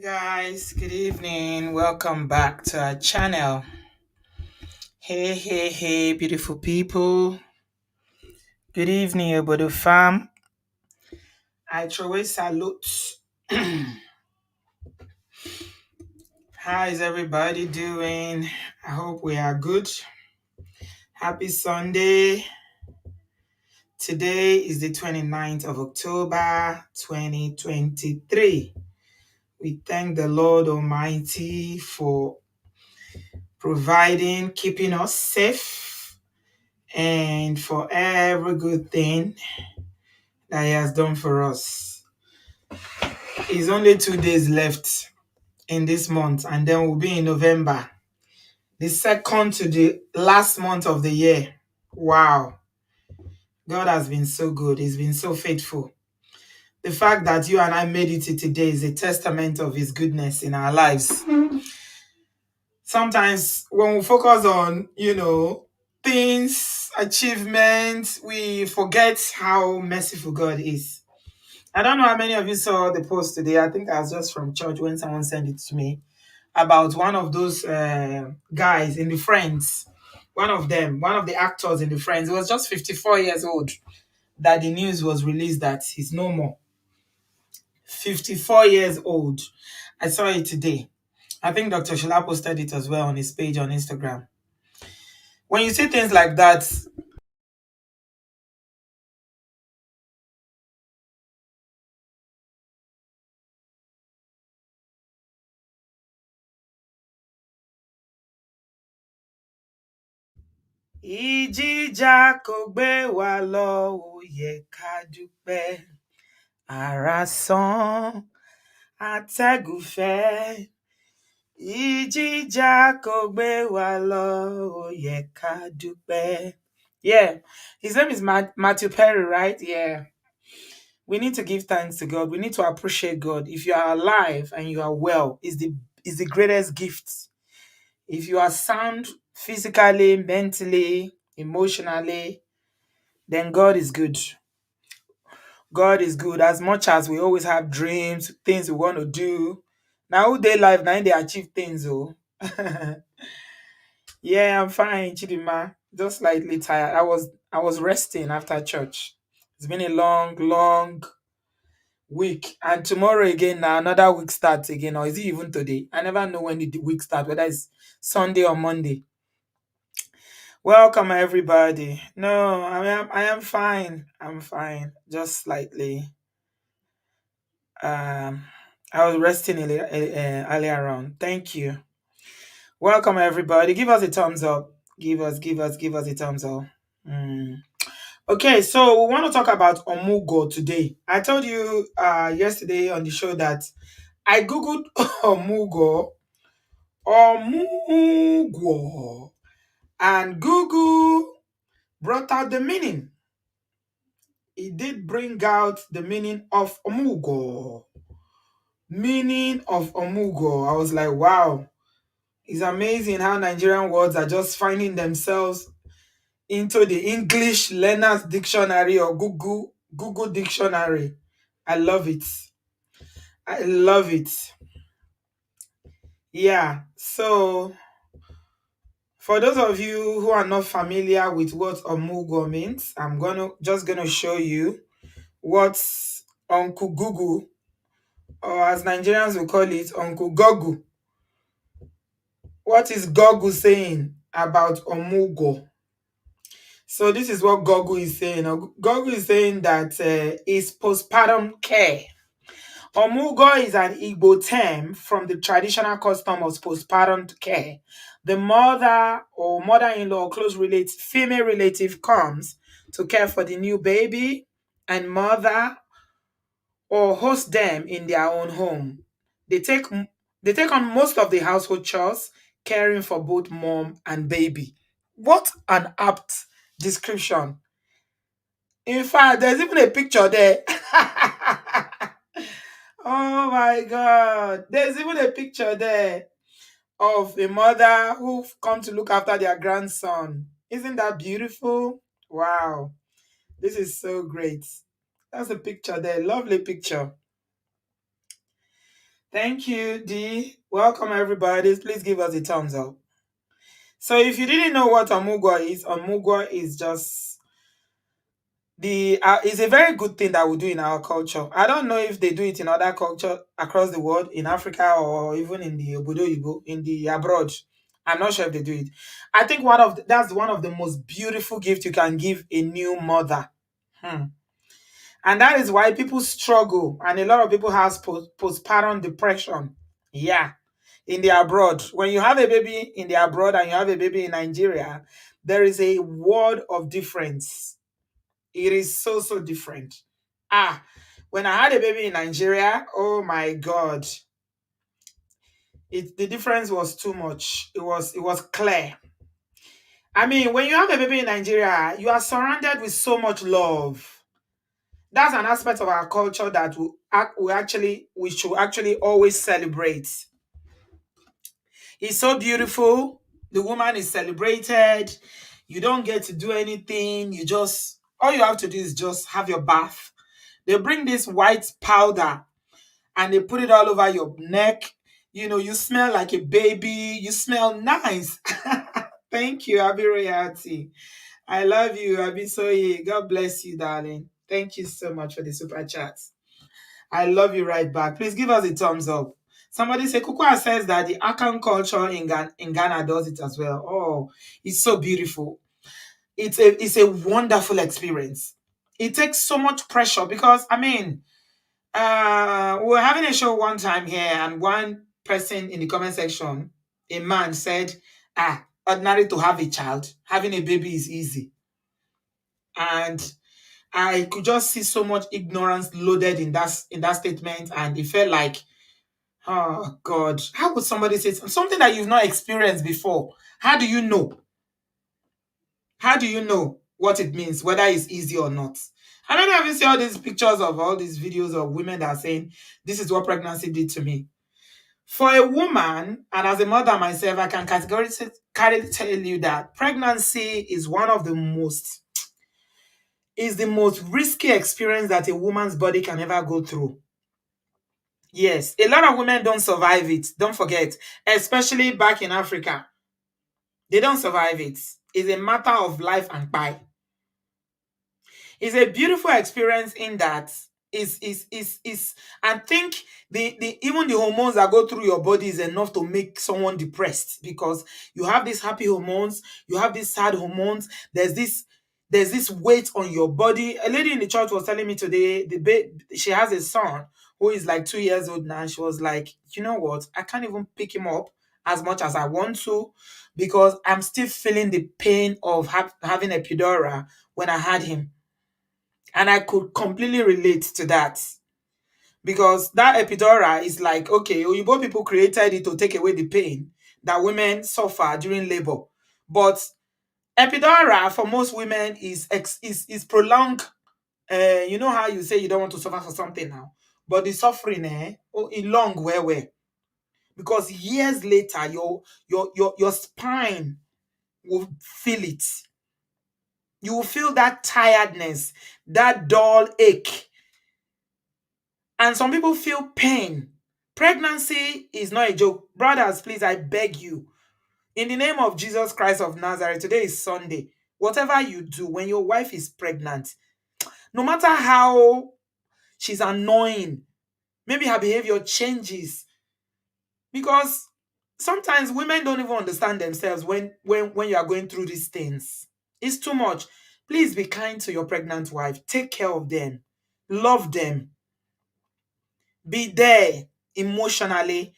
Guys, good evening. Welcome back to our channel. Hey, beautiful people. Good evening, Obodo fam. I throw salute. How is everybody doing? I hope we are good. Happy Sunday. Today is the 29th of October, 2023. We thank the Lord Almighty for providing, keeping us safe, and for every good thing that He has done for us. It's only 2 days left in this month, and then we'll be in November, the second to the last month of the year. Wow, God has been so good. He's been so faithful. The fact that you and I made it to today is a testament of His goodness in our lives. Sometimes when we focus on, things, achievements, we forget how merciful God is. I don't know how many of you saw the post today. I think I was just from church when someone sent it to me about one of those guys in the Friends. One of the actors in the Friends. He was just 54 years old that the news was released that he's no more. 54 years old. I saw it today. I think Dr. Shila posted it as well on his page on Instagram. When you see things like that, ìjìjà kò gbé wa lọ, ó yẹ ká dúpẹ́. Ara sán atẹ́gùn fẹ́, ìjìjà kò gbé wa lọ, ó yẹ ká dúpẹ́. Yeah, his name is Matthew Perry, right? Yeah. We need to give thanks to God. We need to appreciate God. If you are alive and you are well, is the greatest gift. If you are sound physically, mentally, emotionally, then God is good. God is good. As much as we always have dreams, things we want to do. Now who they life, now they achieve things, oh. Yeah, I'm fine, Chidima. Just slightly tired. I was resting after church. It's been a long week. And tomorrow again, now another week starts again. Or is it even today? I never know when the week starts, whether it's Sunday or Monday. Welcome everybody. No, I am fine. I'm fine. Just slightly. I was resting earlier on. Thank you. Welcome everybody. Give us a thumbs up. Give us a thumbs up. Okay, so we want to talk about Omugwo today. I told you yesterday on the show that I googled Omugwo, and Google brought out the meaning. It did bring out the meaning of Omugwo. Meaning of Omugwo. I was like, wow. It's amazing how Nigerian words are just finding themselves into the English Learner's Dictionary or Google Dictionary. I love it. I love it. Yeah. So for those of you who are not familiar with what Omugwo means, I'm just gonna show you what Uncle Google, or as Nigerians will call it, Uncle Google. What is Google saying about Omugwo? So this is what Google is saying. Google is saying that it's postpartum care. Omugwo is an Igbo term from the traditional custom of postpartum care. The mother or mother-in-law or close female relative comes to care for the new baby and mother or host them in their own home. They take on most of the household chores, caring for both mom and baby. What an apt description. In fact, there's even a picture there. Oh my God. There's even a picture there of a mother who've come to look after their grandson. Isn't that beautiful? Wow. This is so great. That's a picture there. Lovely picture. Thank you, Dee. Welcome, everybody. Please give us a thumbs up. So, if you didn't know what Omugwo is just the is a very good thing that we do in our culture. I don't know if they do it in other culture across the world, in Africa or even in the obodooyinbo, in the abroad. I'm not sure if they do it. I think that's one of the most beautiful gifts you can give a new mother. Hmm. And that is why people struggle, and a lot of people have postpartum depression. Yeah, in the abroad. When you have a baby in the abroad and you have a baby in Nigeria, there is a world of difference. It is so, so different. Ah, when I had a baby in Nigeria, oh my God, the difference was too much. It was clear. I mean, when you have a baby in Nigeria, you are surrounded with so much love. That's an aspect of our culture that we should actually always celebrate. It's so beautiful. The woman is celebrated. You don't get to do anything. All you have to do is just have your bath. They bring this white powder and they put it all over your neck. You smell like a baby. You smell nice. Thank you, Abi Royalty. I love you, Abi Soye. God bless you, darling. Thank you so much for the super chat. I love you right back. Please give us a thumbs up. Somebody say, Kukua says that the Akan culture in Ghana does it as well. Oh, it's so beautiful. It's a wonderful experience. It takes so much pressure because, I mean, we were having a show one time here, and one person in the comment section, a man said, ordinary to have a child, having a baby is easy. And I could just see so much ignorance loaded in that statement, and it felt like, oh God, how would somebody say something that you've not experienced before? How do you know? How do you know what it means, whether it's easy or not? I don't know if you see all these pictures of all these videos of women that are saying, this is what pregnancy did to me. For a woman, and as a mother myself, I can categorically tell you that pregnancy is the most risky experience that a woman's body can ever go through. Yes, a lot of women don't survive it. Don't forget, especially back in Africa. They don't survive it. It's a matter of life and death. It's a beautiful experience in that is I think the even the hormones that go through your body is enough to make someone depressed, because you have these happy hormones, you have these sad hormones, there's this weight on your body. A lady in the church was telling me today, she has a son who is like 2 years old now. She was like, you know what? I can't even pick him up as much as I want to, because I'm still feeling the pain of having a epidural when I had him. And I could completely relate to that, because that epidural is like, okay, Oyibo people created it to take away the pain that women suffer during labor. But epidural for most women is prolonged. You know how you say you don't want to suffer for something now, but the suffering, it long where because years later your spine will feel it. You will feel that tiredness, that dull ache. And some people feel pain. Pregnancy is not a joke. Brothers, please, I beg you. In the name of Jesus Christ of Nazareth, today is Sunday. Whatever you do when your wife is pregnant, no matter how she's annoying, maybe her behavior changes. Because sometimes women don't even understand themselves when you are going through these things. It's too much. Please be kind to your pregnant wife. Take care of them. Love them. Be there emotionally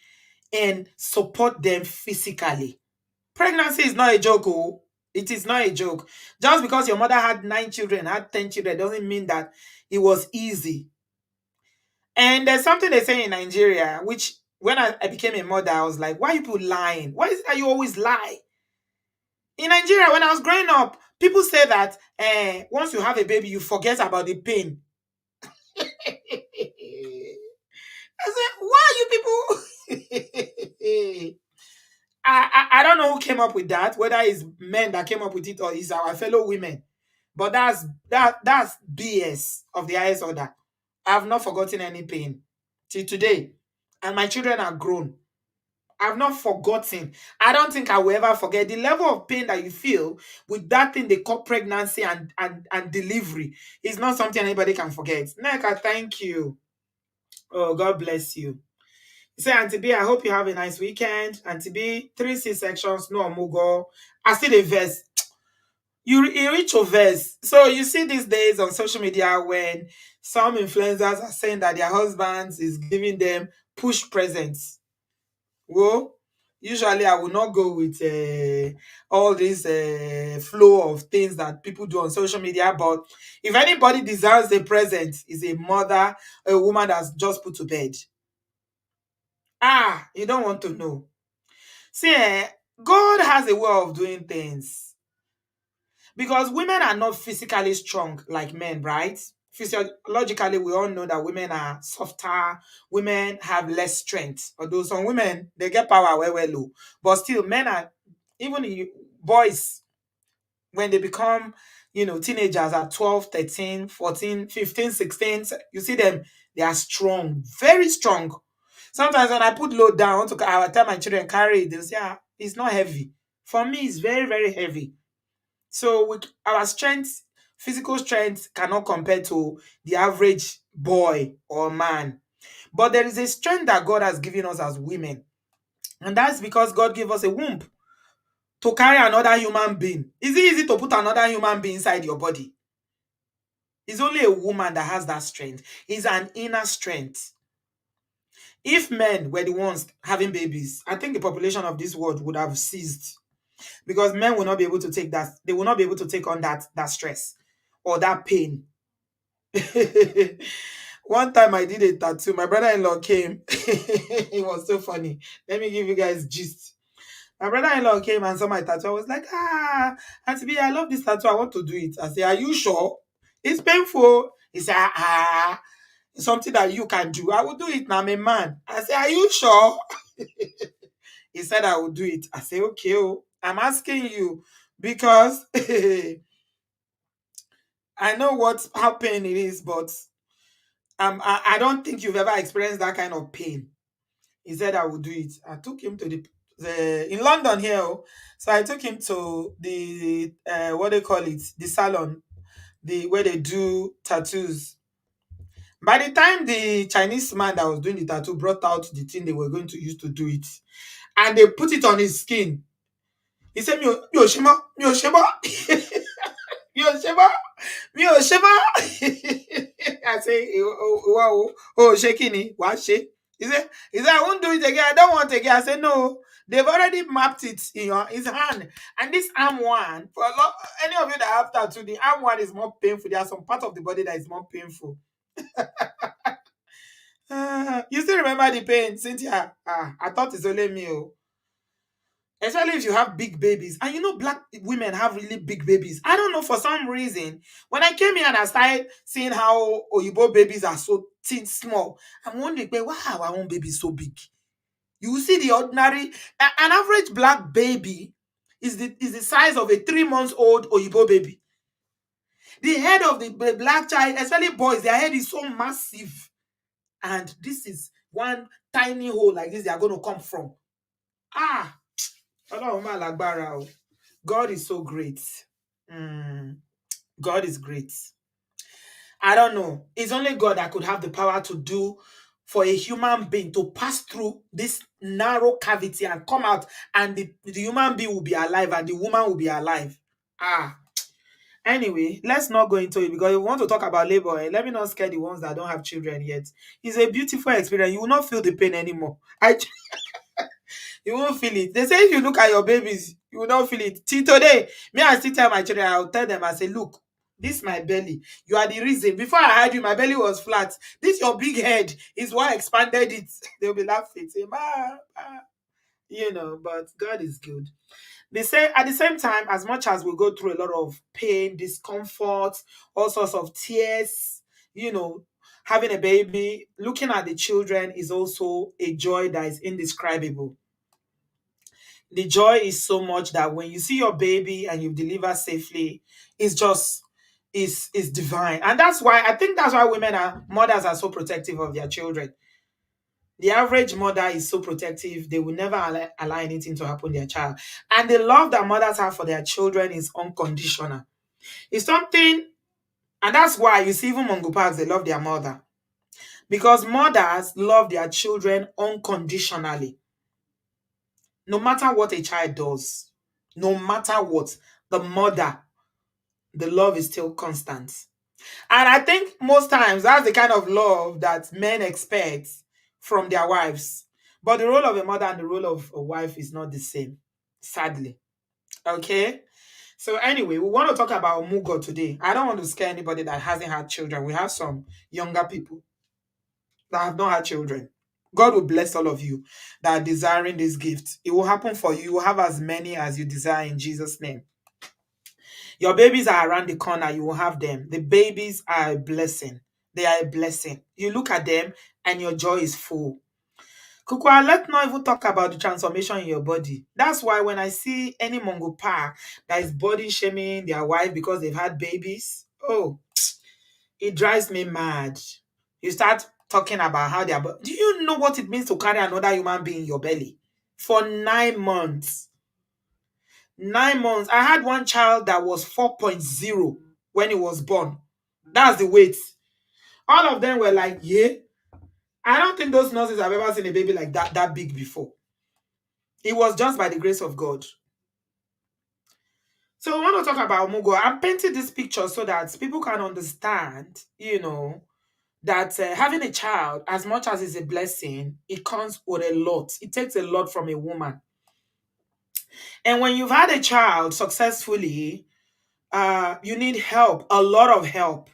and support them physically. Pregnancy is not a joke, oh. It is not a joke. Just because your mother had 9 children, had 10 children, doesn't mean that it was easy. And there's something they say in Nigeria, which when I became a mother, I was like, why are you people lying? Why is it that you always lie? In Nigeria, when I was growing up, people say that once you have a baby, you forget about the pain. I said, why are you people? I don't know who came up with that, whether it's men that came up with it or it's our fellow women. But that's BS of the highest order. I have not forgotten any pain till today. and my children are grown. I've not forgotten. I don't think I will ever forget the level of pain that you feel with that thing they call pregnancy and delivery. Is not something anybody can forget. Neka, thank you. Oh, God bless you. Say, Auntie B, I hope you have a nice weekend. Auntie B, 3 C-sections, no Omugwo. I see the verse. You reach your verse. So you see these days on social media when some influencers are saying that their husbands is giving them push presents. Well, usually I will not go with all this flow of things that people do on social media. But if anybody deserves a present, is a mother, a woman that's just put to bed. Ah, you don't want to know. See, God has a way of doing things because women are not physically strong like men, right? Physiologically, we all know that women are softer, women have less strength. Although some women, they get power well low. But still, men are, even boys, when they become, teenagers at 12, 13, 14, 15, 16, you see them, they are strong, very strong. Sometimes when I put load down, I will tell my children carry it, they'll say, it's not heavy. For me, it's very, very heavy. So with our strength, physical strength cannot compare to the average boy or man. But there is a strength that God has given us as women. And that's because God gave us a womb to carry another human being. Is it easy to put another human being inside your body? It's only a woman that has that strength. It's an inner strength. If men were the ones having babies, I think the population of this world would have ceased because men will not be able to take that. They will not be able to take on that stress or that pain. One time I did a tattoo. My brother-in-law came. It was so funny. Let me give you guys gist. My brother-in-law came and saw my tattoo. I was like, Auntie B, I love this tattoo. I want to do it. I said, are you sure? It's painful. He said, it's something that you can do. I will do it now. I'm a man. I said, are you sure? He said, I will do it. I said, okay. I'm asking you because I know how pain it is, but I don't think you've ever experienced that kind of pain. He said I would do it. I took him to the in London here. So I took him to the what they call it, the salon, where they do tattoos. By the time the Chinese man that was doing the tattoo brought out the thing they were going to use to do it, and they put it on his skin, he said, "Mi ò ṣe mọ́, mi ò ṣe mọ́." Mi ò ṣe mọ́, mi ò ṣe mọ́. I say, wow, ṣé kí ni? Wàá ṣe? He said, I won't do it again. I don't want it again. I said, no, they've already mapped it in his hand. And this arm one, for any of you that have tattoo, the arm one is more painful. There are some parts of the body that is more painful. You still remember the pain, Cynthia? I thought it's only me. Especially if you have big babies. And black women have really big babies. I don't know, for some reason, when I came here and I started seeing how Oyibo babies are so thin, small, I'm wondering, why are our own babies so big? You will see the ordinary, an average black baby is the size of a 3-month-old Oyibo baby. The head of the black child, especially boys, their head is so massive. And this is one tiny hole like this they are going to come from. God is so great. God is great. I don't know. It's only God that could have the power to do for a human being to pass through this narrow cavity and come out, and the human being will be alive and the woman will be alive. Anyway, let's not go into it because we want to talk about labor. Let me not scare the ones that don't have children yet. It's a beautiful experience. You will not feel the pain anymore. You won't feel it. They say if you look at your babies, you will not feel it. Till today, me, I still tell my children, I'll tell them, I say, look, this is my belly. You are the reason. Before I had you, my belly was flat. This your big head is what expanded it. They'll be laughing. Say, but God is good. They say at the same time, as much as we go through a lot of pain, discomfort, all sorts of tears, having a baby, looking at the children is also a joy that is indescribable. The joy is so much that when you see your baby and you deliver safely, it's just is divine. And that's why I think that's why mothers are so protective of their children. The average mother is so protective, they will never allow anything to happen to their child. And the love that mothers have for their children is unconditional. It's something, and that's why you see even Mongo Parks, they love their mother. Because mothers love their children unconditionally. No matter what a child does, no matter what, the mother, the love is still constant. And I think most times that's the kind of love that men expect from their wives. But the role of a mother and the role of a wife is not the same, sadly. Okay? So anyway, we want to talk about Omugwo today. I don't want to scare anybody that hasn't had children. We have some younger people that have not had children. God will bless all of you that are desiring this gift. It will happen for you. You will have as many as you desire in Jesus' name. Your babies are around the corner. You will have them. The babies are a blessing. They are a blessing. You look at them and your joy is full. Kukwa, let's not even talk about the transformation in your body. That's why when I see any Mongo Pa that is body shaming their wife because they've had babies, oh, it drives me mad. You start talking about how they're... Do you know what it means to carry another human being in your belly? For 9 months. 9 months. I had one child that was 4.0 when he was born. That's the weight. All of them were like, yeah. I don't think those nurses have ever seen a baby like that big before. It was just by the grace of God. So I want to talk about Omugwo. I'm painting this picture so that people can understand, that having a child, as much as it's a blessing, it comes with a lot. It takes a lot from a woman. And when you've had a child successfully, you need help, a lot of help.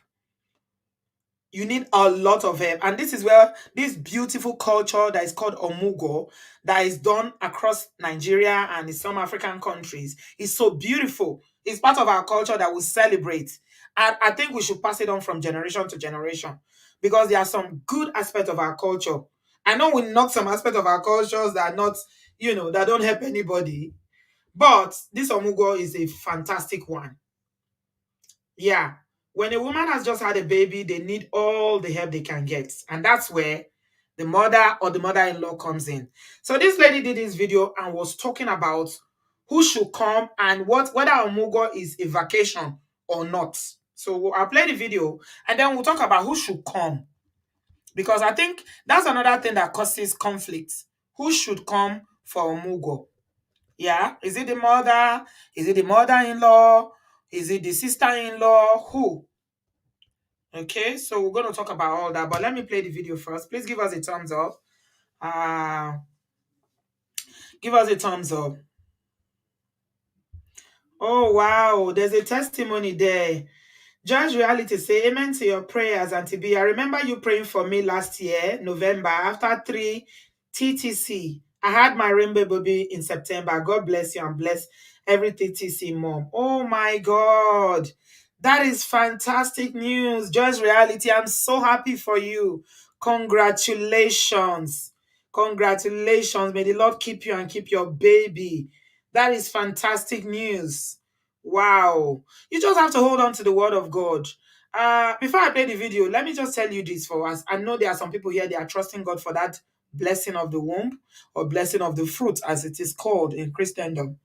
You need a lot of help. And this is where this beautiful culture that is called Omugwo, that is done across Nigeria and in some African countries, is so beautiful. It's part of our culture that we celebrate. And I think we should pass it on from generation to generation because there are some good aspects of our culture. I know we knock some aspects of our cultures that are not, that don't help anybody. But this Omugwo is a fantastic one. Yeah. When a woman has just had a baby, they need all the help they can get. And that's where the mother or the mother-in-law comes in. So this lady did this video and was talking about who should come and whether Omugwo is a vacation or not. So I'll play the video and then we'll talk about who should come. Because I think that's another thing that causes conflict. Who should come for Omugwo? Yeah, is it the mother? Is it the mother-in-law? Is it the sister-in-law? Who? Okay, so we're going to talk about all that, but let me play the video first. Please give us a thumbs up. Give us a thumbs up. Oh, wow, there's a testimony there. Judge Reality say, amen to your prayers, Auntie B. I remember you praying for me last year, November, after 3 TTC. I had my rainbow baby in September. God bless you and bless every TTC mom. Oh my God. That is fantastic news. Judge Reality, I'm so happy for you. Congratulations. Congratulations. May the Lord keep you and keep your baby. That is fantastic news. Wow. You just have to hold on to the word of God. Before I play the video, let me just tell you this for us. I know there are some people here, they are trusting God for that blessing of the womb or blessing of the fruit, as it is called in Christendom.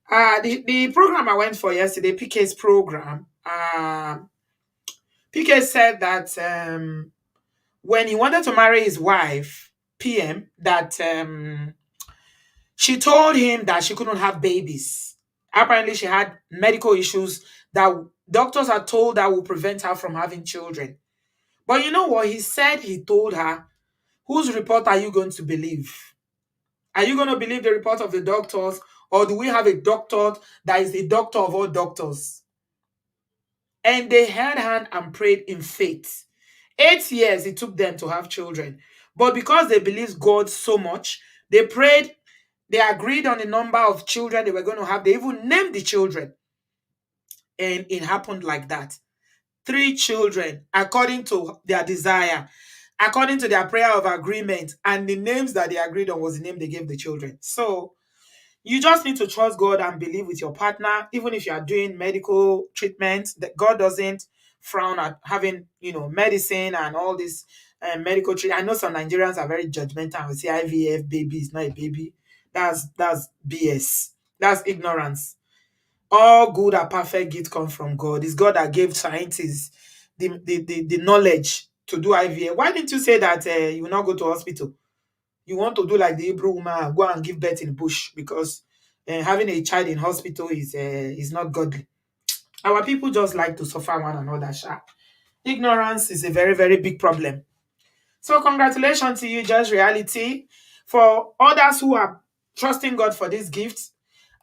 The program I went for yesterday, PK's program, PK said that when he wanted to marry his wife, PM, that she told him that she couldn't have babies. Apparently, she had medical issues that doctors had told her will prevent her from having children. But you know what? He said he told her, whose report are you going to believe? Are you going to believe the report of the doctors? Or do we have a doctor that is the doctor of all doctors? And they held hand and prayed in faith. 8 years it took them to have children. But because they believed God so much, they prayed, they agreed on the number of children they were going to have. They even named the children. And it happened like that. 3 children, according to their desire, according to their prayer of agreement, and the names that they agreed on was the name they gave the children. So you just need to trust God and believe with your partner, even if you are doing medical treatment, that God doesn't frown at having, medicine and all this medical treatment. I know some Nigerians are very judgmental and say IVF baby is not a baby. That's BS. That's ignorance. All good and perfect gifts come from God. It's God that gave scientists the knowledge to do IVF. Why didn't you say that you will not go to hospital? You want to do like the Hebrew woman and go and give birth in the bush because having a child in hospital is not godly. Our people just like to suffer one another. Sha. Ignorance is a very, very big problem. So congratulations to you, Just Reality. For others who are trusting God for this gift,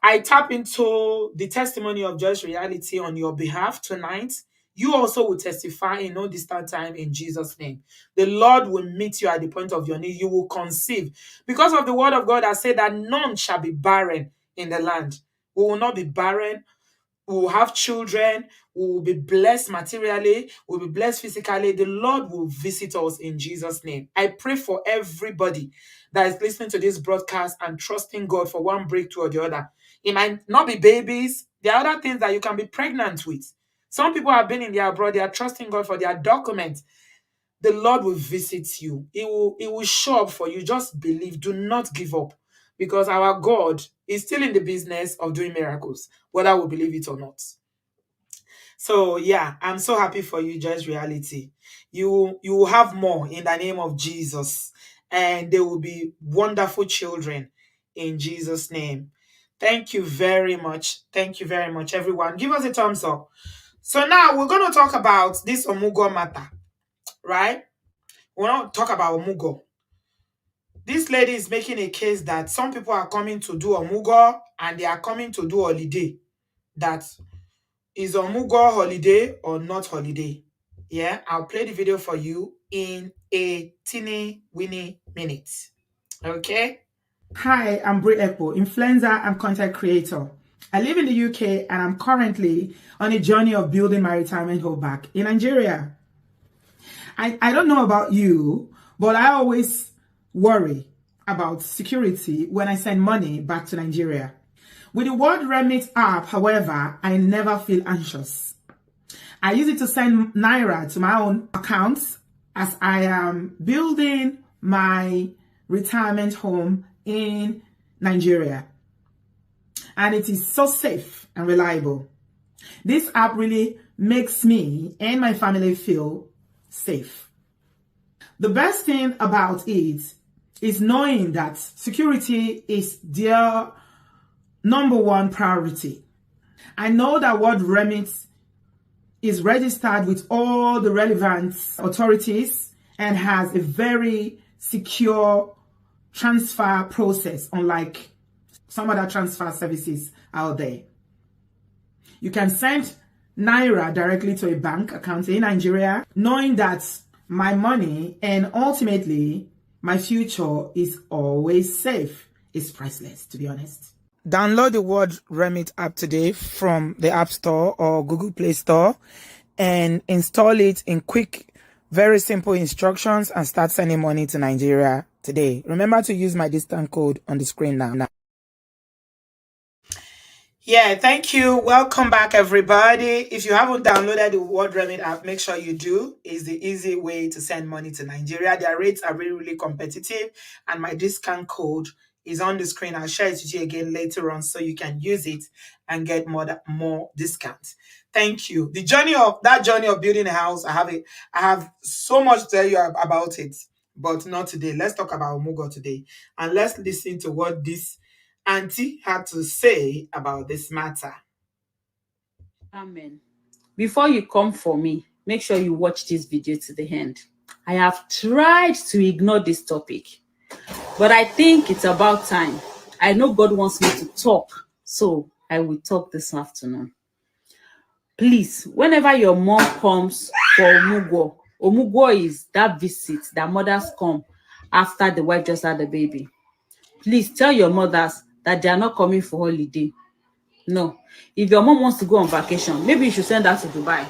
I tap into the testimony of Just Reality on your behalf tonight. You also will testify in no distant time in Jesus' name. The Lord will meet you at the point of your need. You will conceive. Because of the word of God that said that none shall be barren in the land. We will not be barren. We will have children. We will be blessed materially. We will be blessed physically. The Lord will visit us in Jesus' name. I pray for everybody that is listening to this broadcast and trusting God for one breakthrough or the other. It might not be babies. There are other things that you can be pregnant with. Some people have been in their abroad. They are trusting God for their documents. The Lord will visit you. It will show up for you. Just believe. Do not give up. Because our God is still in the business of doing miracles, whether we believe it or not. So yeah, I'm so happy for you, Just Reality. You will have more in the name of Jesus. And they will be wonderful children in Jesus' name. Thank you very much. Thank you very much, everyone. Give us a thumbs up. So now we're going to talk about this Omugwo matter, right? We're going to talk about Omugwo. This lady is making a case that some people are coming to do Omugwo and they are coming to do holiday. That is Omugwo holiday or not holiday? Yeah, I'll play the video for you in a teeny weeny minute. Okay? Hi, I'm Brie Ekpo, influencer and content creator. I live in the UK and I'm currently on a journey of building my retirement home back in Nigeria. I don't know about you, but I always worry about security when I send money back to Nigeria. With the World Remit app, however, I never feel anxious. I use it to send Naira to my own account as I am building my retirement home in Nigeria. And it is so safe and reliable. This app really makes me and my family feel safe. The best thing about it is knowing that security is their number one priority. I know that World Remit is registered with all the relevant authorities and has a very secure transfer process, unlike some other transfer services out there. You can send Naira directly to a bank account in Nigeria, knowing that my money and ultimately my future is always safe. It's priceless, to be honest. Download the World Remit app today from the App Store or Google Play Store and install it in quick, very simple instructions and start sending money to Nigeria today. Remember to use my discount code on the screen now. Yeah, thank you. Welcome back, everybody. If you haven't downloaded the World Remit app, make sure you do. It's the easy way to send money to Nigeria. Their rates are really, really competitive, and my discount code is on the screen. I'll share it with you again later on so you can use it and get more discounts. Thank you. The journey of building a house, I have so much to tell you about it, but not today. Let's talk about Omugwo today, and let's listen to what this Auntie had to say about this matter. Amen. Before you come for me, make sure you watch this video to the end. I have tried to ignore this topic, but I think it's about time. I know God wants me to talk, so I will talk this afternoon. Please, whenever your mom comes for Omugwo is that visit that mothers come after the wife just had a baby. Please tell your mothers that they are not coming for holiday. No. If your mom wants to go on vacation, maybe you should send her to Dubai.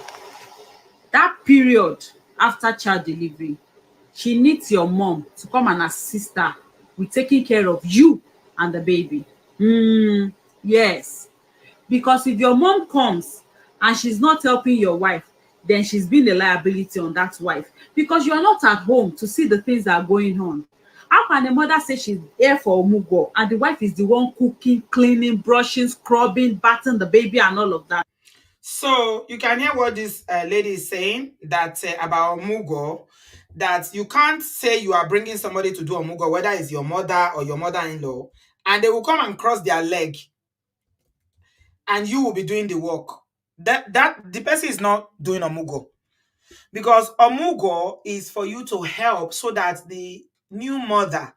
That period after child delivery, she needs your mom to come and assist her with taking care of you and the baby. Yes. Because if your mom comes and she's not helping your wife, then she's been a liability on that wife, because you are not at home to see the things that are going on. How can a mother say she's here for Omugwo and the wife is the one cooking, cleaning, brushing, scrubbing, bathing the baby and all of that? So you can hear what this lady is saying, that about Omugwo, that you can't say you are bringing somebody to do Omugwo, whether it's your mother or your mother-in-law, and they will come and cross their leg, and you will be doing the work. That the person is not doing Omugwo, because Omugwo is for you to help so that the new mother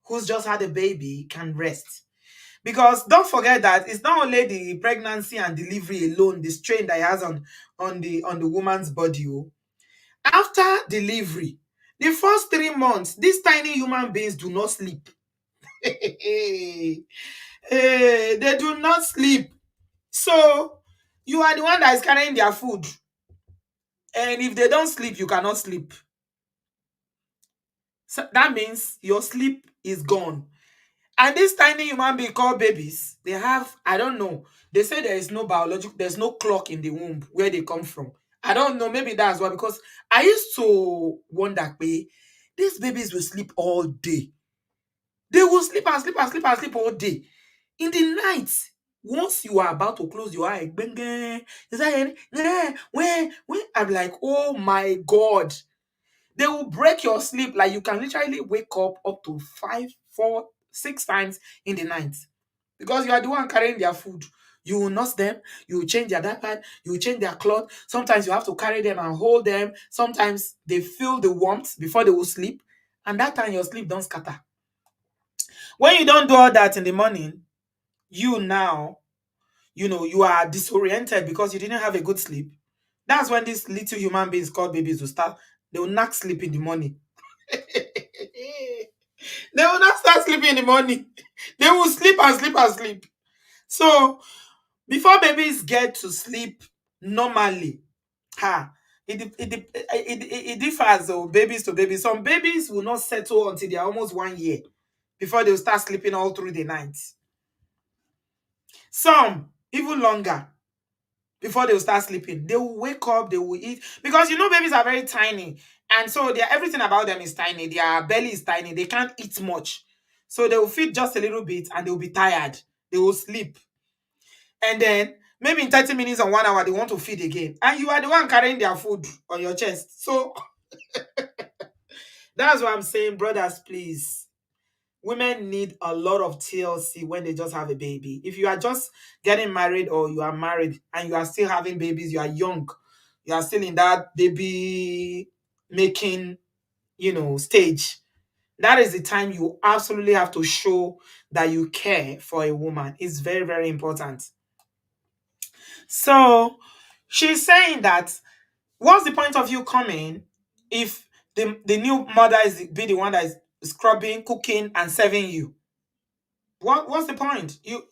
who's just had a baby can rest. Because don't forget that it's not only the pregnancy and delivery alone, the strain that it has on the woman's body. Oh. After delivery, the first 3 months, these tiny human beings do not sleep. They do not sleep. So you are the one that is carrying their food. And if they don't sleep, you cannot sleep. So that means your sleep is gone. And these tiny human beings called babies, they have, I don't know. They say there is no there's no clock in the womb where they come from. I don't know, maybe that's why, because I used to wonder, these babies will sleep all day. They will sleep and sleep and sleep and sleep all day. In the night, once you are about to close your eye, I'm like, oh my God. They will break your sleep. Like you can literally wake up to 5, 4, 6 times in the night, because you are the one carrying their food. You will nurse them, you will change their diaper, you will change their cloth. Sometimes you have to carry them and hold them. Sometimes they feel the warmth before they will sleep, and that time your sleep don't scatter. When you don't do all that in the morning, you now, you are disoriented because you didn't have a good sleep. That's when these little human beings called babies will start. They will not sleep in the morning. They will not start sleeping in the morning. They will sleep and sleep and sleep. So before babies get to sleep normally, it differs, babies to babies. Some babies will not settle until they are almost 1 year before they'll start sleeping all through the night. Some even longer before they'll start sleeping. They will wake up, they will eat, because babies are very tiny, and so everything about them is tiny. Their belly is tiny, they can't eat much, so they will feed just a little bit and they will be tired, they will sleep, and then maybe in 30 minutes or 1 hour they want to feed again, and you are the one carrying their food on your chest. So that's what I'm saying, brothers, please. Women need a lot of TLC when they just have a baby. If you are just getting married, or you are married and you are still having babies, you are young, you are still in that baby making, stage. That is the time you absolutely have to show that you care for a woman. It's very, very important. So she's saying that, what's the point of you coming if the new mother be the one that is scrubbing, cooking, and serving you? What's the point? You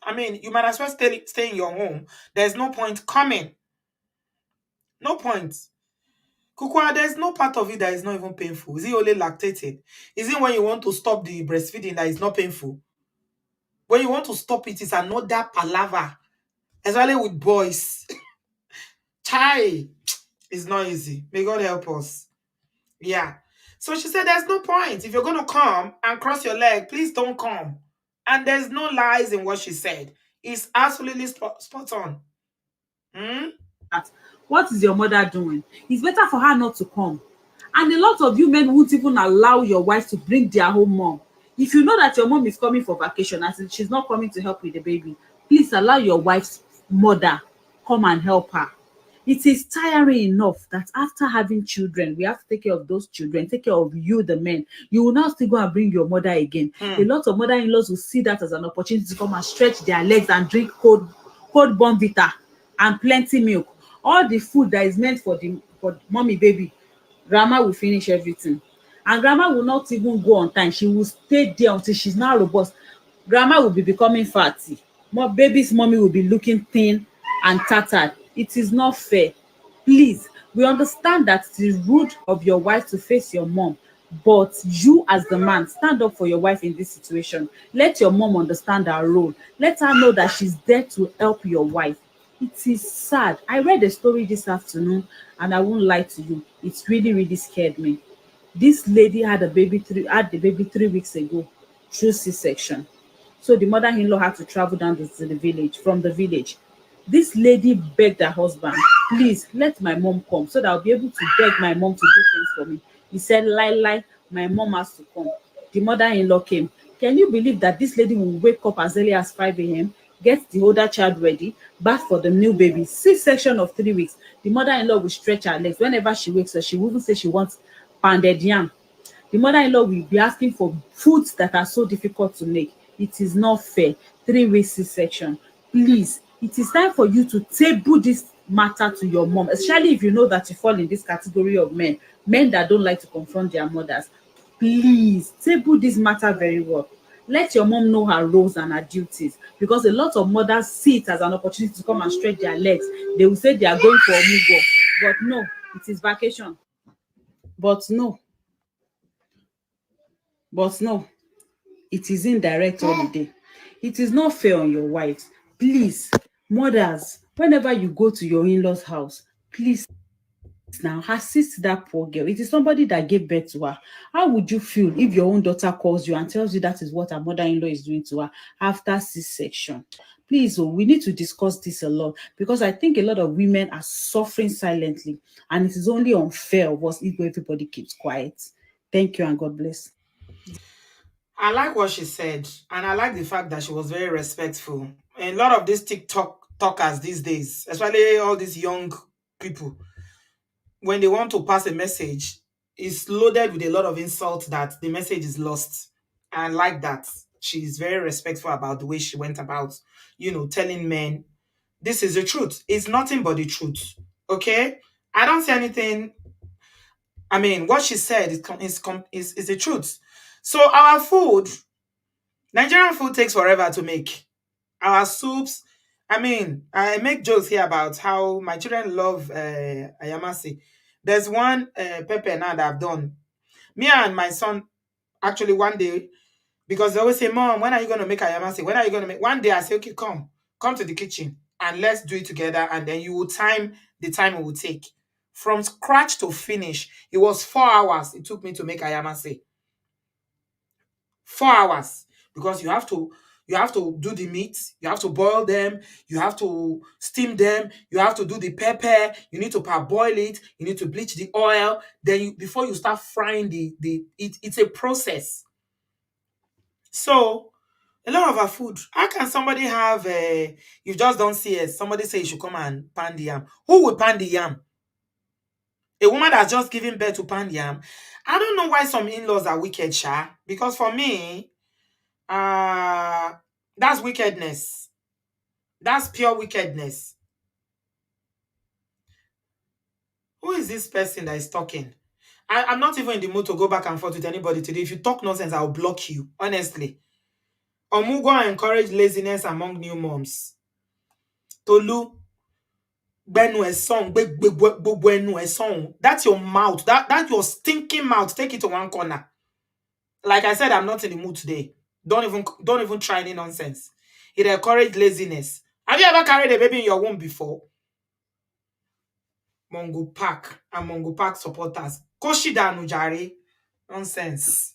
might as well stay in your home. There's no point coming. No point. Kukwa, there's no part of it that is not even painful. Is it only lactating? Is it when you want to stop the breastfeeding that is not painful? When you want to stop it, it's another palaver. Especially with boys. Chai. It's not easy. May God help us. Yeah. So she said there's no point. If you're going to come and cross your leg, please don't come. And there's no lies in what she said. It's absolutely spot on. What is your mother doing? It's better for her not to come. And a lot of you men won't even allow your wife to bring their home mom. If you know that your mom is coming for vacation and she's not coming to help with the baby, please allow your wife's mother come and help her. It is tiring enough that after having children, we have to take care of those children, take care of you, the men. You will not still go and bring your mother again. A lot of mother-in-laws will see that as an opportunity to come and stretch their legs and drink cold Bonvita and plenty milk. All the food that is meant for mommy baby, grandma will finish everything. And grandma will not even go on time. She will stay there until she's now robust. Grandma will be becoming fatty. Baby's mommy will be looking thin and tattered. It is not fair. Please, we understand that it is rude of your wife to face your mom, but you as the man, stand up for your wife in this situation. Let your mom understand her role. Let her know that she's there to help your wife. It is sad. I read a story this afternoon, and I won't lie to you, it really, really scared me. This lady had the baby 3 weeks ago through C-section. So the mother-in-law had to travel down to the village from the village. This lady begged her husband, please let my mom come so that I'll be able to beg my mom to do things for me. He said, lie, lie, my mom has to come. The mother-in-law came. Can you believe that this lady will wake up as early as 5 a.m., get the older child ready, bath for the new baby, C-section of 3 weeks? The mother-in-law will stretch her legs. Whenever she wakes up, she will even say she wants pounded yam. The mother-in-law will be asking for foods that are so difficult to make. It is not fair. 3 weeks C-section. Please, it is time for you to table this matter to your mom, especially if you know that you fall in this category of men that don't like to confront their mothers. Please table this matter very well. Let your mom know her roles and her duties, because a lot of mothers see it as an opportunity to come and stretch their legs. They will say they are going for Omugwo, but no, it is vacation. But no, but no, it is indirect holiday. It is not fair on your wives. Please, mothers, whenever you go to your in-laws house, please now assist that poor girl. It is somebody that gave birth to her. How would you feel if your own daughter calls you and tells you that is what her mother-in-law is doing to her after C-section? Please, oh, we need to discuss this a lot, because I think a lot of women are suffering silently, and it is only unfair of us if everybody keeps quiet. Thank you and God bless. I like what she said, and I like the fact that she was very respectful. A lot of these TikTok talkers these days, especially all these young people, when they want to pass a message, it's loaded with a lot of insults that the message is lost. I like that. She's very respectful about the way she went about, telling men this is the truth. It's nothing but the truth. Okay? I don't see anything. I mean, what she said is the truth. So our food, Nigerian food takes forever to make. Our soups, I mean, I make jokes here about how my children love ayamase. There's one pepper now that I've done. Me and my son, actually, one day, because they always say, Mom, when are you going to make ayamase? When are you going to make? One day I say, okay, come to the kitchen and let's do it together. And then you will time the time it will take. From scratch to finish, it was 4 hours it took me to make ayamase. 4 hours, because you have to do the meat, you have to boil them, you have to steam them, you have to do the pepper, you need to parboil it, you need to bleach the oil, then before you start frying it's a process. So a lot of our food, how can somebody have you just don't see it, somebody say you should come and pan the yam? Who would pan the yam? A woman that's just giving birth to pan yam? I don't know why some in-laws are wicked, sha, because for me, uh that's wickedness. That's pure wickedness. Who is this person that is talking? I'm not even in the mood to go back and forth with anybody today. If you talk nonsense, I'll block you. Honestly. Omugwo encourage laziness among new moms. Tolu, gbenu ẹ song, gbogbo ẹnu ẹ song. That's your mouth. That's your stinking mouth. Take it to one corner. Like I said, I'm not in the mood today. Don't even try any nonsense. It encourage laziness. Have you ever carried a baby in your womb before? Mongo Park and Mongo Park supporters. Koshida Jare. Nonsense.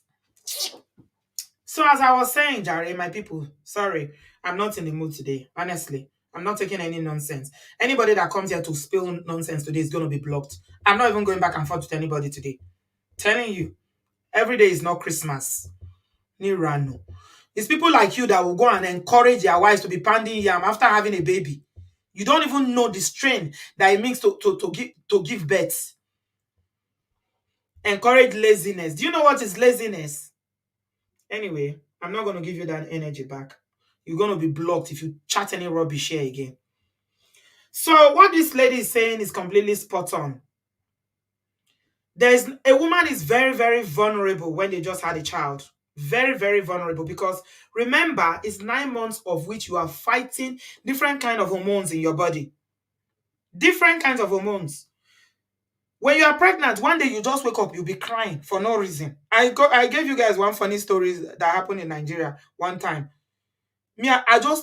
So as I was saying, Jare, my people, sorry, I'm not in the mood today. Honestly, I'm not taking any nonsense. Anybody that comes here to spill nonsense today is going to be blocked. I'm not even going back and forth with anybody today. Telling you, every day is not Christmas. Ni rano. It's people like you that will go and encourage their wives to be pounding yam after having a baby. You don't even know the strain that it means to give birth. Encourage laziness. Do you know what is laziness? Anyway, I'm not going to give you that energy back. You're going to be blocked if you chat any rubbish here again. So what this lady is saying is completely spot on. There's a woman is very, very vulnerable when they just had a child. Very, very vulnerable, because remember, it's 9 months of which you are fighting different kind of hormones in your body. Different kinds of hormones. When you are pregnant, one day you just wake up, you'll be crying for no reason. I gave you guys one funny story that happened in Nigeria one time. Me,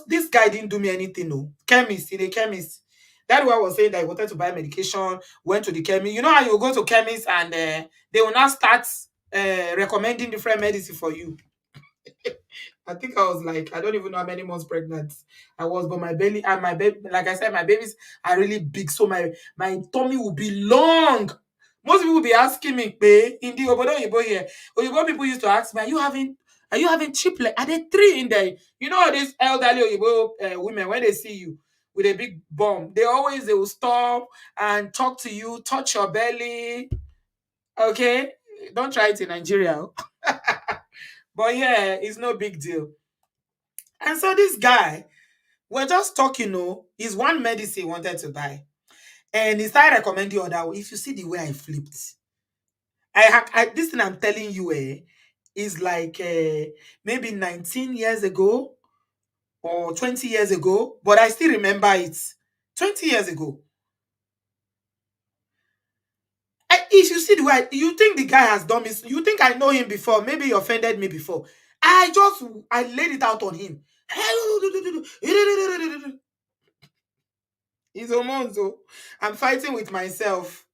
this guy didn't do me anything, no. Chemist, in a chemist. That why I was saying that he wanted to buy medication, went to the chemist. You know how you go to chemist and they will now start recommending different medicine for you. I think I was like, I don't even know how many months pregnant I was, but my belly and my baby, like I said, my babies are really big, so my tummy will be long. Most people will be asking me, "Pe, in the obodo here, Oyibo people used to ask me, are you having triplet? Are there three in there? You know these elderly Oyibo women when they see you with a big bum, they will stop and talk to you, touch your belly. Okay, don't try it in Nigeria, but yeah, it's no big deal. And so this guy, we're just talking, is one medicine he wanted to buy. And he started recommending other. If you see the way I flipped, this thing I'm telling you, is like maybe 19 years ago or 20 years ago, but I still remember it. 20 years ago. If you see the way, you think the guy has done this, you think I know him before, maybe he offended me before. I laid it out on him. It's hormones, so I'm fighting with myself.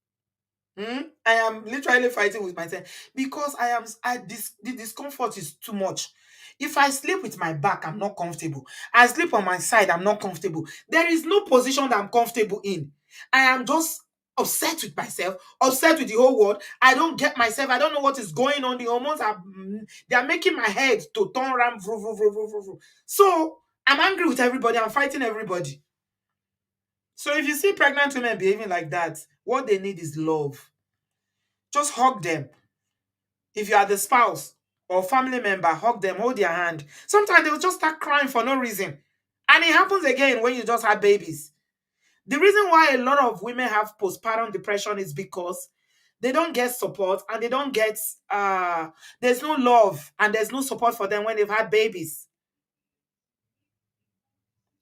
I am literally fighting with myself because the discomfort is too much. If I sleep with my back, I'm not comfortable. I sleep on my side, I'm not comfortable. There is no position that I'm comfortable in. I am just upset with myself, upset with the whole world. I don't get myself. I don't know what is going on. The hormones they are making my head to turn around. So I'm angry with everybody. I'm fighting everybody. So if you see pregnant women behaving like that, what they need is love. Just hug them. If you are the spouse or family member, hug them, hold their hand. Sometimes they'll just start crying for no reason. And it happens again when you just have babies. The reason why a lot of women have postpartum depression is because they don't get support and they don't get, there's no love and there's no support for them when they've had babies.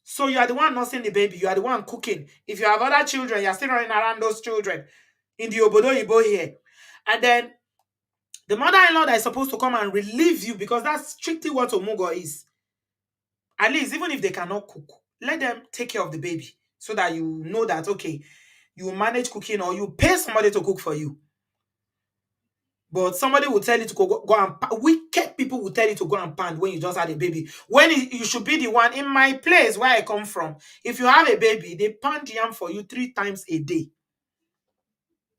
So you are the one nursing the baby, you are the one cooking. If you have other children, you're still running around those children in the obodooyinbo here. And then the mother-in-law that is supposed to come and relieve you, because that's strictly what Omugwo is. At least, even if they cannot cook, let them take care of the baby so that you know that, okay, you manage cooking or you pay somebody to cook for you. But somebody will tell you to go and wicked people will tell you to go and pound when you just had a baby. When you should be the one. In my place where I come from, if you have a baby, they pound yam for you 3 times a day.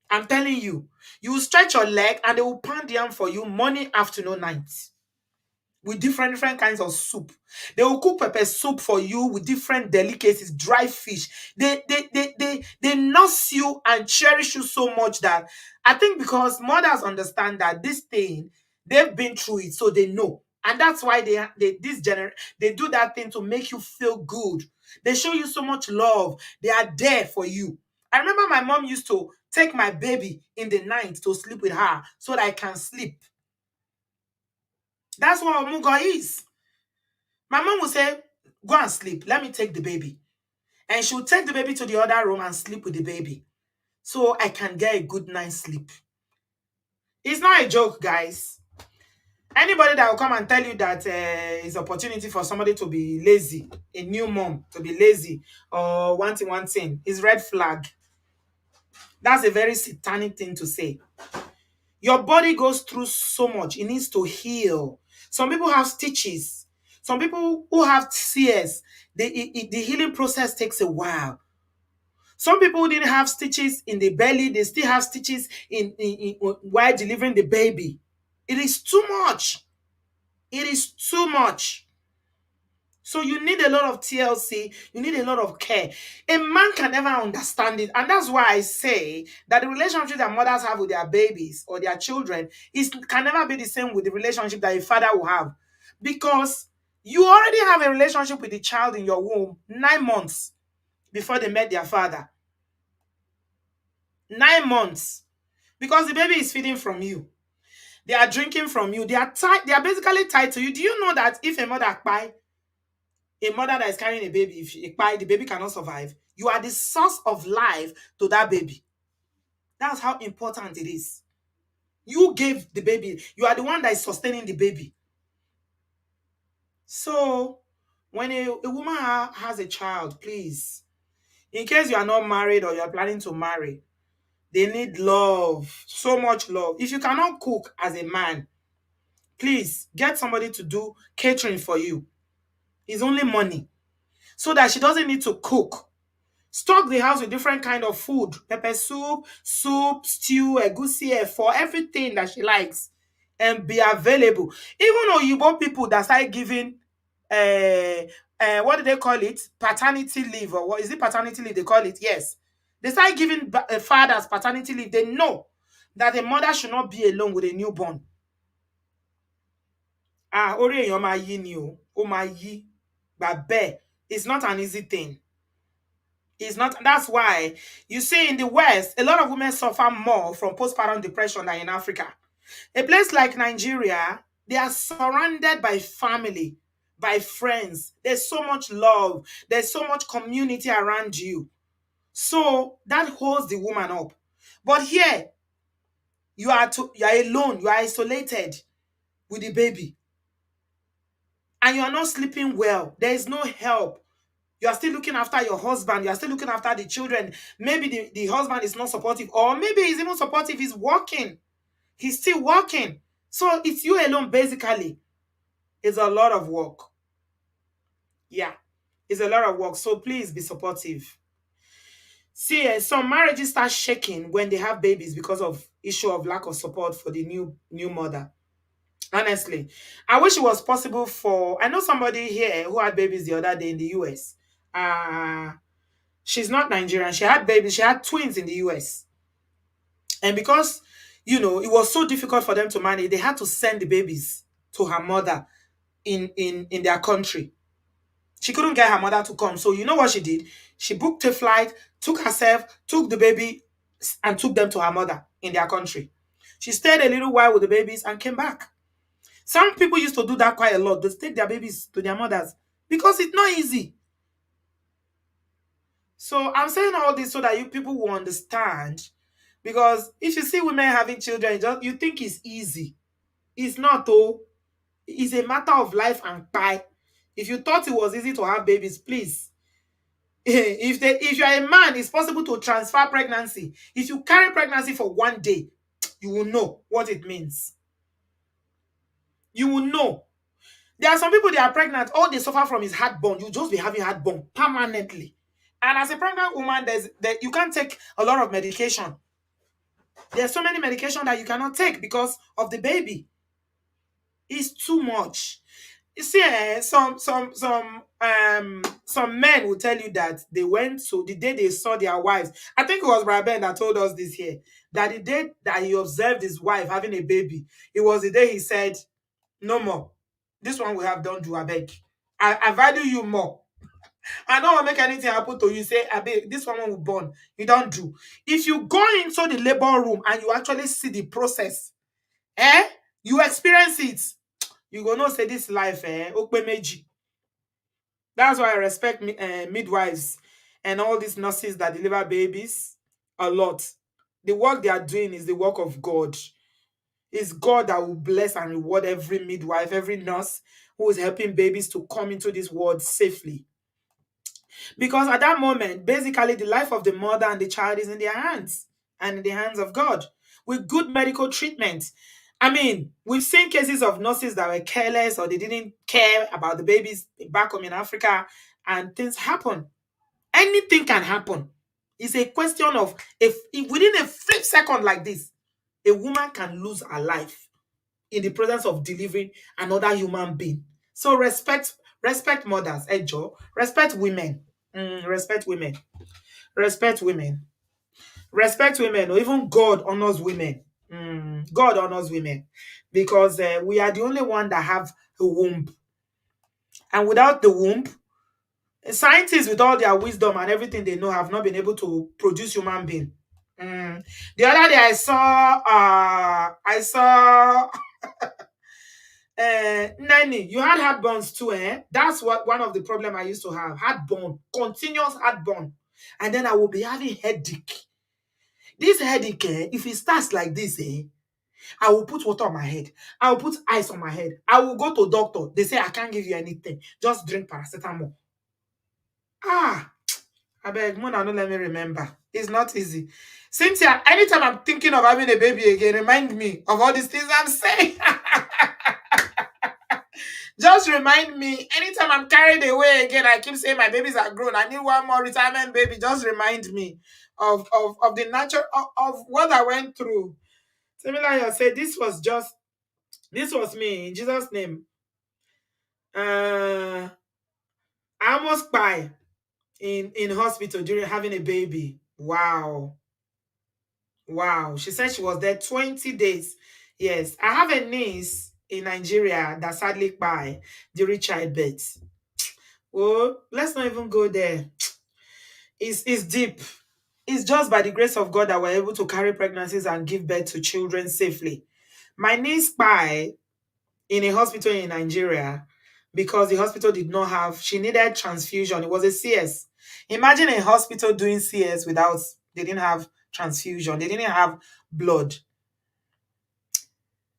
I'm telling you, you will stretch your leg and they will pound yam for you morning, afternoon, night. With different kinds of soup. They will cook pepper soup for you with different delicacies, dry fish. They nurse you and cherish you so much that I think because mothers understand that this thing, they've been through it, so they know. And that's why they do that thing to make you feel good. They show you so much love. They are there for you. I remember my mom used to take my baby in the night to sleep with her so that I can sleep. That's what Omugwo is. My mom would say, go and sleep. Let me take the baby. And she would take the baby to the other room and sleep with the baby. So I can get a good night's sleep. It's not a joke, guys. Anybody that will come and tell you that it's opportunity for somebody to be lazy, a new mom to be lazy or one thing, is red flag. That's a very satanic thing to say. Your body goes through so much. It needs to heal. Some people have stitches. Some people who have tears, the healing process takes a while. Some people didn't have stitches in the belly. They still have stitches while delivering the baby. It is too much. It is too much. So you need a lot of TLC. You need a lot of care. A man can never understand it. And that's why I say that the relationship that mothers have with their babies or their children can never be the same with the relationship that a father will have. Because you already have a relationship with the child in your womb 9 months before they met their father. 9 months. Because the baby is feeding from you. They are drinking from you. They are basically tied to you. Do you know that if a mother that is carrying a baby, if the baby cannot survive, you are the source of life to that baby. That's how important it is. You gave the baby. You are the one that is sustaining the baby. So when a woman has a child, please, In case you are not married or you are planning to marry, they need love, so much love. If you cannot cook as a man, please get somebody to do catering for you. It's only money. So that she doesn't need to cook. Stock the house with different kind of food. Pepper soup, stew, egusi, for everything that she likes. And be available. Even Oyibo people that start giving, what do they call it? Paternity leave, or what is it? Paternity leave they call it? Yes. They start giving fathers paternity leave. They know that a mother should not be alone with a newborn. Orí èèyàn máa yí ni o. Ó máa yí. Bàbẹ́. It's not an easy thing. It's not. That's why you see in the West, a lot of women suffer more from postpartum depression than in Africa. A place like Nigeria, they are surrounded by family, by friends. There's so much love. There's so much community around you. So that holds the woman up. But here, you are alone. You are isolated with the baby. And you are not sleeping well. There is no help. You are still looking after your husband. You are still looking after the children. Maybe the husband is not supportive, or maybe he's even supportive. He's working. He's still working. So it's you alone, basically. It's a lot of work. Yeah, it's a lot of work. So please be supportive. See, some marriages start shaking when they have babies because of issue of lack of support for the new mother. Honestly, I wish it was possible for. I know somebody here who had babies the other day in the US. She's not Nigerian. She had babies. She had twins in the US. And because, it was so difficult for them to manage, they had to send the babies to her mother in their country. She couldn't get her mother to come. So you know what she did? She booked a flight, took herself, took the baby, and took them to her mother in their country. She stayed a little while with the babies and came back. Some people used to do that quite a lot. They take their babies to their mothers because it's not easy. So I'm saying all this so that you people will understand. Because if you see women having children, you think it's easy. It's not, though. It's a matter of life and pie. If you thought it was easy to have babies, please. If you are a man, it's possible to transfer pregnancy. If you carry pregnancy for one day, you will know what it means. You will know. There are some people, they are pregnant, all they suffer from is heartburn. You just be having heartburn permanently. And as a pregnant woman, you can't take a lot of medication. There's so many medication that you cannot take because of the baby. It's too much. You see, some men will tell you that they went to the day they saw their wives. I think it was Braben that told us this here, that the day that he observed his wife having a baby, it was the day he said, "No more. This one we have done, do I beg. I value you more. I don't want to make anything happen to you. Say, I beg, this one will born. You don't do." If you go into the labor room and you actually see the process, you experience it, you go know say this life, okpe meji. That's why I respect midwives and all these nurses that deliver babies a lot. The work they are doing is the work of God. It's God that will bless and reward every midwife, every nurse who is helping babies to come into this world safely. Because at that moment, basically, the life of the mother and the child is in their hands and in the hands of God with good medical treatment. I mean, we've seen cases of nurses that were careless or they didn't care about the babies back home in Africa, and things happen. Anything can happen. It's a question of if within a flip second like this, a woman can lose her life in the presence of delivering another human being. So respect mothers, Ejo. Respect women. Respect women. Respect women. Respect women. Or even God honors women. God honors women because we are the only one that have a womb. And without the womb, scientists with all their wisdom and everything they know have not been able to produce human being. The other day I saw Nanny, you had heartburns too, eh? That's what one of the problem I used to have. Heartburn, continuous heartburn. And then I will be having headache. This headache, if it starts like this, I will put water on my head. I will put ice on my head. I will go to doctor. They say, I can't give you anything. Just drink paracetamol. I beg, Mona, don't let me remember. It's not easy. Cynthia, anytime I'm thinking of having a baby again, remind me of all these things I'm saying. Just remind me. Anytime I'm carried away again, I keep saying my babies are grown. I need one more retirement baby. Just remind me of the nature of what I went through. Similar, you said this was me in Jesus' name. I almost died in hospital during having a baby. Wow. Wow. She said she was there 20 days. Yes. I have a niece in Nigeria that sadly died during childbirth. Oh, let's not even go there. It's deep. It's just by the grace of God that we're able to carry pregnancies and give birth to children safely. My niece died in a hospital in Nigeria because the hospital did not have, she needed transfusion. It was a CS. Imagine a hospital doing CS without, they didn't have transfusion, they didn't have blood.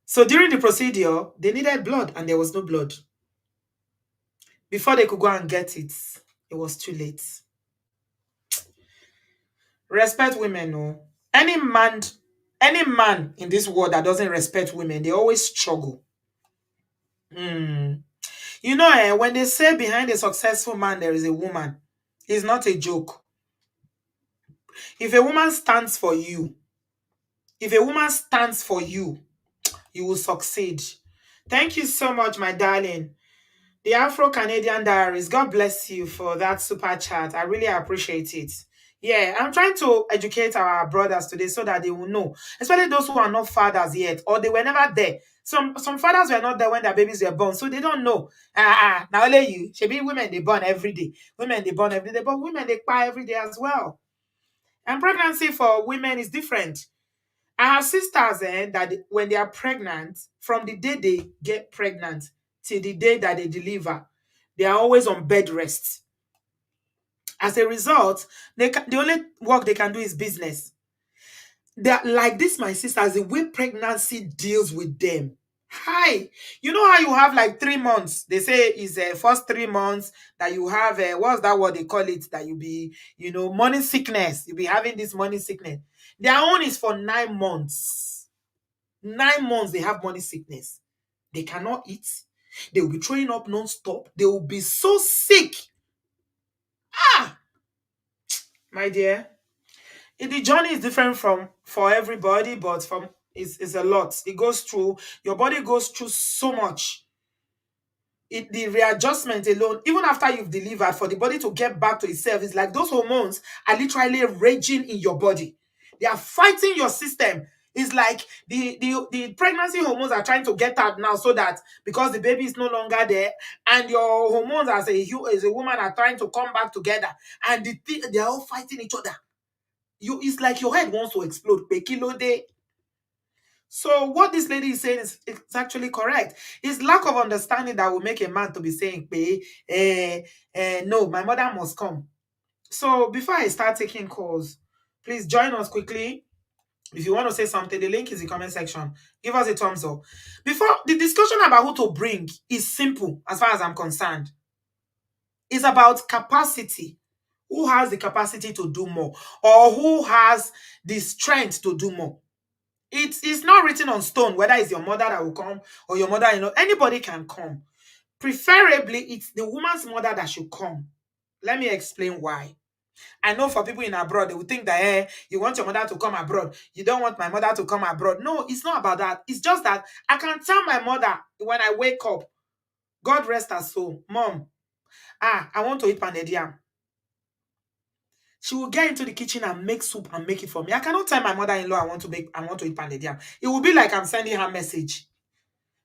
So during the procedure, they needed blood and there was no blood. Before they could go and get it, it was too late. Respect women, no. Any man in this world that doesn't respect women, they always struggle. You know, when they say behind a successful man there is a woman, it's not a joke. If a woman stands for you, you will succeed. Thank you so much, my darling. The Afro-Canadian Diaries, God bless you for that super chat. I really appreciate it. Yeah, I'm trying to educate our brothers today so that they will know, especially those who are not fathers yet, or they were never there. Some fathers were not there when their babies were born, so they don't know. Now only you. Should be women they born every day. Women they born every day, but women they cry every day as well. And pregnancy for women is different. I have sisters that when they are pregnant, from the day they get pregnant till the day that they deliver, they are always on bed rest. As a result, the only work they can do is business. They're like this, my sisters, the way pregnancy deals with them. Hi, you know how you have like 3 months? They say is first 3 months that you have what's that what they call it? That you be, morning sickness. You be having this morning sickness. Their own is for 9 months. 9 months they have morning sickness. They cannot eat. They will be throwing up non-stop. They will be so sick. My dear, the journey is different for everybody, but it's a lot. It goes through, your body goes through so much. The readjustment alone, even after you've delivered, for the body to get back to itself, is like those hormones are literally raging in your body. They are fighting your system. It's like the pregnancy hormones are trying to get out now, so that because the baby is no longer there, and your hormones as a woman are trying to come back together, and they are all fighting each other. It's like your head wants to explode. Per kilo day. So what this lady is saying is it's actually correct. It's lack of understanding that will make a man to be saying, no, my mother must come. So before I start taking calls, please join us quickly. If you want to say something, the link is in the comment section. Give us a thumbs up. Before the discussion about who to bring is simple as far as I'm concerned. It's about capacity. Who has the capacity to do more, or who has the strength to do more? It's not written on stone whether it's your mother that will come or your mother-in-law. Anybody can come. Preferably, it's the woman's mother that should come. Let me explain why. I know for people in abroad, they will think that you want your mother to come abroad. You don't want my mother to come abroad. No, it's not about that. It's just that I can tell my mother when I wake up, God rest her soul, Mom, I want to eat pounded yam. She will get into the kitchen and make soup and make it for me. I cannot tell my mother-in-law I want to eat pounded yam. It will be like I'm sending her a message.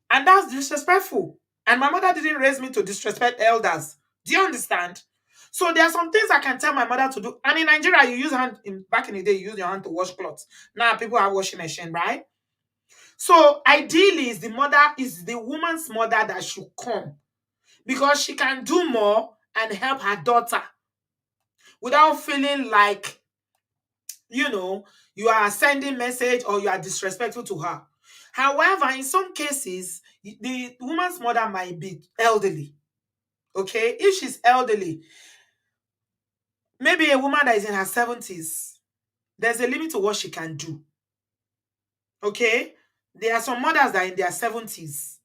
And that's disrespectful. And my mother didn't raise me to disrespect elders. Do you understand? So there are some things I can tell my mother to do. And in Nigeria, you use hand, back in the day, you use your hand to wash clothes. Now people are washing machine, right? So ideally, is the woman's mother that should come, because she can do more and help her daughter without feeling like, you are sending message or you are disrespectful to her. However, in some cases, the woman's mother might be elderly. Okay, if she's elderly, Maybe a woman that is in her 70s, there's a limit to what she can do. Okay? There are some mothers that are in their 70s.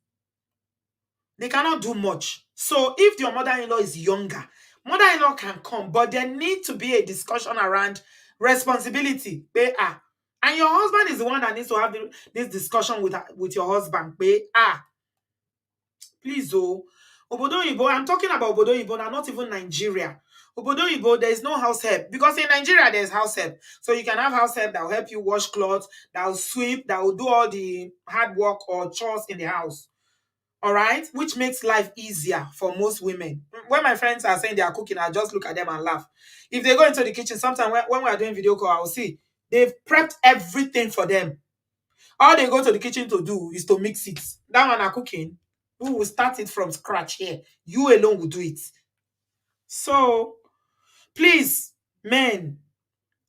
They cannot do much. So if your mother-in-law is younger, mother-in-law can come, but there needs to be a discussion around responsibility. And your husband is the one that needs to have this discussion with your husband. Please, obodooyinbo, I'm talking about obodooyinbo now, not even Nigeria. Obodooyinbo, there is no house help, because in Nigeria there's house help. So you can have house help that will help you wash clothes, that will sweep, that will do all the hard work or chores in the house. All right, which makes life easier for most women. When my friends are saying they are cooking, I just look at them and laugh. If they go into the kitchen, sometimes when we are doing video call, I'll see they've prepped everything for them. All they go to the kitchen to do is to mix it. That one are cooking. We will start it from scratch here. You alone will do it. So please, men,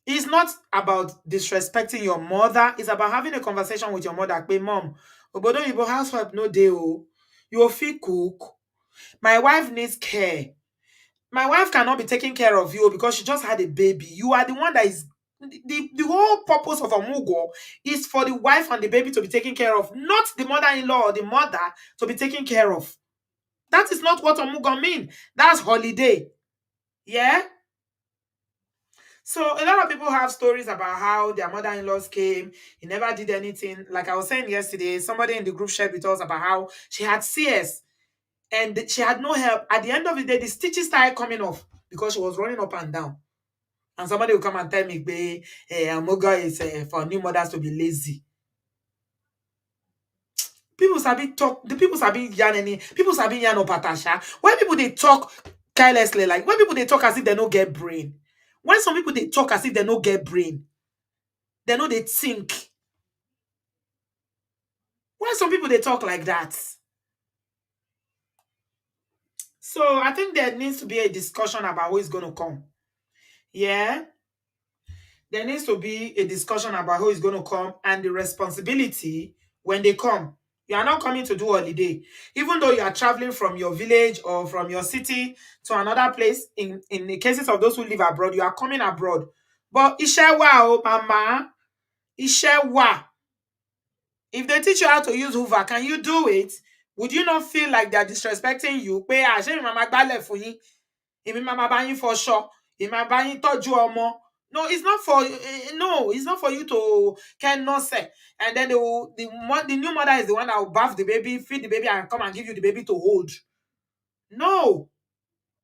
it's not about disrespecting your mother. It's about having a conversation with your mother. Hey, mom, obodooyinbo housewife no dey o. You fit cook. My wife needs care. My wife cannot be taking care of you because she just had a baby. You are the one that is the whole purpose of Omugwo is for the wife and the baby to be taken care of, not the mother-in-law or the mother to be taken care of. That is not what Omugwo means. That's holiday. Yeah? So a lot of people have stories about how their mother-in-laws came. He never did anything. Like I was saying yesterday, somebody in the group shared with us about how she had CS and she had no help. At the end of the day, the stitches started coming off because she was running up and down. And somebody will come and tell me, Omugwo is for new mothers to be lazy. People sabi talk, the people sabi yarn any, people sabi yarn up Patasha. When people they talk carelessly, like when people they talk as if they don't get brain. When some people they talk as if they don't get brain, they know they think. When some people they talk like that. So I think there needs to be a discussion about who is going to come. Yeah. There needs to be a discussion about who is going to come and the responsibility when they come. You are not coming to do holiday. Even though you are traveling from your village or from your city to another place, in the cases of those who live abroad, you are coming abroad. But Ishe wa o, mama. Ishe wa. If they teach you how to use Hoover, can you do it? Would you not feel like they're disrespecting you? Pé ṣé mi mama gbálẹ̀ fún yín. Èmi mama bá yín fọṣọ. Èmi mama bá yín tọ́jú ọmọ. No, it's not for it's not for you to cannot say. And then the new mother is the one that will bath the baby, feed the baby, and come and give you the baby to hold. No.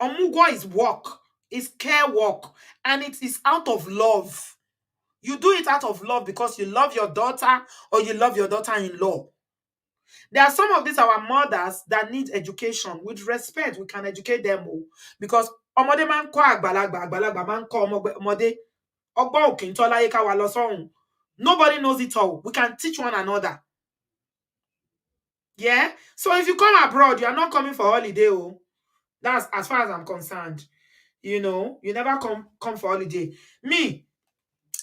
Omugwo is work. It's care work. And it is out of love. You do it out of love because you love your daughter or you love your daughter-in-law. There are some of these our mothers that need education. With respect, we can educate them all. Because ọmọdé máa ń kọ́ àgbàlagbà, àgbàlagbà máa ń kọ́ ọmọdé. Ọgbọ́n ò kì í tọ́ láyé ká wa lọ sọ́run. Nobody knows it all. We can teach one another. Yeah? So if you come abroad, you are not coming for holiday. Oh. That's as far as I'm concerned. You know, you never come for holiday. Me,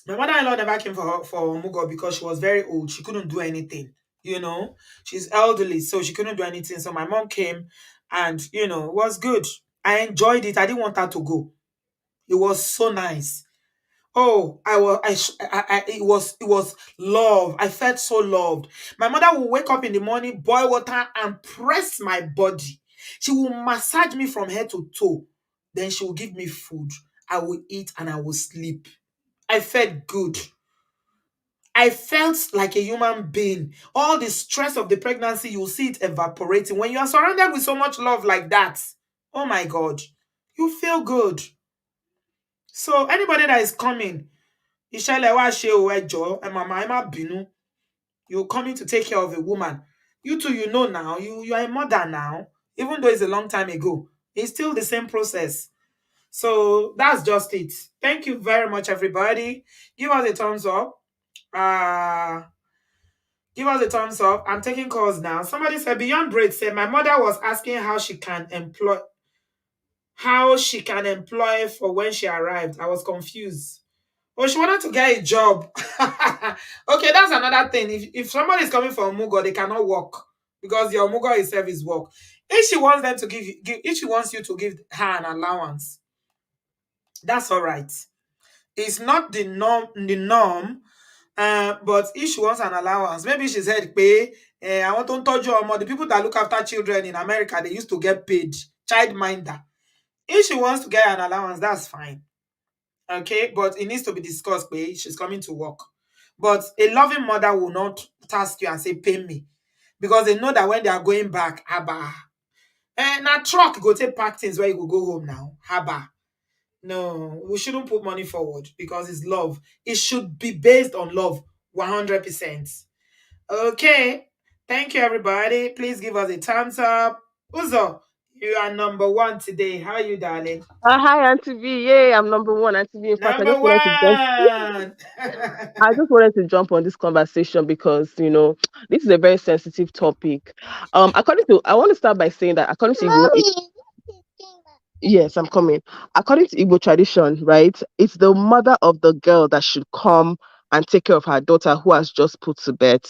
my mother-in-law never came for Omugwo because she was very old. She couldn't do anything. You know, she's elderly, so she couldn't do anything. So my mom came and, you know, it was good. I enjoyed it. I didn't want her to go. It was so nice. Oh, it was love. I felt so loved. My mother will wake up in the morning, boil water, and press my body. She will massage me from head to toe. Then she will give me food. I will eat and I will sleep. I felt good. I felt like a human being. All the stress of the pregnancy, you'll see it evaporating. When you are surrounded with so much love like that, oh my God, you feel good. So anybody that is coming, ìṣẹ̀lẹ̀ wá ṣe o ẹ jọ̀ọ́ ẹ màmá ẹ má bínú. You're coming to take care of a woman. You two, you know now, you are a mother now. Even though it's a long time ago, it's still the same process. So that's just it. Thank you very much, everybody. Give us a thumbs up. Give us a thumbs up. I'm taking calls now. Somebody said Beyond Braid said my mother was asking how she can employ for when she arrived. I was confused. Oh, she wanted to get a job. Okay, that's another thing. If somebody is coming from Omugwo, they cannot work because your Omugwo itself is work. If she wants them to if she wants you to give her an allowance, That's all right. It's not the norm. But if she wants an allowance, maybe she said, pay, I want to touch your mother. The people that look after children in America, they used to get paid, childminder. If she wants to get an allowance, that's fine. Okay, but it needs to be discussed, pay. She's coming to work. But a loving mother will not task you and say, pay me. Because they know that when they are going back, haba. Na truck go take pack things where you go home now. Haba. No, we shouldn't put money forward because it's love. It should be based on love 100%. Okay. Thank you, everybody. Please give us a thumbs up. Uzo, you are number one today. How are you, darling? Hi, Auntie V. Yay, I'm number one, Auntie V. In fact, Number one. I just wanted to jump on this conversation because this is a very sensitive topic. I want to start by saying that according to yes, I'm coming. According to Igbo tradition, right, it's the mother of the girl that should come and take care of her daughter who has just put to bed.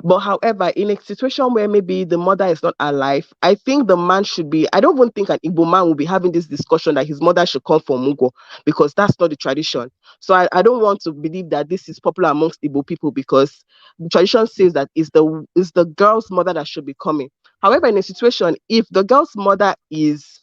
But however, in a situation where maybe the mother is not alive, I think the man should be. I don't even think an Igbo man will be having this discussion that his mother should come for Mugo because that's not the tradition. So I don't want to believe that this is popular amongst Igbo people because the tradition says that it's the girl's mother that should be coming. However, in a situation, if the girl's mother is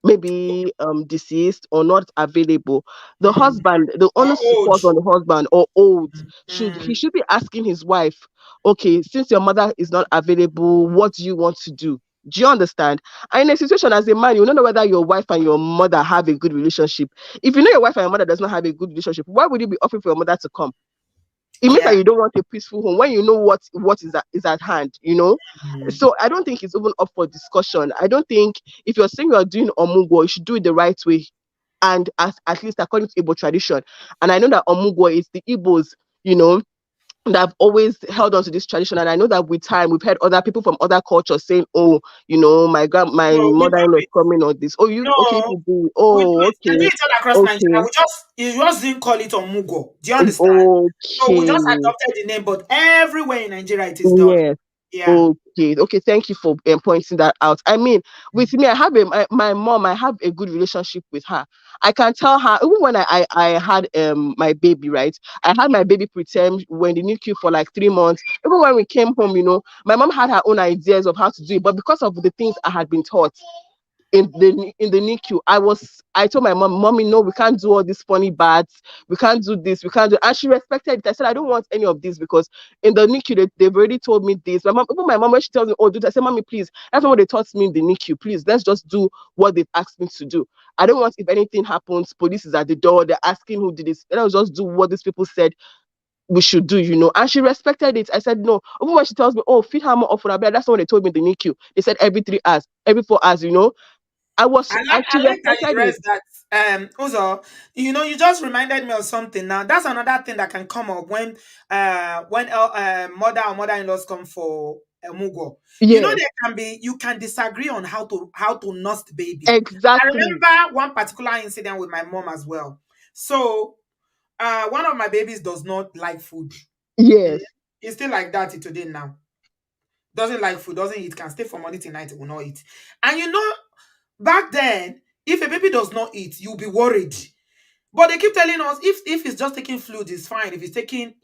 maybe deceased or not available, the Mm, husband, the or onus old. falls on the husband or old Mm, should be asking his wife, okay, since your mother is not available, what do you want to do? Do you understand? And in a situation as a man, you don't know whether your wife and your mother have a good relationship. If you know your wife and your mother does not have a good relationship, why would you be offering for your mother to come? It means that yeah. you don't want a peaceful home when you know what is at hand. Mm, So I don't think it's even up for discussion. I don't think if you're saying you're doing omugwo, you should do it the right way, and at least according to Igbo tradition. And I know that omugwo is the Igbos, you know, that have always held on to this tradition. And I know that with time we've heard other people from other cultures saying, oh, my no, we do mother-in-law is it. coming on this. Oh, you okay, No, people do. we do Oh, it. We do okay, it all across Nigeria. okay, You just didn't call it Omugo. Do you understand? So we just okay. adopted the name, but everywhere in Nigeria it is done. Yes. Yeah. Okay. Thank you for pointing that out. I mean, with me, I have my mom. I have a good relationship with her. I can tell her even when I had my baby, right? I had my baby preterm when the NICU for like 3 months. Even when we came home, my mom had her own ideas of how to do it, but because of the things I had been taught in the NICU, I told my mom, mommy, no, we can't do all these funny baths, we can't do this, we can't do, and she respected it. I said, I don't want any of this because in the NICU they've already told me this. Even my mom, when she tells me, oh, do that, I say, mommy, please, that's not what they taught me in the NICU. Please, let's just do what they've asked me to do. I don't want, if anything happens, police is at the door, they're asking who did this. Let us just do what these people said we should do. And she respected it. I said no. Even when she tells me, oh, feed her more often, that's not what they told me in the NICU. They said every 3 hours, every 4 hours. She I like that you respected it. dressed that. Also, you just reminded me of something. Now, that's another thing that can come up when mother or mother-in-laws come for a mugo. Yes, You can disagree on how to nurse the baby. I exactly. remember one particular incident with my mom as well. So, one of my babies does not like food. Mm. Yes, It's still like that till today now. Doesn't like food, doesn't eat, can stay from morning till night, will not eat. And back then, if a baby does not eat, you'll be worried. But they keep telling us if it's just taking fluid, it's fine. If it's taking,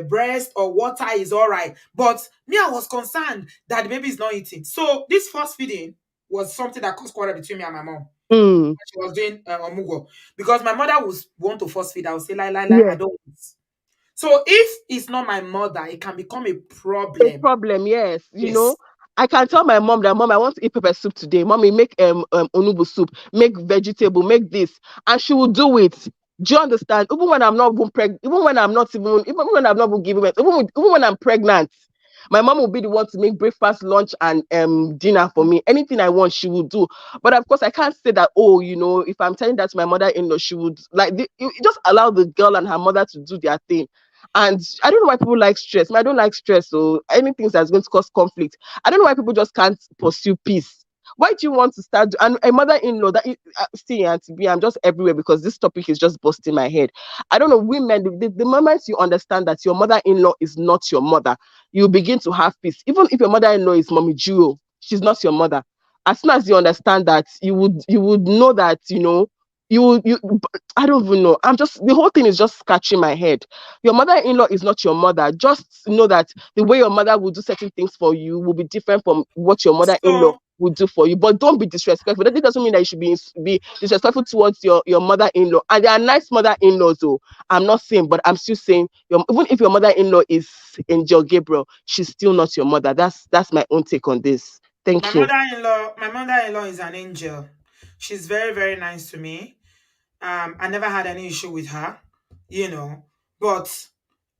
breast or water, is all right. But me, I was concerned that the baby is not eating. So this first feeding was something that caused quarrel between me and my mom. mm, She was doing omugo because my mother was want to force feed. I would say, lie, I yes. don't eat. So if it's not my mother, it can become a A problem. problem, yes. Yes. I can tell my mom that, mom, I want to eat pepper soup today. Mommy, make onubu soup, make vegetable, make this, and she will do it. Do you understand? Even when I'm not even pregnant, even when I'm not even giving birth, even when I'm pregnant, my mom will be the one to make breakfast, lunch, and dinner for me. Anything I want, she will do. But of course, I can't say that. Oh, if I'm telling that to my mother-in-law, she would you just allow the girl and her mother to do their thing. And I don't know why people like stress. I don't like stress. So anything that's going to cause conflict. I don't know why people just can't pursue peace. Why do you want to start? And a mother-in-law that see, and to be, I'm just everywhere because this topic is just busting my head. I don't know, women. The moment you understand that your mother-in-law is not your mother, you begin to have peace. Even if your mother-in-law is mommy Jewel, she's not your mother. As soon as you understand that, you would know that I don't even know. The whole thing is just scratching my head. Your mother-in-law is not your mother. Just know that the way your mother will do certain things for you will be different from what your mother-in-law So will do for you. But don't be disrespectful. That doesn't mean that you should be disrespectful towards your mother-in-law. And there are nice mother-in-laws, though. I'm not saying, but I'm still saying, even if your mother-in-law is Angel Gabriel, she's still not your mother. That's my own take on this. my Thank you. mother-in-law, my mother-in-law is an angel. She's very, very nice to me. I never had any issue with her, you know, but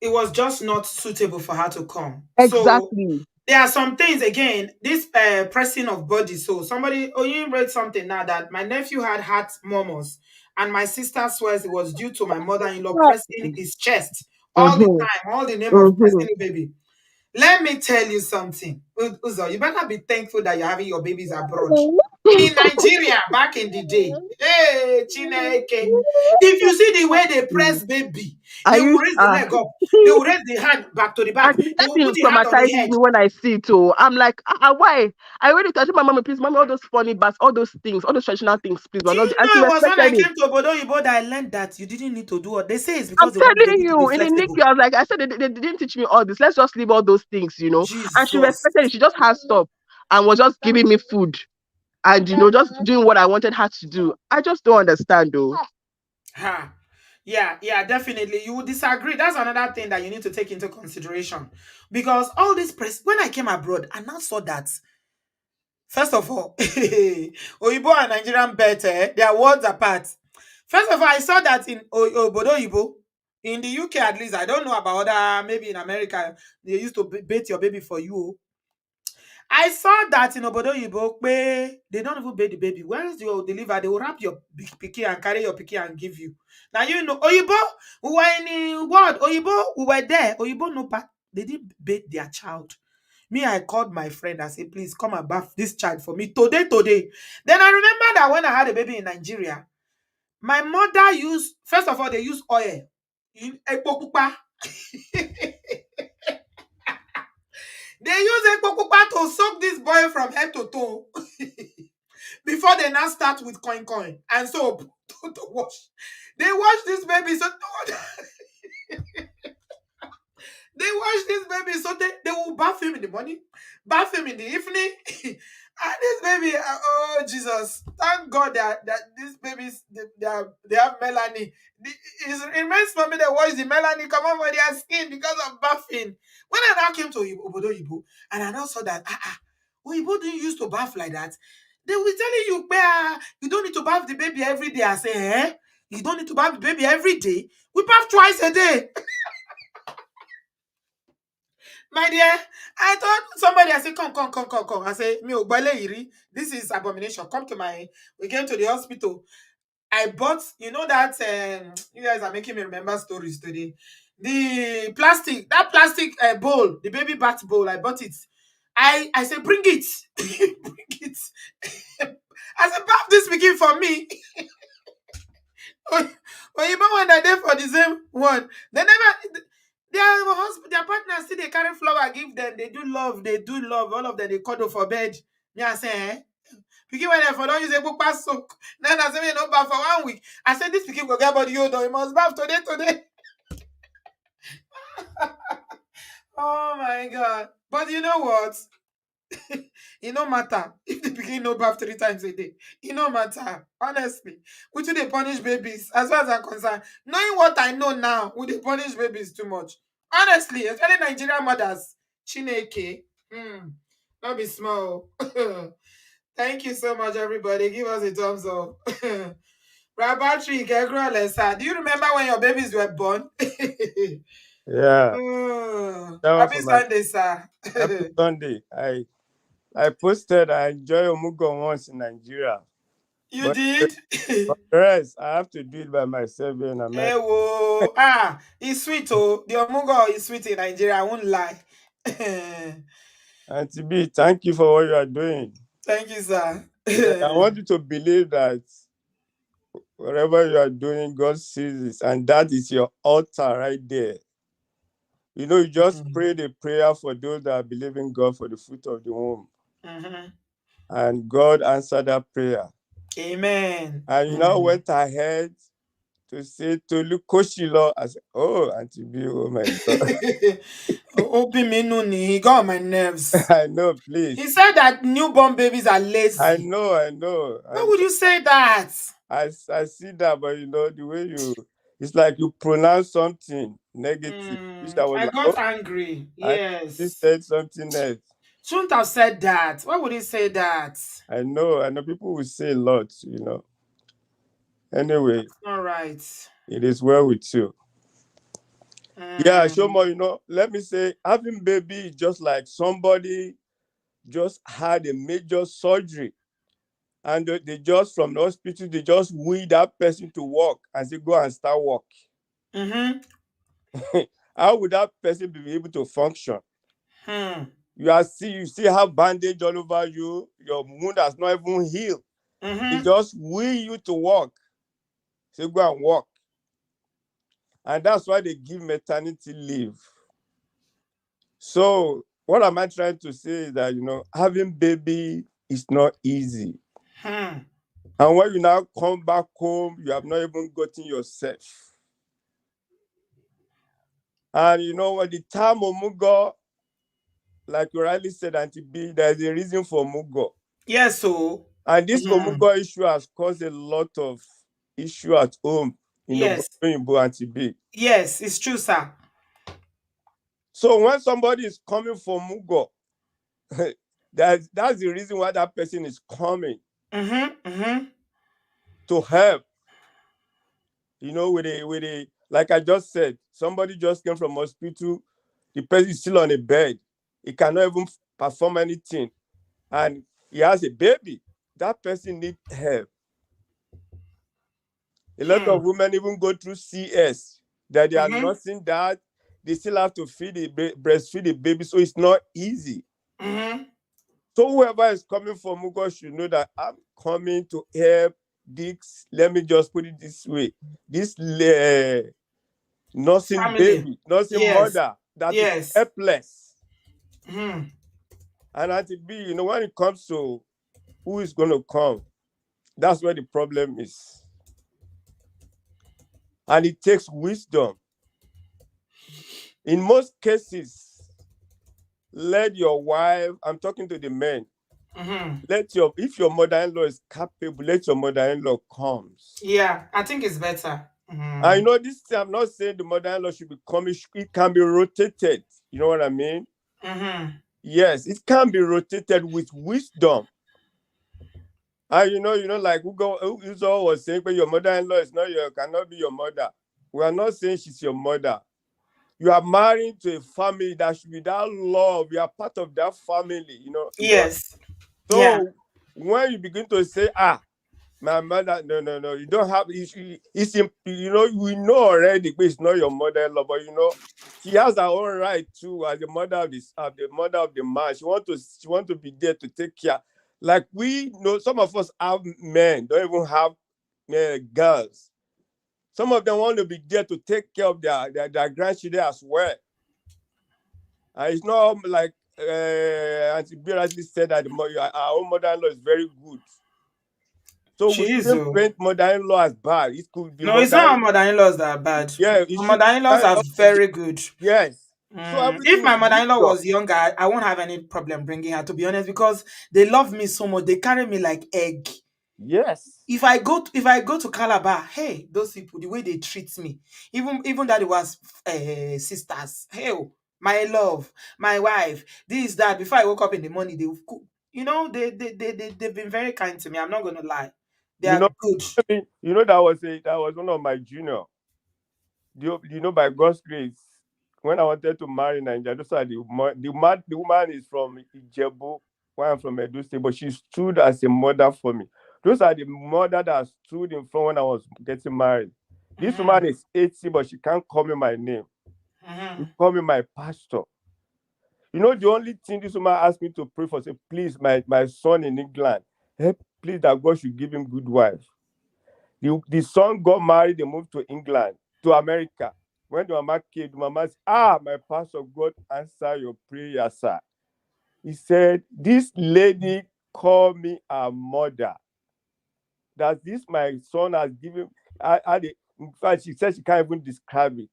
it was just not suitable for her to come. So Exactly. there are some things again, this pressing of body. So somebody, you read something now that my nephew had heart murmurs, and my sister swears it was due to my mother-in-law pressing his chest all the Mm-hmm. time, all the name of Mm-hmm. pressing the baby. Let me tell you something. Uzo, you better be thankful that you're having your babies abroad. In Nigeria, back in the day, hey, Chineke, if you see the way they press baby, I they will used raise the leg up, they will raise the hand back to the back, and they that will thing put the hand on the traumatizes head. me when I see it. Oh, I'm like, why? I already told my mom, please, mommy, all those funny bats, all those things, all those traditional things, please, Do but not. you And she know it was when I respected it. came to Obodoyibo that I learned that you didn't need to do what they say is I'm because they want the telling baby to be you, in the flexible. NICU, I was like, I said, they didn't teach me all this. Let's just leave all those things, And she Jesus. respected it. She just had stop and was just giving me food and, just doing what I wanted her to do. I just don't understand, though. Ha. Yeah, definitely. You would disagree. That's another thing that you need to take into consideration. Because all this press, when I came abroad, I now saw that, first of all, Oyibo and Nigerian birth, they are worlds apart. First of all, I saw that in Obodoyibo, in the UK at least, I don't know about other, maybe in America, they used to bait your baby for you. I saw that in Obodoyibo, they don't even bait the baby. Once you deliver, they will wrap your picky and carry your picky and give you. Now you know, Oyibo, we were in the world, Oyibo, we were there. Oyibo no part. They didn't bait their child. Me, I called my friend. I said, please come and bath this child for me today, today. Then I remember that when I had a baby in Nigeria, my mother used, first of all, they use oil in Ekpokupa. They use Ekpokupa to soak this boy from head to toe before they now start with coin and soap to wash. They wash this baby so they wash this baby so they will bath him in the morning, bath him in the evening. And this baby, oh Jesus, thank God that these babies, they have melanin. It remains for me they watch the melanin come over their skin because of bathing. When I now came to Obodo and I now saw that, Oyibo didn't used to bath like that. They will telling you, you don't need to bath the baby every day. I say, you don't need to bath the baby every day. We bath twice a day. My dear, I thought somebody, I said, come. I say, me iri. This is abomination. Come to we came to the hospital. I bought, you know that, you guys are making me remember stories today. That plastic bowl, the baby bath bowl, I bought it. I said, bring it. Bring it. I said, bath this begin for me. But even when they're there for the same one, they never, their partners see they carry flower, give them, they do love, all of them, they cuddle for bed. Me, I say, Pikin when I for don't use a book pass soak. Then I say, me no bath for 1 week. I said, this pikin go get body odor, you must bath today. Oh my God. But you know what? It no matter if the pikin no bath 3 times a day. It no matter. Honestly. We too they punish babies. As far as I'm concerned. Knowing what I know now, we they punish babies too much. Honestly, especially Nigerian mothers. Chineke. Not be small. Thank you so much, everybody. Give us a thumbs up. Rabatri, Lesa. Do you remember when your babies were born? Yeah, that one Happy for my Sunday, sir. happy Sunday. I posted I enjoy Omugwo once in Nigeria, You but did? for the rest I have to do it by myself here in America. Hey, whoa. It's sweet, oh. The Omugo is sweet in Nigeria. I won't lie. And to be, thank you for what you are doing. Thank you, sir. Yeah, I want you to believe that whatever you are doing, God sees it, and that is your altar right there. You just pray the prayer for those that are believing God for the fruit of the womb, Mhm. and God answered that prayer. Amen. And you know, went ahead to say to look Koshilo. I said, oh, Auntie B, oh my God. He got on my nerves. I know, please. He said that newborn babies are I lazy. know. Why would you say that? I see that, but you know, the way it's like you pronounce something negative, which I was I like, got oh, angry. I just Yes. said something else. Shouldn't have said that. Why would he say that? I know people will say a lot, you know. Anyway, All right. it is well with you. Yeah, Um, Shomo, you know, let me say, having baby is just like somebody just had a major surgery and they just, from the hospital, they just wheel that person to work and say, go and start work. mm-hmm. How would that person be able to function? Hmm. You still have bandage all over you. Your wound has not even healed. They Mm-hmm. just wheel you to work. Say, go and work. And that's why they give maternity leave. So what am I trying to say is that, you know, having baby is not easy. Hmm. And when you now come back home, you have not even gotten yourself. And you know, at the time Omugwo, like you rightly said, Auntie B, there's a reason for Omugwo. Yes, so. And this Mm-hmm. Omugwo issue has caused a lot of issue at home in Yes. Obodooyinbo, Auntie B. Yes, it's true, sir. So when somebody is coming for Omugwo, that's the reason why that person is coming Mm-hmm. Mm-hmm. to help. You know, with a like I just said, somebody just came from hospital, the person is still on a bed, he cannot even perform anything, and he has a baby. That person needs help. A lot Hmm. of women even go through CS that they are Mm-hmm. nursing that they still have to breastfeed the baby, so it's not easy. Mm-hmm. So whoever is coming from Mugo should know that I'm coming to help this. Let me just put it this way: this nursing Family. baby, nursing Yes. mother that is Yes. helpless. Hmm. And at the B, you know, when it comes to who is going to come, that's where the problem is. And it takes wisdom. In most cases, let your wife, I'm talking to the men, Mm-hmm. if your mother-in-law is capable, let your mother-in-law comes. Yeah, I think it's better. I Mm-hmm. know this, I'm not saying the mother-in-law should be coming, it can be rotated. You know what I mean? Mm-hmm. Yes, it can be rotated with wisdom. And you know, like Uzo was saying, but your mother-in-law cannot be your mother. We are not saying she's your mother. You are married to a family that should be that love. You are part of that family, you know. Yes. Yeah. So when you begin to say, my mother, no, you don't have you know, we know already, but it's not your mother-in-law, but you know, she has her own right too, as the mother of the mother of the man. She want to be there to take care. Like we know, some of us have men, don't even have girls. Some of them want to be there to take care of their grandchildren as well. And it's not like Auntie B rightly said that our own mother-in-law is very good. So She we is, shouldn't though. paint mother-in-law as bad. It could be No, it's not mother. our mother-in-laws that are bad. Yeah, it Our should mother-in-laws are mother-in-law should be. very good. Yes. So If everything my with mother-in-law wisdom. was younger, I won't have any problem bringing her, to be honest, because they love me so much. They carry me like egg. Yes. If I go to Calabar, hey, those people, the way they treat me, even that it was sisters, hey, oh, my love, my wife, this, that. Before I woke up in the morning, they would cook. They've been very kind to me. I'm not gonna lie. They You are know, good. that was one of my junior. By God's grace, when I wanted to marry Nigeria, those are the woman is from Ijebu, where I'm from Edo State, but she stood as a mother for me. Those are the mother that stood in front when I was getting married. This woman Mhm, is 80, but she can't call me my name. She mhm. call me my pastor. You know, the only thing this woman asked me to pray for, say, please, my son in England, help, please, that God should give him good wife. The son got married, they moved to England, to America. When the mama came, the mama said, my pastor, God answer your prayer, sir. He said, this lady called me a mother. that this my son has given. In fact, she said she can't even describe it.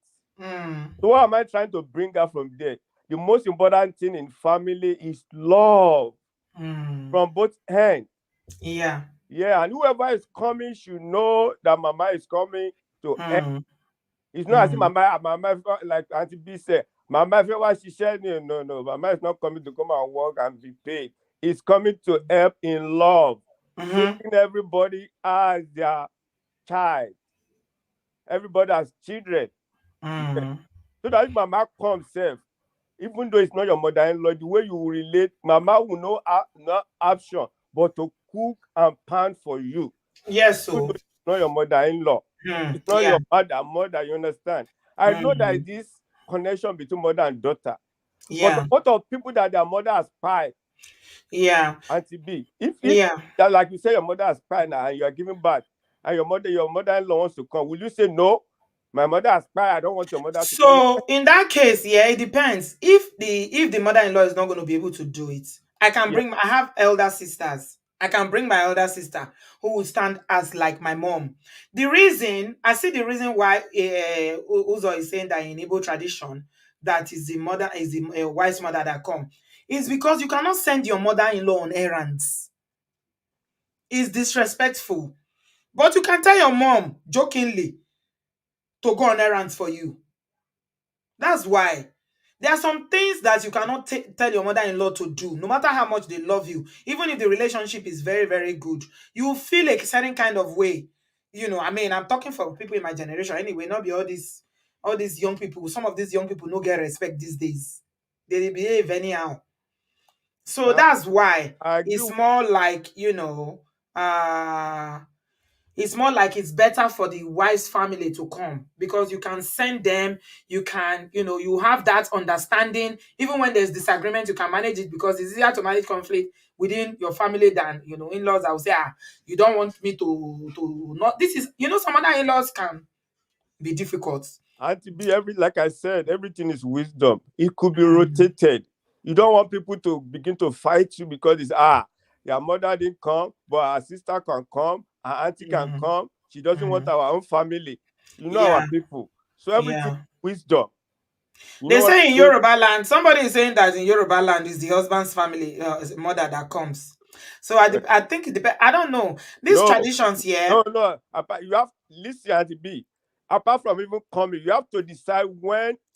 So what am I trying to bring her from there? The most important thing in family is love from both ends. Yeah. Yeah, and whoever is coming should know that mama is coming to help. It's not as if mama, like Auntie B said, mama, if what she said, no, mama is not coming to come and work and be paid. It's coming to help in love, treating everybody as their child, everybody as children. So that if mama comes self, even though it's not your mother-in-law, the way you will relate, mama will know not option but to cook and pan for you. Yes, Even so though it's not your mother-in-law. It's not yeah. your mother, you understand? I know there is this connection between mother and daughter. But Yeah. a lot of people that their mother has spy, Yeah. Auntie B. If Yeah. that, like you say, your mother has spy now and you are giving birth, and your mother-in-law wants to come, will you say no? My mother has spy, I don't want your mother to come. So in that case, yeah, it depends. If the mother-in-law is not going to be able to do it, I can Yeah. bring. I have elder sisters. I can bring my elder sister who will stand as like my mom. The reason I see the reason why Uzo is saying that in Igbo tradition that is the mother is the wise mother that come is because you cannot send your mother-in-law on errands. It's disrespectful. But you can tell your mom jokingly to go on errands for you. That's why. There are some things that you cannot tell your mother-in-law to do, no matter how much they love you. Even if the relationship is very, very good, you will feel a certain kind of way. I mean, I'm talking for people in my generation anyway, not be all these young people. Some of these young people no get respect these days. They behave anyhow. So Now, that's why I agree. it's more like, it's more like it's better for the wife's family to come because you can send them, you can, you have that understanding. Even when there's disagreement, you can manage it because it's easier to manage conflict within your family than, in-laws. I would say, you don't want me to not, this is, some other in-laws can be difficult. And to be like I said, everything is wisdom. It could be rotated. You don't want people to begin to fight you because it's your mother didn't come, but her sister can come, her auntie can come. She doesn't want our own family. You know our people. So everything is wisdom. You They know what say I'm in saying? Yoruba land, somebody is saying that in Yoruba land is the husband's family, mother that comes. So I think it depends. I don't know. These No, traditions here. no. You have listen at the B. Apart from even coming, you have to decide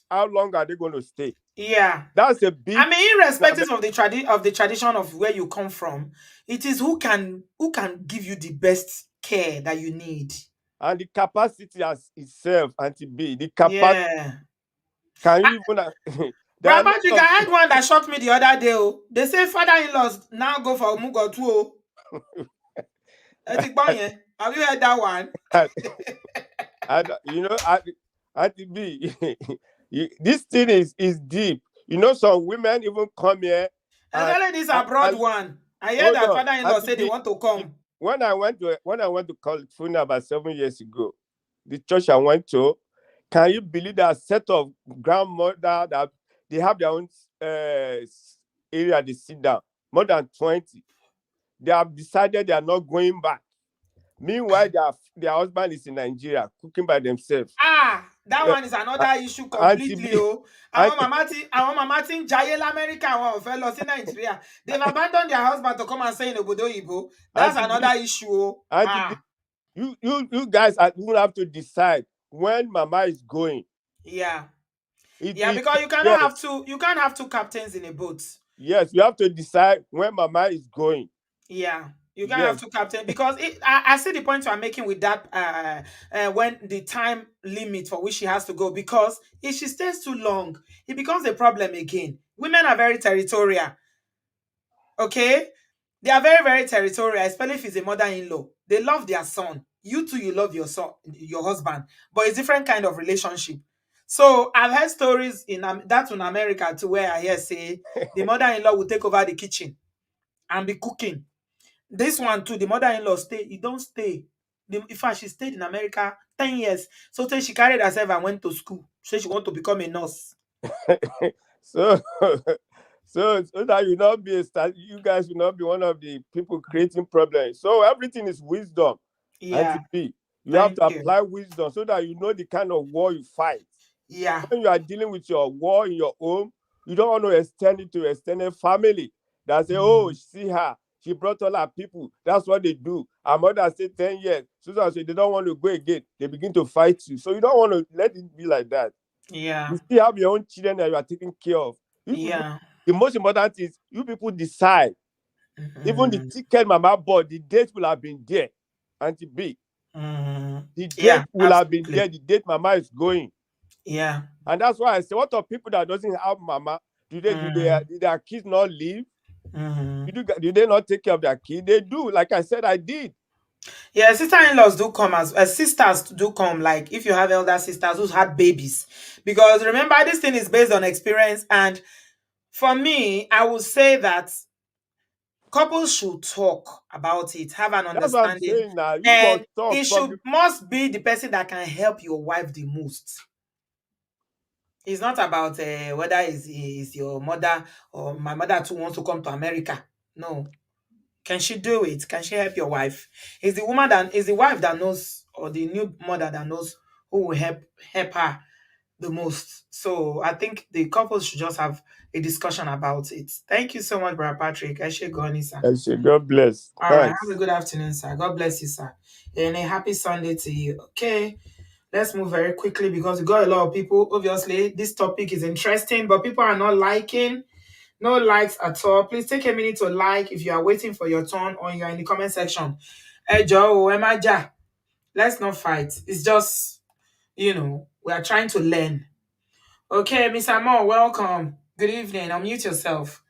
how long are they going to stay. Yeah. That's a big. I mean, irrespective of the tradition of where you come from, it is who can give you the best care that you need. And the capacity as itself, Auntie B, the capacity. Yeah. Can you even? There are Brother lots Patrick, of I had one that shocked me the other day. Oh. They say father-in-laws now go for Omugwo too. Have you heard that one? Auntie B, this thing is deep. Some women even come here. Especially this abroad one. I hear Hold that on, father-in-law Auntie say they B, want to come. when I went to California about 7 years ago, the church I went to, can you believe that set of grandmother that they have their own area they sit down, more than 20. They have decided they are not going back. Meanwhile, their husband is in Nigeria cooking by themselves. That one is another issue completely. I want my Martin Jayel America. I want fellow in Nigeria. They've abandoned their husband to come and say in obodooyinbo. That's another issue. You guys will have to decide when mama is going. Yeah. Because you cannot have you can't have two captains in a boat. Yes, you have to decide when mama is going. Yeah. You can't have two captains because I see the point you are making with that when the time limit for which she has to go, because if she stays too long, it becomes a problem again. Women are very territorial. Okay? They are very, very territorial, especially if it's a mother-in-law. They love their son. You too, you love your son, your husband, but it's different kind of relationship. So I've heard stories in America too, where I hear say the mother-in-law will take over the kitchen and be cooking. This one too, the mother-in-law you don't stay. In fact, she stayed in America 10 years. So then she carried herself and went to school. So she want to become a nurse. so that you guys will not be one of the people creating problems. So everything is wisdom. Yeah. B, you have to Thank you. apply wisdom so that you know the kind of war you fight. Yeah. When you are dealing with your war in your home, you don't want to extend it to extended family. That say, oh, see her, she brought all her people. That's what they do. Her mother say 10 years. So they don't want to go again. They begin to fight you. So you don't want to let it be like that. Yeah. You still have your own children that you are taking care of. Yeah. The most important is you people decide. Even the Mm-hmm. ticket mama bought, the date will have been there. Auntie B. Mm-hmm. The Yeah, date will have been absolutely. there. The date mama is going. Yeah. And that's why I say, what are people that doesn't have mama? Do their kids not live? Mm-hmm. Do they not take care of their kid? They do. Like I said, I did. Yeah, sister-in-laws do come as sisters do come, like if you have elder sisters who's had babies. Because remember, this thing is based on experience. And for me, I would say that couples should talk about it, have an That's what I'm understanding, saying now. You must and talk. it should must be the person that can help your wife the most. It's not about whether is your mother or my mother too wants to come to America. No. Can she do it? Can she help your wife? Is the woman that is the wife that knows, or the new mother that knows who will help her the most. So I think the couples should just have a discussion about it. Thank you so much, Brother Patrick. I should go on, sir. I say, God bless. All right. Have a Thanks. good afternoon, sir. God bless you, sir. And a happy Sunday to you. Okay. Let's move very quickly because we got a lot of people. Obviously, this topic is interesting, but people are not liking. No likes at all. Please take a minute to like if you are waiting for your turn or you're in the comment section. Hey, Joe, Emaja, let's not fight. It's just, we are trying to learn. Okay, Miss Amor, welcome. Good evening. Unmute yourself.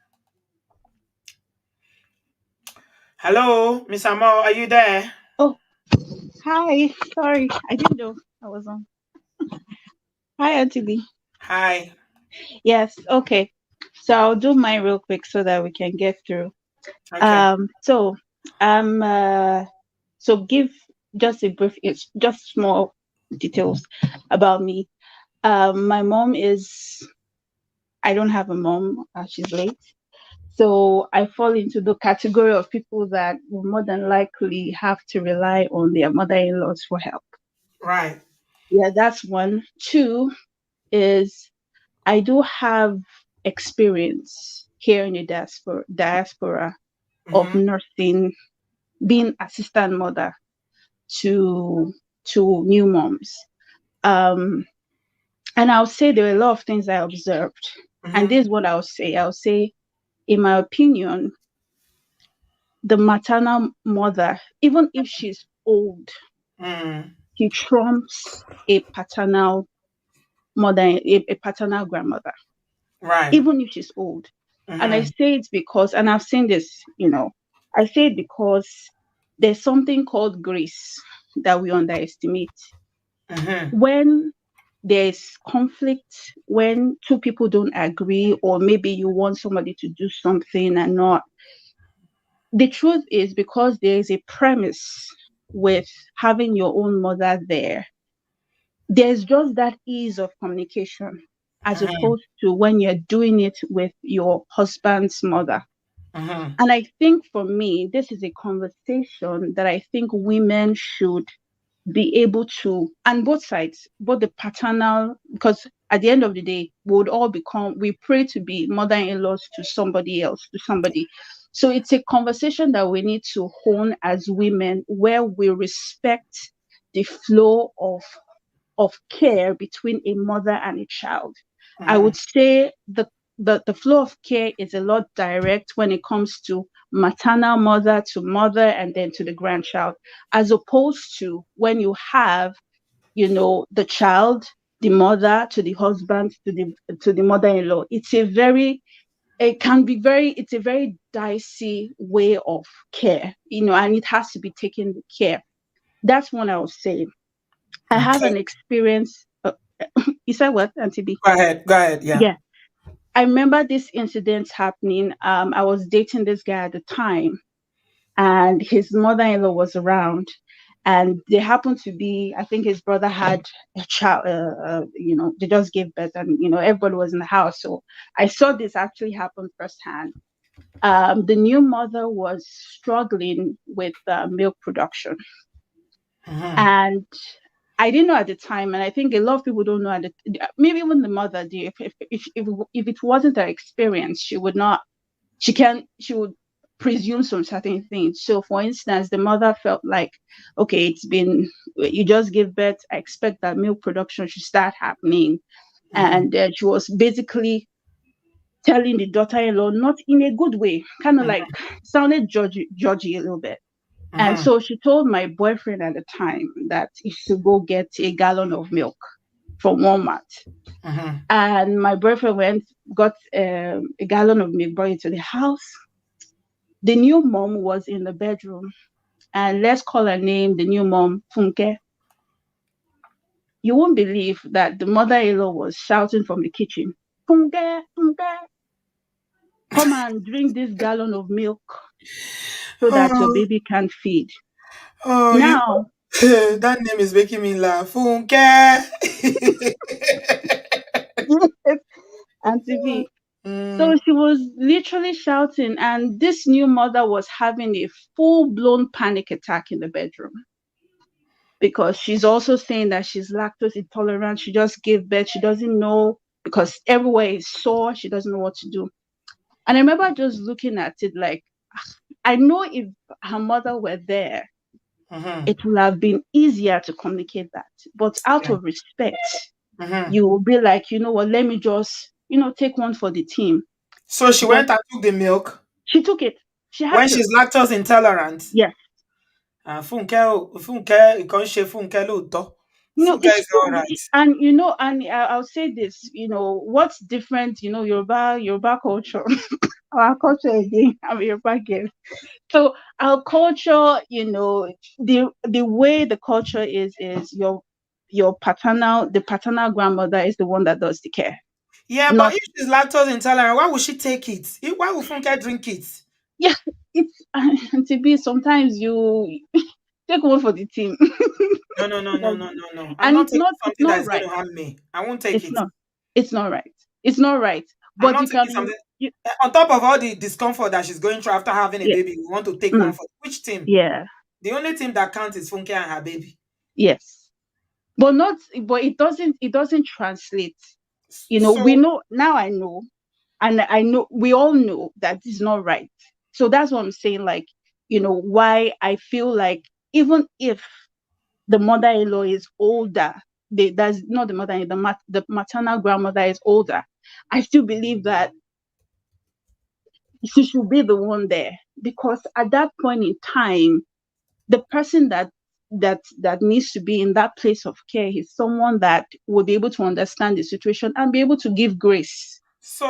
Hello, Miss Amor, are you there? Oh, hi. Sorry, I didn't know I was on. Hi, Auntie B. Hi. Yes, okay. So I'll do mine real quick so that we can get through. Okay. So so give just a brief, it's just small details about me. My mom is, I don't have a mom. She's late. So I fall into the category of people that will more than likely have to rely on their mother-in-laws for help. Right. Yeah, that's one. Two is I do have experience here in the diaspora of Mm-hmm. nursing, being assistant mother to new moms. Um, and I'll say there are a lot of things I observed. And Mm-hmm. this is what I'll say. I'll say, in my opinion, the maternal mother, even if she's old, Mm. she trumps a paternal mother, a paternal grandmother, Right. even if she's old. And I Mm-hmm. say it because, and I've seen this, I say it because there's something called grace that we underestimate. Mm-hmm. When there's conflict, when two people don't agree, or maybe you want somebody to do something and not, the truth is because there is a premise with having your own mother there, there's just that ease of communication as Mm-hmm. opposed to when you're doing it with your husband's mother. Mm-hmm. And I think for me, this is a conversation that I think women should be able to, and both sides, both the paternal, because at the end of the day, we pray to be mother-in-laws to somebody else, to somebody. So it's a conversation that we need to hone as women where we respect the flow of care between a mother and a child. I Mm-hmm. would say the flow of care is a lot direct when it comes to maternal mother to mother and then to the grandchild, as opposed to when you have, the child, the mother to the husband to the mother-in-law. It's a very dicey way of care, and it has to be taken with care. That's one I would say. I have Okay. an experience. You said what, Auntie B? Go ahead. Go ahead. Yeah. Yeah. I remember this incident happening. I was dating this guy at the time, and his mother-in-law was around, and they happened to be, I think his brother had a child, they just gave birth, and, everybody was in the house. So I saw this actually happen firsthand. The new mother was struggling with milk production. And I didn't know at the time, and I think a lot of people don't know at the, maybe even the mother, if it wasn't her experience, she would not, she would presume some certain things. So for instance, the mother felt like, okay, you just give birth, I expect that milk production should start happening. And she was basically telling the daughter-in-law, not in a good way, kind of like sounded judgy a little bit. And so she told my boyfriend at the time that he should go get a gallon of milk from Walmart. And my boyfriend got a gallon of milk, brought it to the house. The new mom was in the bedroom, and let's call her name, the new mom, Funke. You won't believe that the mother-in-law was shouting from the kitchen, Funke, Funke, come and drink this gallon of milk so that your baby can feed. Oh, Now, that name is making me laugh. Funke. Auntie V. Mm. So she was literally shouting, and this new mother was having a full-blown panic attack in the bedroom because she's also saying that she's lactose intolerant. She just gave birth. She doesn't know because everywhere is sore. She doesn't know what to do. And I remember just looking at it like, I know if her mother were there, it would have been easier to communicate that. But out of respect, you will be like, you know what, let me just, take one for the team. So she But went and took the milk she took it. She had when to. she's lactose intolerant. Yes. Funke, you can't share Funke Luto. Funke It's is all true. right. And I'll say this, what's different, Yoruba culture, our culture again, I'm a Yoruba girl. So our culture, the way the culture is the paternal grandmother is the one that does the care. Yeah, but Not, if she's lactose intolerant, why would she take it? Why would Funke drink it? yeah, it's to be sometimes you take one for the team. No, no, no, no, Like, no, no, no. I'm and not it's taking not it's something that not is going right. to harm me. I won't take It's it. not. It's not right. It's not right. I'm But not you taking can something. you, On top of all the discomfort that she's going through after having a yeah. baby, we want to take one Mm, for which team? yeah. The only team that counts is Funke and her baby. Yes. But it doesn't translate. We So, know now, I know, and I know we all know that this is not right. So that's what I'm saying, like, why I feel like even if the mother-in-law is older, that's not the mother, the maternal grandmother is older, I still believe that she should be the one there, because at that point in time, the person that needs to be in that place of care is someone that will be able to understand the situation and be able to give grace,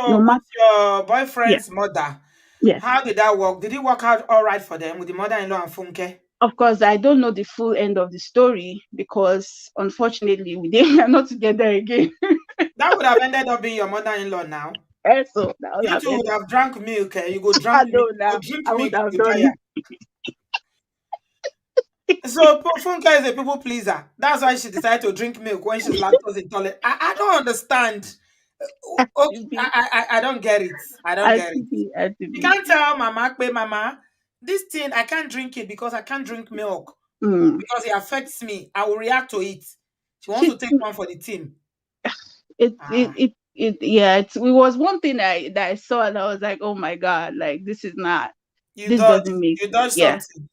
no so with matter. your Yeah. boyfriend's mother, Yes. how did that work? Did it work out all right for them with the mother-in-law and Funke? Of course, I don't know the full end of the story because unfortunately we are not together again. That would have ended up being your mother-in-law now. So that would You have two would ended. have drank milk. You go I drink milk. know You go now. drink I would milk. have You done tire. it. So Funke is a people pleaser. That's why she decided to drink milk when she's lactose intolerant. I don't understand. Okay, I don't get it. I don't get it. At You be. can't tell Mama, "Kwe, Mama, this thing I can't drink it because I can't drink milk Mm. because it affects me. I will react to it." She wants She, to take one for the team. it, it, Ah, yeah, it was one thing that I saw and I was like, oh my God, like you this dodge, doesn't make, you dodge yeah. something.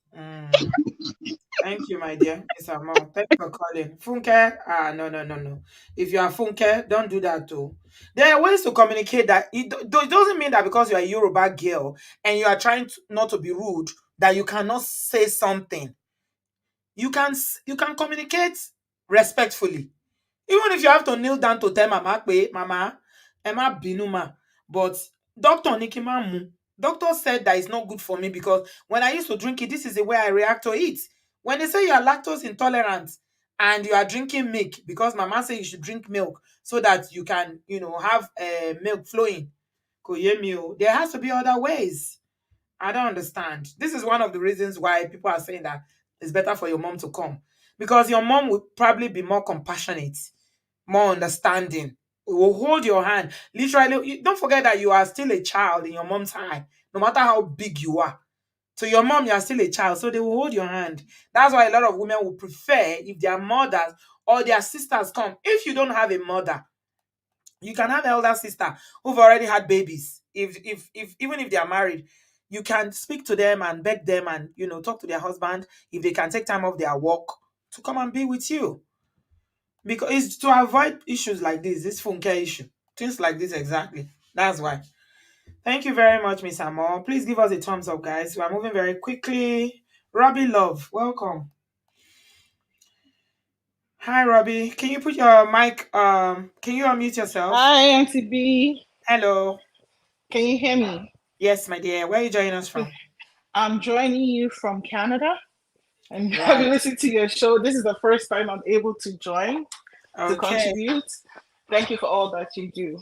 Thank you, my dear Miss Amo. Thanks for calling. Funke, no, no, no, no. If you are Funke, don't do that too. There are ways to communicate that. It doesn't mean that because you are a Yoruba girl and you are trying not to be rude, that you cannot say something. You can communicate respectfully. Even if you have to kneel down to tell Mama, Mama, Emma Binuma. But Dr. Nikimamu, doctor said that it's not good for me because when I used to drink it, this is the way I react to it. When they say you are lactose intolerant and you are drinking milk because Mama said you should drink milk so that you can, have milk flowing. Koyemi, there has to be other ways. I don't understand. This is one of the reasons why people are saying that it's better for your mom to come because your mom would probably be more compassionate, more understanding. It will hold your hand. Literally, don't forget that you are still a child in your mom's eye, no matter how big you are. To your mom, you are still a child, so they will hold your hand. That's why a lot of women will prefer if their mothers or their sisters come. If you don't have a mother, you can have an elder sister who've already had babies. If even if they are married, you can speak to them and beg them and talk to their husband if they can take time off their work to come and be with you. Because it's to avoid issues like this phone care issue. Things like this exactly. That's why. Thank you very much, Miss Amor. Please give us a thumbs up, guys. We are moving very quickly. Robbie Love, welcome. Hi, Robbie. Can you put your mic? Can you unmute yourself? Hi, Auntie B. Hello. Can you hear me? Yes, my dear. Where are you joining us from? I'm joining you from Canada. And Right. I've been listening to your show. This is the first time I'm able to join to contribute. Thank you for all that you do.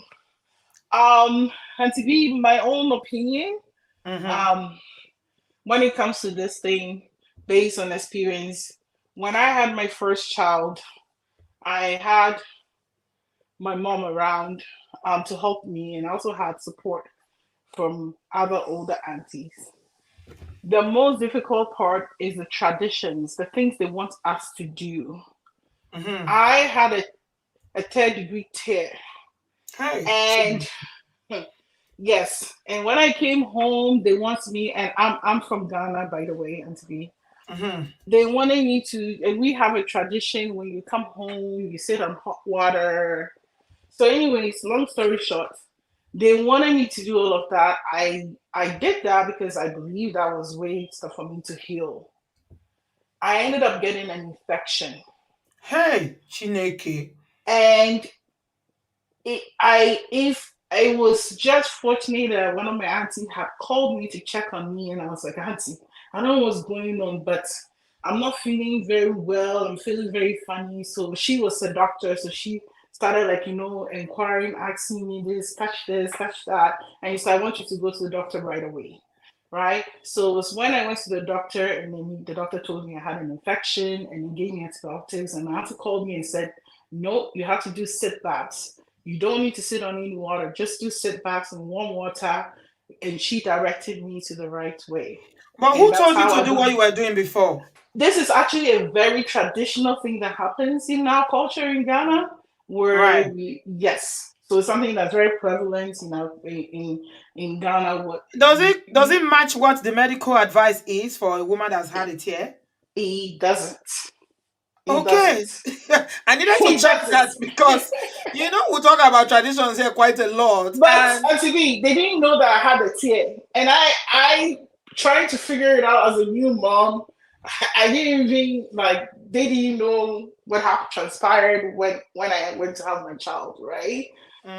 And to be my own opinion, when it comes to this thing, based on experience, when I had my first child, I had my mom around to help me, and I also had support from other older aunties. The most difficult part is the traditions, the things they want us to do. I had a third-degree tear. And yes, and when I came home, they want me, and I'm from Ghana, by the way, Auntie. They wanted me to, and we have a tradition when you come home, you sit on hot water. So anyways, long story short, they wanted me to do all of that. I did that because I believed that was way stuff for me to heal. I ended up getting an infection. Hey, Chineke. And I was just fortunate that one of my aunties had called me to check on me, and I was like, Auntie, I don't know what's going on, but I'm not feeling very well. I'm feeling very funny. So she was a doctor, so she started inquiring, asking me this, touch that. And so I want you to go to the doctor right away. Right? So it was when I went to the doctor, and then the doctor told me I had an infection, and he gave me antibiotics, and my auntie called me and said, no, you have to do sit baths. You don't need to sit on any water. Just do sit baths in warm water. And she directed me to the right way. But who told you to do what you were doing before? This is actually a very traditional thing that happens in our culture in Ghana, where yes. So it's something that's very prevalent in Ghana. Does it match what the medical advice is for a woman that's had a tear? It doesn't. Okay. I needed to check that because we talk about traditions here quite a lot. But Auntie, they didn't know that I had a tear. And I trying to figure it out as a new mom. I didn't even they didn't know what happened transpired when I went to have my child, right?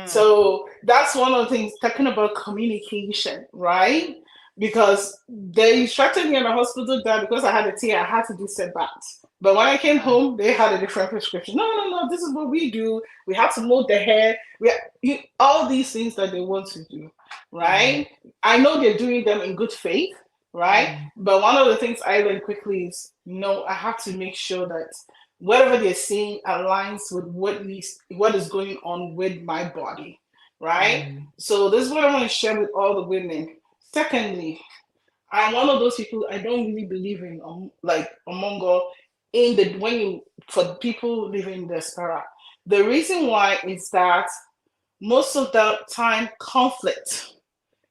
So that's one of the things, talking about communication, right? Because they instructed me in the hospital that because I had a tear, I had to do setbacks. But when I came home, they had a different prescription. No, this is what we do. We have to mold the hair. All these things that they want to do, right? I know they're doing them in good faith, right? But one of the things I learned quickly is, I have to make sure that whatever they're saying aligns with what is going on with my body, right? So this is what I want to share with all the women. Secondly, I'm one of those people, I don't really believe in Omongo for people living in the diaspora. The reason why is that most of the time conflict,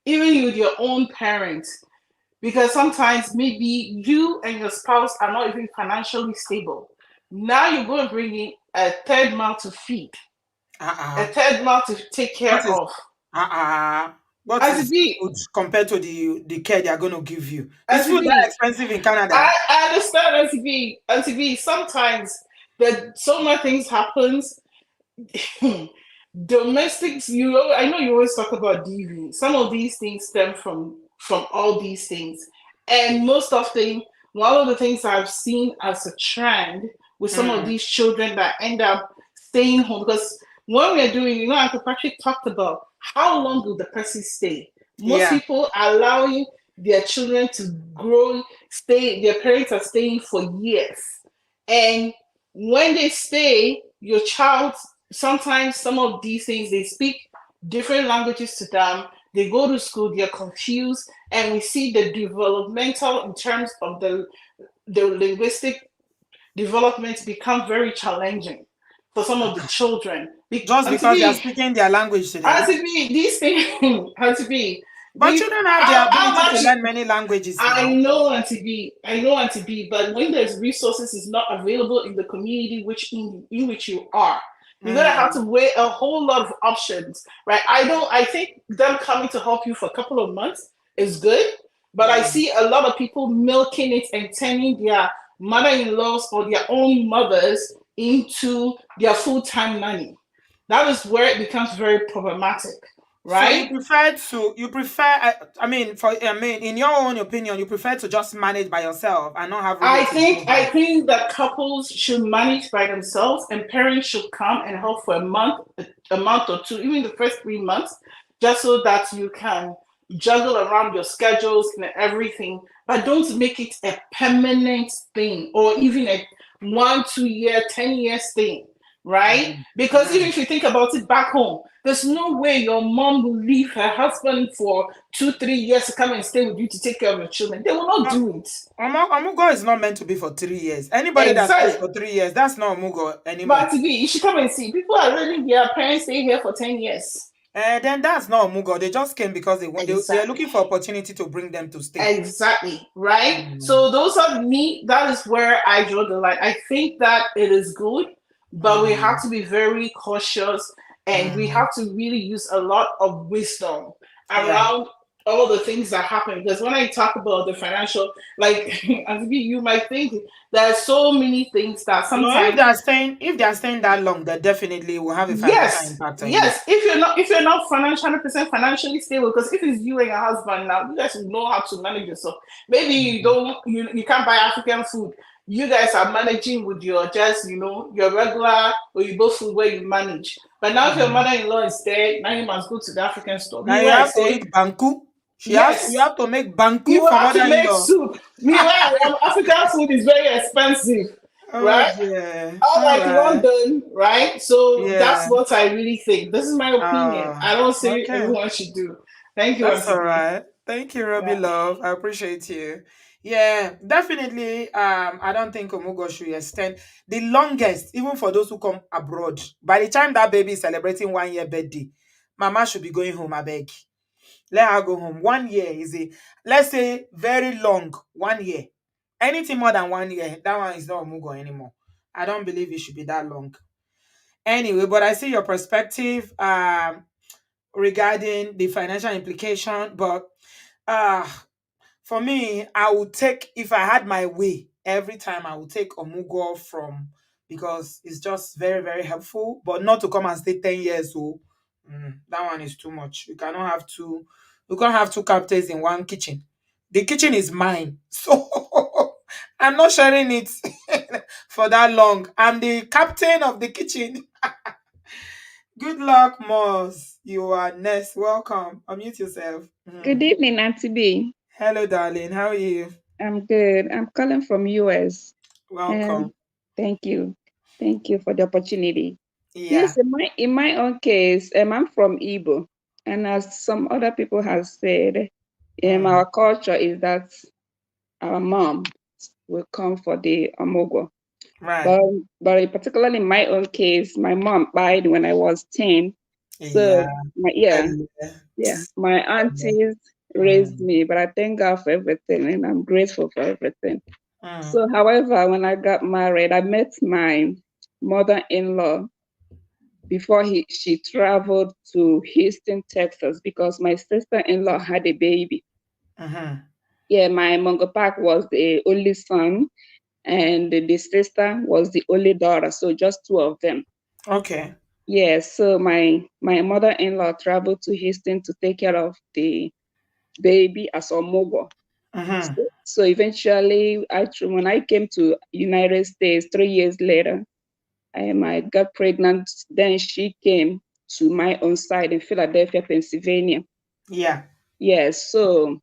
even with your own parents, because sometimes maybe you and your spouse are not even financially stable. Now you're going to bring in a third mouth to feed, a third mouth to take care of. What is food compared to the care they are going to give you? Is food that expensive in Canada? I understand, Auntie B. Sometimes so many things happens. Domestics, I know you always talk about DV. Some of these things stem from all these things. And most often, one of the things I've seen as a trend with some of these children that end up staying home, because when we're doing, Uncle Patrick talked about how long will the person stay. Most people are allowing their children to grow, their parents are staying for years. And when they stay, your child, sometimes some of these things, they speak different languages to them. they go to school, they're confused, and we see the developmental in terms of the linguistic development become very challenging for some of the children. Just because they are speaking their language to them. These things has to be. But children have the ability to learn many languages now. I know, Auntie B, but when there's resources is not available in the community in which you are, you're gonna have to weigh a whole lot of options, right? I think them coming to help you for a couple of months is good, but I see a lot of people milking it and turning their mother-in-laws or their own mothers into their full-time nanny. That is where it becomes very problematic. Right? So you prefer in your own opinion, you prefer to just manage by yourself and not have I think that couples should manage by themselves, and parents should come and help for a month or two, even the first 3 months, just so that you can juggle around your schedules and everything. But don't make it a permanent thing or even a 1-2 year, 10 years thing. Right? Because even if you think about it back home, there's no way your mom will leave her husband for 2-3 years to come and stay with you to take care of your children. They will not do it. Omugwo is not meant to be for 3 years. Anybody that stays for 3 years, that's not Omugwo anymore. But you should come and see. People are living here, parents stay here for 10 years. Then that's not Omugwo. They just came because they're looking for opportunity to bring them to stay. Exactly, right? So that is where I draw the line. I think that it is good, but we have to be very cautious, and we have to really use a lot of wisdom around all the things that happen. Because when I talk about the financial, like you might think there are so many things that sometimes if they're staying that long, they definitely will have a financial impact on you. If you're not 100% financially stable, because if it's you and your husband now, you guys will know how to manage yourself. Maybe you can't buy African food. You guys are managing with your your regular or you both food where you manage. But now if your mother-in-law is there, now you must go to the African store. Now you have to eat banku. You have to make banku for mother-in-law. Make soup. Meanwhile, African food is very expensive. Right? Yeah. Like London, right? So that's what I really think. This is my opinion. I don't say everyone should do. Thank you. That's all right. Thank you, Robbie Love. I appreciate you. Yeah, definitely. I don't think Omugwo should extend the longest, even for those who come abroad. By the time that baby is celebrating 1 year birthday, Mama should be going home. I beg, let her go home. 1 year is let's say very long 1 year. Anything more than 1 year, that one is not Omugwo anymore. I don't believe it should be that long. Anyway, but I see your perspective regarding the financial implication, but for me, I would take, if I had my way, every time I would take Omugwo because it's just very, very helpful, but not to come and stay 10 years old. That one is too much. You can't have two captains in one kitchen. The kitchen is mine. So I'm not sharing it for that long. I'm the captain of the kitchen. Good luck, Moss. You are next. Welcome. Unmute yourself. Good evening, Auntie B. Hello, darling. How are you? I'm good. I'm calling from US. Welcome. Thank you. Thank you for the opportunity. Yeah. Yes, in my own case, I'm from Igbo. And as some other people have said, our culture is that our mom will come for the Omugwo. Right. But particularly in my own case, my mom died when I was 10. So my aunties raised me, but I thank God for everything and I'm grateful for everything. So however, when I got married, I met my mother-in-law before she traveled to Houston, Texas, because my sister-in-law had a baby. Yeah, my Mongo Park was the only son and the sister was the only daughter, so just two of them. Okay. Yeah, so my mother-in-law traveled to Houston to take care of the baby as Omugwo. So eventually, when I came to United States 3 years later, I got pregnant. Then she came to my own side in Philadelphia, Pennsylvania. Yeah. Yeah, so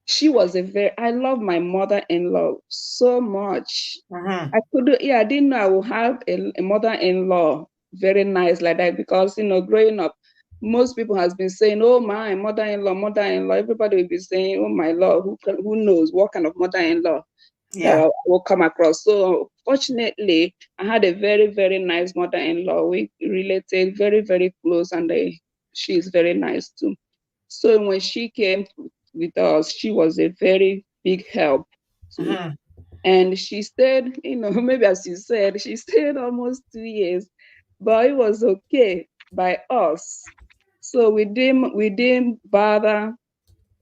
she was I love my mother-in-law so much. I didn't know I would have a mother-in-law very nice like that because, growing up, most people has been saying, oh my mother-in-law, mother-in-law. Everybody will be saying, oh my Lord, who knows what kind of mother-in-law that I will come across. So fortunately, I had a very, very nice mother-in-law. We related very, very close, and she's very nice too. So when she came with us, she was a very big help too. And she stayed, maybe as you said, she stayed almost 2 years, but it was okay by us. So we didn't bother,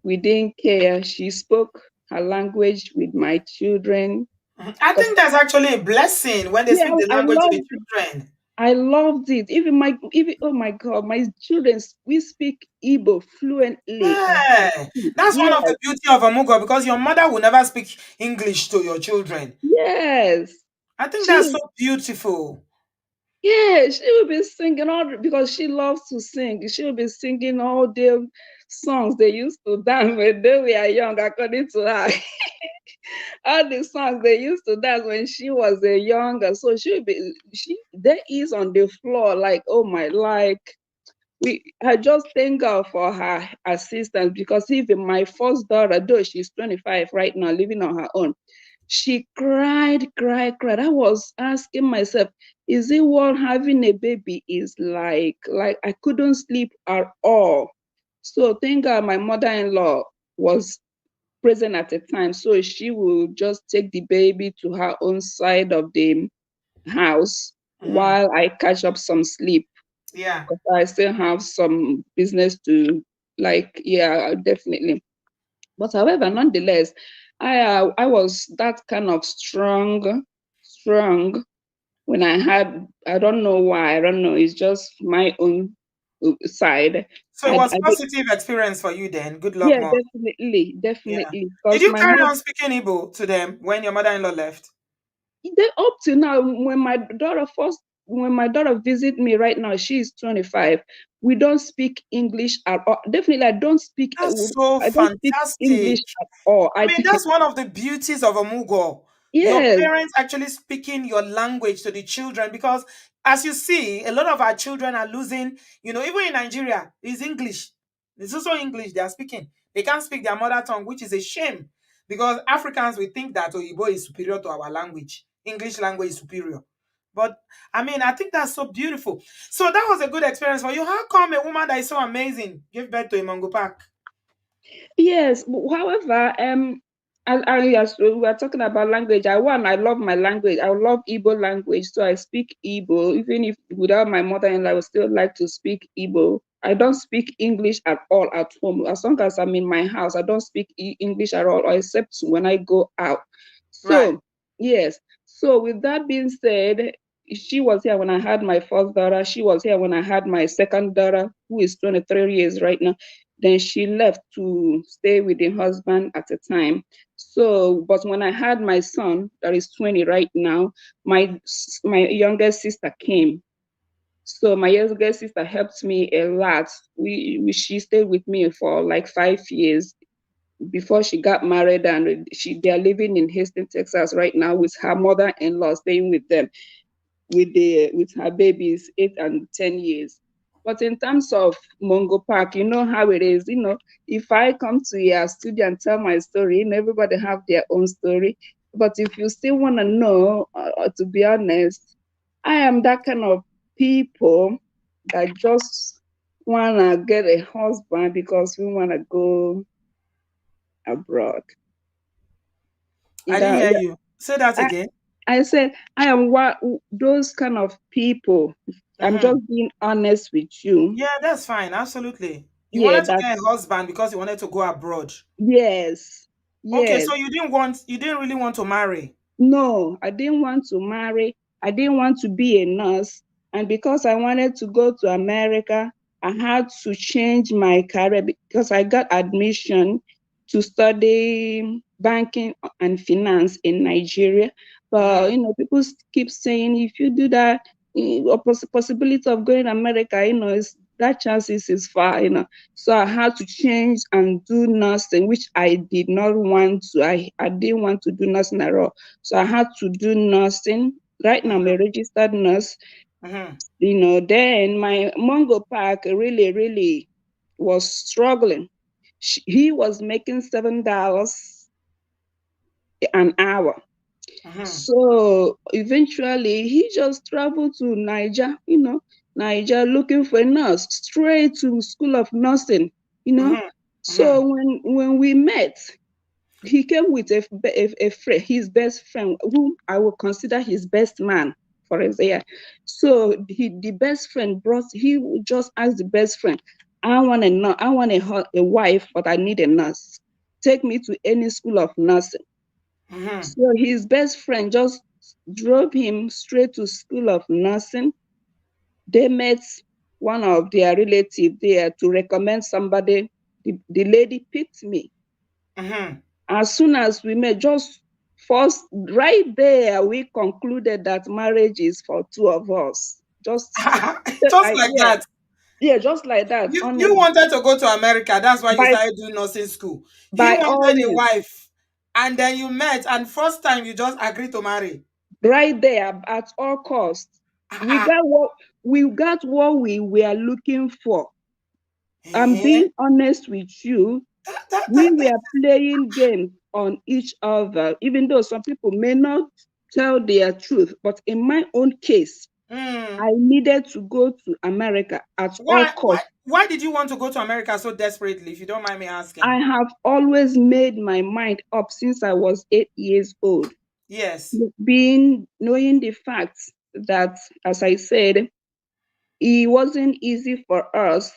we didn't care. She spoke her language with my children. I think that's actually a blessing when they Yeah, speak the I language to the loved it. children. I loved it. Even oh my God, my children, we speak Igbo fluently. Yeah, that's one of Yes, the beauty of Omugwo, because your mother will never speak English to your children. yes. I think She, that's so beautiful. yeah, she will be singing because she loves to sing. She will be singing all the songs they used to dance when they were young, according to her. All the songs they used to dance when she was a younger. So there is on the floor, like, oh my, like, I just thank God for her assistance, because even my first daughter, though she's 25 right now, living on her own, she cried. I was asking myself, is it what having a baby is like? Like, I couldn't sleep at all. So thank God my mother-in-law was present at the time. So she will just take the baby to her own side of the house while I catch up some sleep. Yeah. Because I still have some business to, like, yeah, definitely. But however, nonetheless, I was that kind of strong when I don't know why, I don't know, it's just my own side. So it was positive experience for you then. Good luck, Yeah, mom. definitely, Yeah. Did because you my carry mom, on speaking Igbo to them when your mother-in-law left? they up to now, when my daughter visit me right now, she's 25. We don't speak English at all. Definitely, That's so I don't speak fantastic. English at all. I mean, that's one of the beauties of Omugwo. Your Yes, parents actually speaking your language to the children, because as you see, a lot of our children are losing, even in Nigeria, it's English. It's also English they are speaking. They can't speak their mother tongue, which is a shame, because Africans, we think that Oyibo is superior to our language. English language is superior. But I mean, I think that's so beautiful. So that was a good experience for you. How come a woman that is so amazing gave birth to a Mango Park? yes. However, as we were talking about language, I love my language. I love Igbo language, so I speak Igbo. Even if without my mother-in-law, I would still like to speak Igbo. I don't speak English at all at home. As long as I'm in my house, I don't speak English at all, except when I go out. Right. So yes. So with that being said, she was here when I had my first daughter. She was here when I had my second daughter, who is 23 years right now. Then she left to stay with the husband at the time. So, but when I had my son, that is 20 right now, my younger sister came. So my younger sister helped me a lot. She stayed with me for like 5 years before she got married, and they're living in Houston, Texas right now with her mother-in-law, staying with them with her babies, 8 and 10 years. But in terms of Mongo Park, you know how it is. If I come to your studio and tell my story, everybody have their own story. But if you still want to know, to be honest, I am that kind of people that just want to get a husband because we want to go abroad. I didn't Yeah, hear you. Say that I, again. I said, I am those kind of people. I'm Mm-hmm. just being honest with you. Yeah, that's fine. Absolutely. You Yeah, wanted to get a husband because you wanted to go abroad. yes, Okay, yes. so you didn't really want to marry. No, I didn't want to marry. I didn't want to be a nurse. And because I wanted to go to America, I had to change my career because I got admission to study banking and finance in Nigeria. But people keep saying if you do that, a possibility of going to America, that chances is far. So I had to change and do nursing, which I did not want to. I didn't want to do nursing at all. So I had to do nursing. Right now, I'm a registered nurse. Then my Mongo Park really was struggling. He was making $7 an hour. So eventually he just traveled to Niger, Niger looking for a nurse, straight to School of Nursing, So when we met, he came with a friend, his best friend, whom I would consider his best man for his year. So the best friend he would just ask the best friend, I want a wife, but I need a nurse. Take me to any school of nursing. So his best friend just drove him straight to School of Nursing. They met one of their relatives there to recommend somebody. The lady picked me. As soon as we met, just first right there, we concluded that marriage is for two of us. Just like that. Yeah, just like that. You wanted to go to America. That's why you started doing nursing school. He wanted a wife. And then you met, and first time you just agreed to marry. Right there, at all costs. We got what we were looking for. I'm being honest with you. We were playing games on each other, even though some people may not tell their truth. But in my own case, I needed to go to America at all costs. Why did you want to go to America so desperately, if you don't mind me asking? I have always made my mind up since I was 8 years old. Yes. Knowing the fact that, as I said, it wasn't easy for us,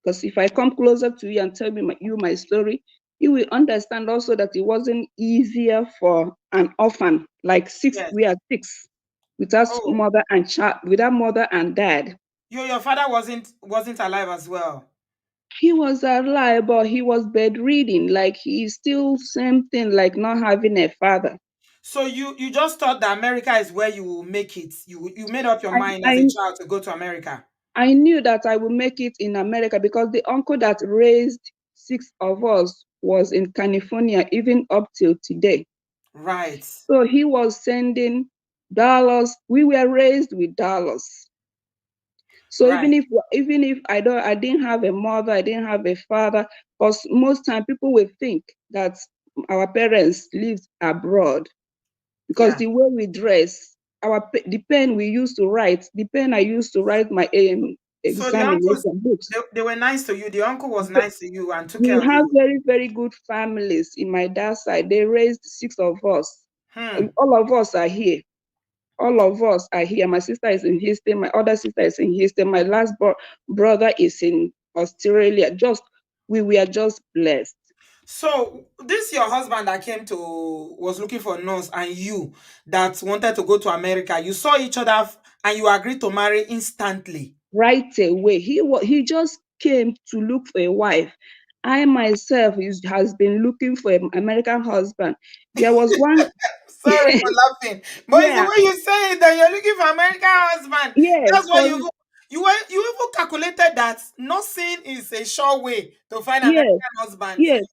because if I come closer to you and tell you my story, you will understand also that it wasn't easier for an orphan like we are six, without mother and child, without mother and dad. Your father wasn't alive as well. He was alive, but he was bedridden. Like, he's still same thing, like not having a father. So you just thought that America is where you will make it. You made up your mind as a child to go to America. I knew that I would make it in America because the uncle that raised 6 of us was in California, even up till today. Right. So he was sending dollars. We were raised with dollars. So even if I didn't have a mother, I didn't have a father, because most time people will think that our parents lived abroad, because the way we dress, the pen we used to write, the pen I used to write my examination books. They were nice to you. The uncle was nice to you and took care of you. We have very, very good families in my dad's side. They raised 6 of us. All of us are here. All of us are here. My sister is in Houston. My other sister is in Houston. My last brother is in Australia. We were just blessed. So this your husband that was looking for a nurse, and you that wanted to go to America, you saw each other and you agreed to marry instantly. Right away. He just came to look for a wife. I myself has been looking for an American husband. There was one. Sorry for laughing, but it's the way you say it, that you're looking for American husband. Yes, that's why you even calculated that nursing is a sure way to find American husband. Yes.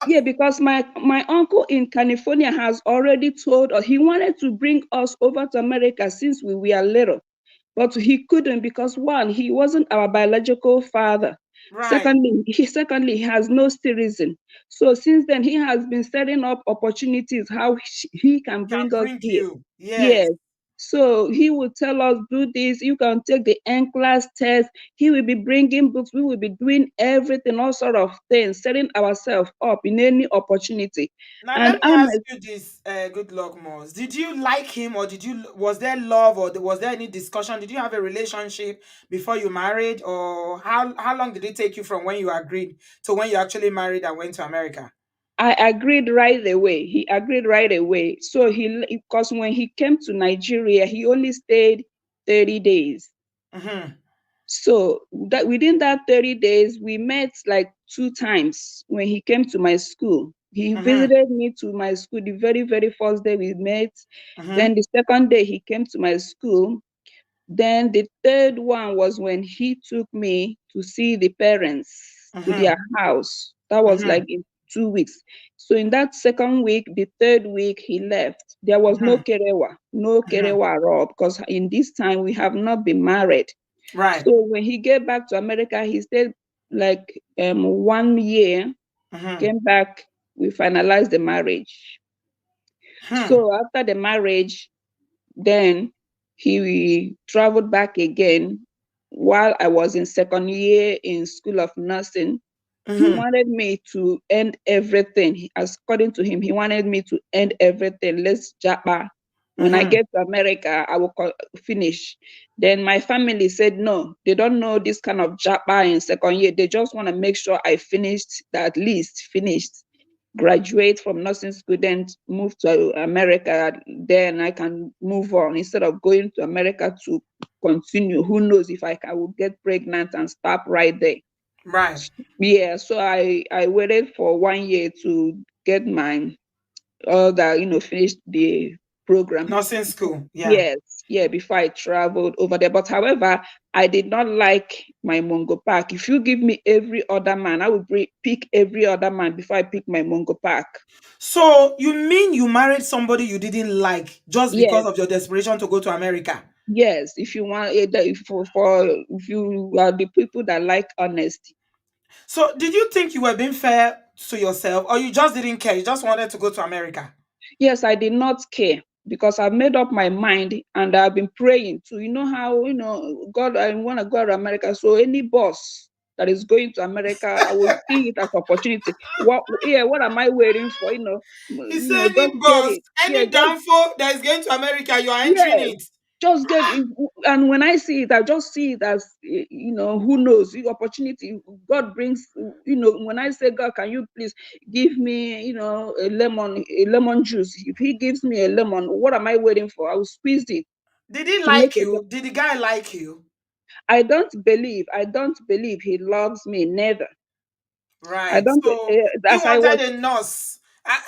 Yeah, because my uncle in California has already told us he wanted to bring us over to America since we were little, but he couldn't because, one, he wasn't our biological father. Right. Secondly, he has no citizen. So since then, he has been setting up opportunities how he can bring us here. Yes. So he will tell us, do this, you can take the N-class test. He will be bringing books. We will be doing everything, all sort of things, setting ourselves up in any opportunity. Now, let me ask you this, good luck, Moss. Did you like him, or was there love, or was there any discussion? Did you have a relationship before you married, or how long did it take you from when you agreed to when you actually married and went to America? I agreed right away. He agreed right away. So because when he came to Nigeria, he only stayed 30 days. So that within that 30 days, we met like 2 times when he came to my school. He visited me to my school the very, very first day we met. Then the second day he came to my school. Then the third one was when he took me to see the parents to their house. That was like 2 weeks. So in that second week, the third week, he left. There was no kerewa at all, because in this time we have not been married. Right. So when he get back to America, he stayed like 1 year, came back, we finalized the marriage. So after the marriage, then he traveled back again while I was in second year in School of Nursing. He wanted me to end everything. According to him, he wanted me to end everything. Let's japa. When I get to America, I will finish. Then my family said, no, they don't know this kind of japa in second year. They just want to make sure I finished, at least finished, graduate from nursing school, then move to America. Then I can move on instead of going to America to continue. Who knows if I will get pregnant and stop right there. Right. Yeah, so I waited for 1 year to get my finish the program. Nursing school. Yeah. Yes, before I traveled over there. But however, I did not like my Mongo Park. If you give me every other man, I would pick every other man before I pick my Mongo Park. So you mean you married somebody you didn't like just Yes. because of your desperation to go to America? Yes, if you want, if you are the people that like honesty. So did you think you were being fair to yourself, or you just didn't care? You just wanted to go to America? Yes, I did not care because I've made up my mind and I've been praying to, you know how, God, I want to go to America. So any boss that is going to America, I will see it as opportunity. What am I waiting for? He said, Just any get boss, it. any downfall that is going to America, you are entering Yes. it. Just get it. And when I see it, I just see it as, who knows, the opportunity God brings, when I say, God, can you please give me, a lemon juice? If he gives me a lemon, what am I waiting for? I will squeeze it. Did he To make like you? Did the guy like you? I don't believe he loves me, neither. I Right. don't, So he as I was, wanted a nurse.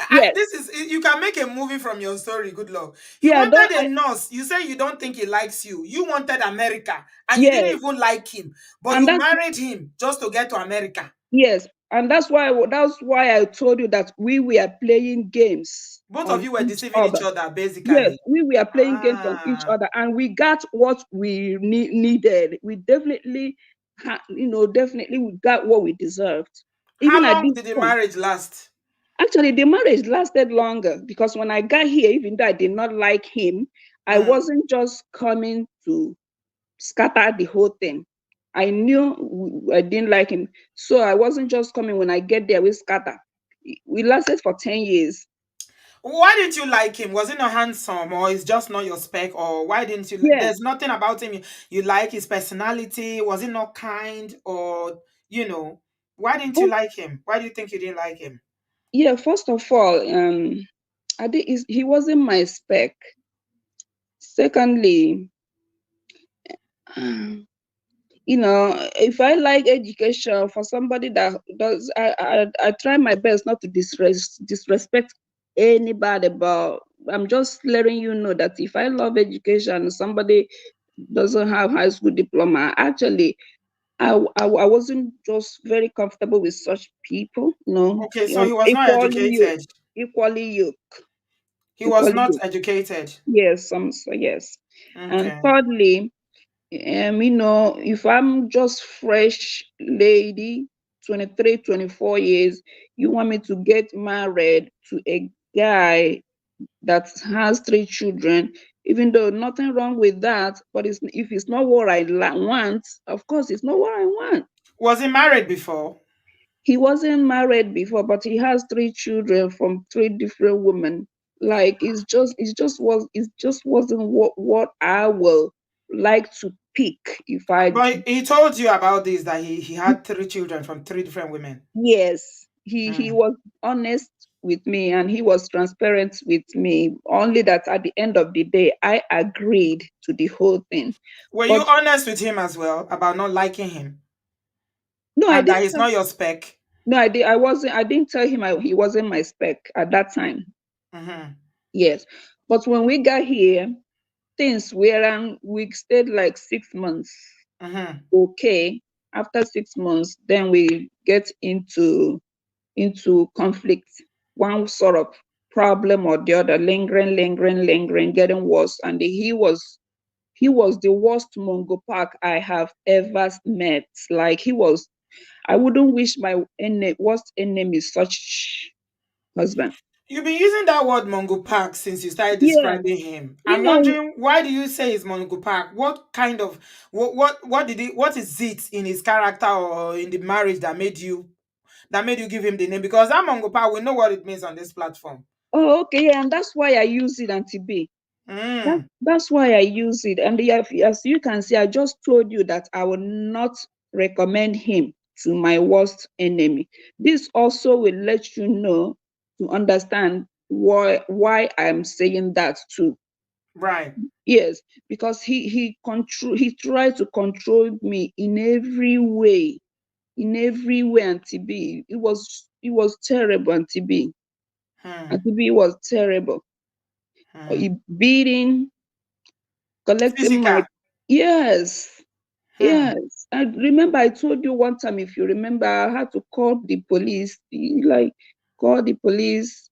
yes, This is, you can make a movie from your story, good luck. He yeah, wanted a nurse. You say you don't think he likes you. You wanted America and you didn't yes. even like him, but And you that's, married him just to get to America. yes. And that's why I told you that we were playing games Both of on you were each deceiving each other. other, Yes, basically. we were playing games on each Ah. other, and we got what we needed. We definitely, definitely we got what we deserved. How Even at long this did the point, marriage last? actually, the marriage lasted longer because when I got here, even though I did not like him, I wasn't just coming to scatter the whole thing. I knew I didn't like him, so I wasn't just coming. When I get there, we scatter. We lasted for 10 years. Why didn't you like him? Was he not handsome, or is just not your spec? Or why didn't you? Yeah. There's nothing about him you like. His personality, was he not kind, or why didn't you like him? Why do you think you didn't like him? Yeah, first of all, he wasn't my spec. Secondly, if I like education for somebody that does, I try my best not to disrespect anybody, but I'm just letting you know that if I love education, somebody doesn't have high school diploma, actually, I wasn't just very comfortable with such people. No, Okay, so he was not educated. equally yoked. He was Equally not yoked. educated. Yes, yes. And Okay. thirdly, if I'm just fresh lady, 23, 24 years, you want me to get married to a guy that has 3 children, even though nothing wrong with that, but if it's not what I want, of course, it's not what I want. Was he married before? He wasn't married before, but he has 3 children from 3 different women. Like it just wasn't what I will like to pick if I. But he told you about this, that he had 3 children from 3 different women. Yes, he was honest with me and he was transparent with me. Only that at the end of the day, I agreed to the whole thing. Were you But honest with him as well about not liking him no, I and that didn't. he's not your spec? No, I did. I wasn't. I didn't tell him he wasn't my spec at that time. Yes, but when we got here, things were we stayed like 6 months. Okay, after 6 months, then we get into into conflict, one sort of problem or the other, lingering, getting worse. And he was the worst Mongo Park I have ever met. Like I wouldn't wish my worst enemy such husband. You've been using that word Mongo Park since you started Yeah, describing him. you I'm know, wondering, why do you say it's Mongo Park? What kind of what is it in his character or in the marriage that made you give him the name? Because that Mongo Park, we know what it means on this platform. oh, okay, yeah, and that's why I use it, Auntie B. That's why I use it. And as you can see, I just told you that I will not recommend him to my worst enemy. This also will let you know to understand why I'm saying that too. Right. Yes, because he tried to control me in every way, Auntie B. It was terrible, Auntie B. Auntie B was terrible. Beating, collecting my, Physical. yes, Hmm. yes. I remember I told you one time, if you remember, I had to call the police, like call the police.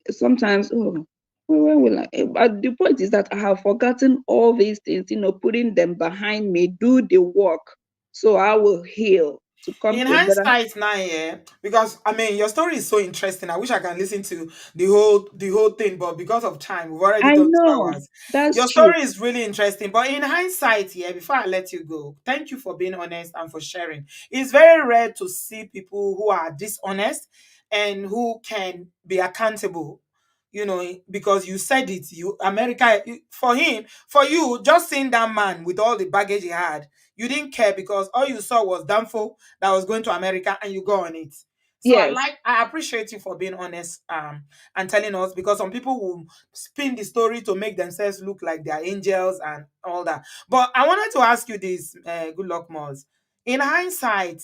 Sometimes, oh, when will I? But the point is that I have forgotten all these things, putting them behind me, do the work, so I will heal to come In to a better. hindsight now, yeah, because I mean your story is so interesting. I wish I can listen to the whole thing, but because of time, we've already I done two know, hours. that's Your true. story is really interesting. But in hindsight, yeah, before I let you go, thank you for being honest and for sharing. It's very rare to see people who are dishonest and who can be accountable. Because you said it, for him, for you, just seeing that man with all the baggage he had, you didn't care because all you saw was Danfo that was going to America and you go on it. So Yes, I appreciate you for being honest and telling us, because some people will spin the story to make themselves look like they're angels and all that. But I wanted to ask you this, good luck, Moz. In hindsight,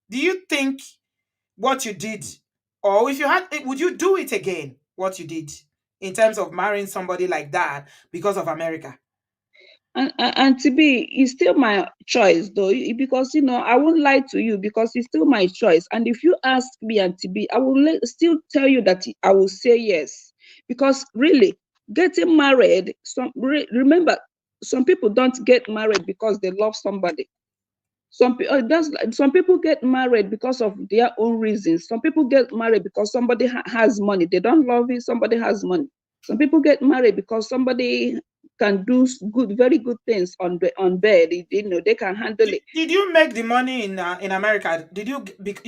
do you think what you did, or if you had, would you do it again? What you did in terms of marrying somebody like that because of America? and to be, it's still my choice though, because I won't lie to you, because it's still my choice. And if you ask me, and to be, I will still tell you that I will say yes, because really getting married, remember, some people don't get married because they love somebody. Some people get married because of their own reasons. Some people get married because somebody has money. They don't love it. Somebody has money. Some people get married because somebody can do very good things on bed. They can handle it. Did you make the money in America? Did you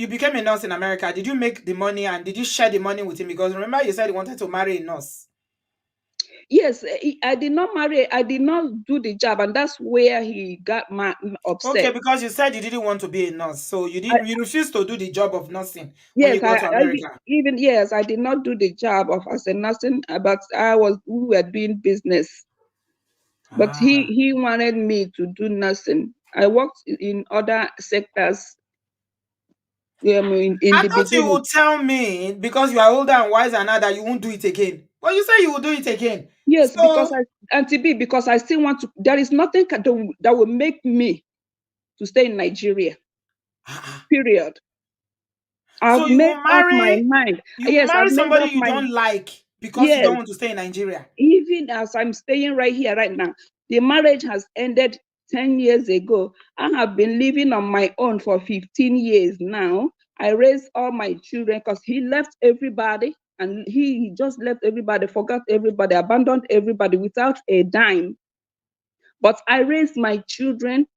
became a nurse in America? Did you make the money and did you share the money with him? Because remember you said you wanted to marry a nurse. Yes, I did not marry. I did not do the job, and that's where he got Okay, upset. because you said you didn't want to be a nurse, so you refused to do the job of nursing when you Yes, got to America. yes, I did not do the job of as a nursing, but we were doing business. But he Ah. he wanted me to do nursing. I worked in other sectors, in I the thought you beginning. would tell me because you are older and wiser now that you won't do it again. But you say you will do it again. Yes, because So because I still want to. There is nothing that will make me to stay in Nigeria. ah, Period. so I've made up my mind. you will Yes, I've marry made somebody up you my. don't like because you Yes, don't want to stay in Nigeria. even as I'm staying right here, right now, the marriage has ended 10 years ago. I have been living on my own for 15 years now. I raised all my children because he left everybody, and he just left everybody, forgot everybody, abandoned everybody without a dime. But I raised my children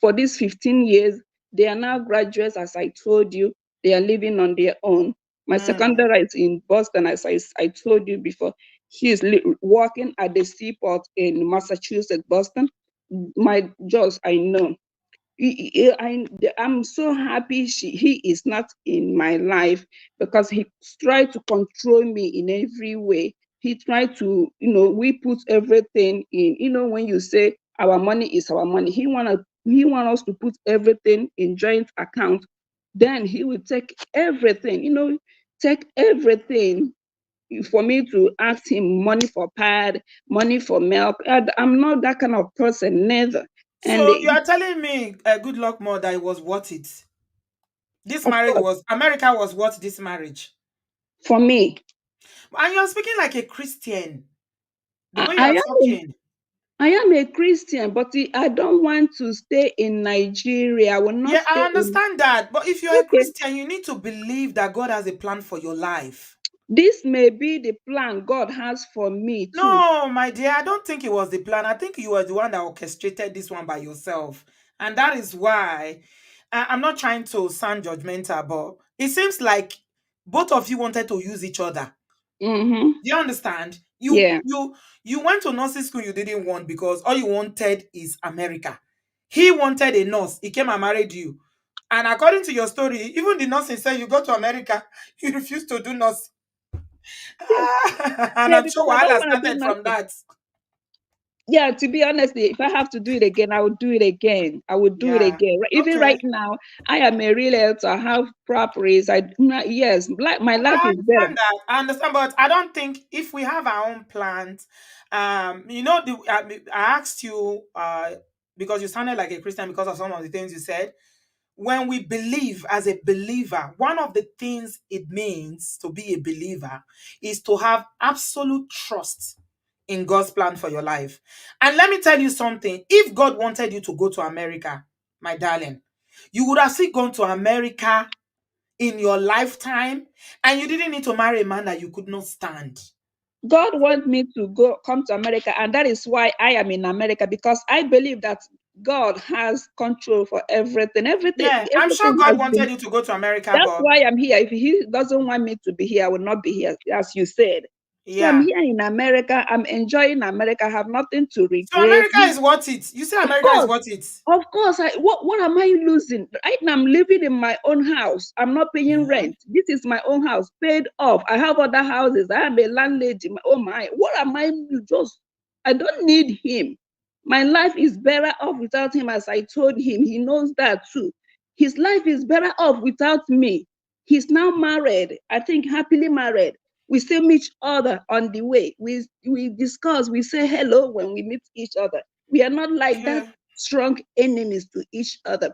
for these 15 years. They are now graduates, as I told you. They are living on their own. My second Mm. daughter is in Boston, as I told you before. She is working at the seaport in Massachusetts, Boston. My Joss, I know. I'm so happy he is not in my life, because he tried to control me in every way. He tried to, we put everything in, when you say our money is our money, he want us to put everything in joint account. Then he will take everything, take everything for me to ask him money for pad, money for milk. I'm not that kind of person, neither. And So you are telling me, good luck more, that it was worth it. This Of marriage course, was, America was what, this marriage? for me, And you're speaking like a Christian. The I, way you I are am a, talking. I am a Christian, but I don't want to stay in Nigeria. I will not Yeah, I stay in. understand that. But if you're a Okay, Christian, you need to believe that God has a plan for your life. this may be the plan God has for me too. No, my dear, I don't think it was the plan. I think you were the one that orchestrated this one by yourself. And that is why I'm not trying to sound judgmental, but it seems like both of you wanted to use each other. Mm-hmm. Do you understand? Yeah. You went to nursing school you didn't want because all you wanted is America. He wanted a nurse. He came and married you. And according to your story, even the nursing said you go to America, you refused to do nursing. Yeah, And yeah, I'm because sure I don't Wahala want to do started from nothing. that. Yeah, to be honest, if I have to do it again, I would do it again. I would do it Yeah. again. Even Okay. right now, I am a real elder. I have properties. Yes, my life I is better. understand that. I understand, but I don't think if we have our own plans, I asked you, because you sounded like a Christian because of some of the things you said. When we believe as a believer, one of the things it means to be a believer is to have absolute trust in God's plan for your life. And let me tell you something. If God wanted you to go to America, my darling, you would have still gone to America in your lifetime, and you didn't need to marry a man that you could not stand. God wants me to come to America, and that is why I am in America, because I believe that God has control for everything. Yeah, I'm sure Everything God has been. wanted you to go to America, That's but why I'm here. If He doesn't want me to be here, I will not be here, as you said. So I'm yeah. here in America. I'm enjoying America. I have nothing to So regret. America is worth it. You say Of America is course. worth it. Of course, what am I losing? Right now, I'm living in my own house. I'm not paying Mhm. rent. This is my own house, paid off. I have other houses. I am a landlady. Oh my, what am I just? I don't need him. My life is better off without him, as I told him. He knows that too. His life is better off without me. He's now married. I think happily married. We still meet each other on the way. We discuss. We say hello when we meet each other. We are not like that Okay. strong enemies to each other.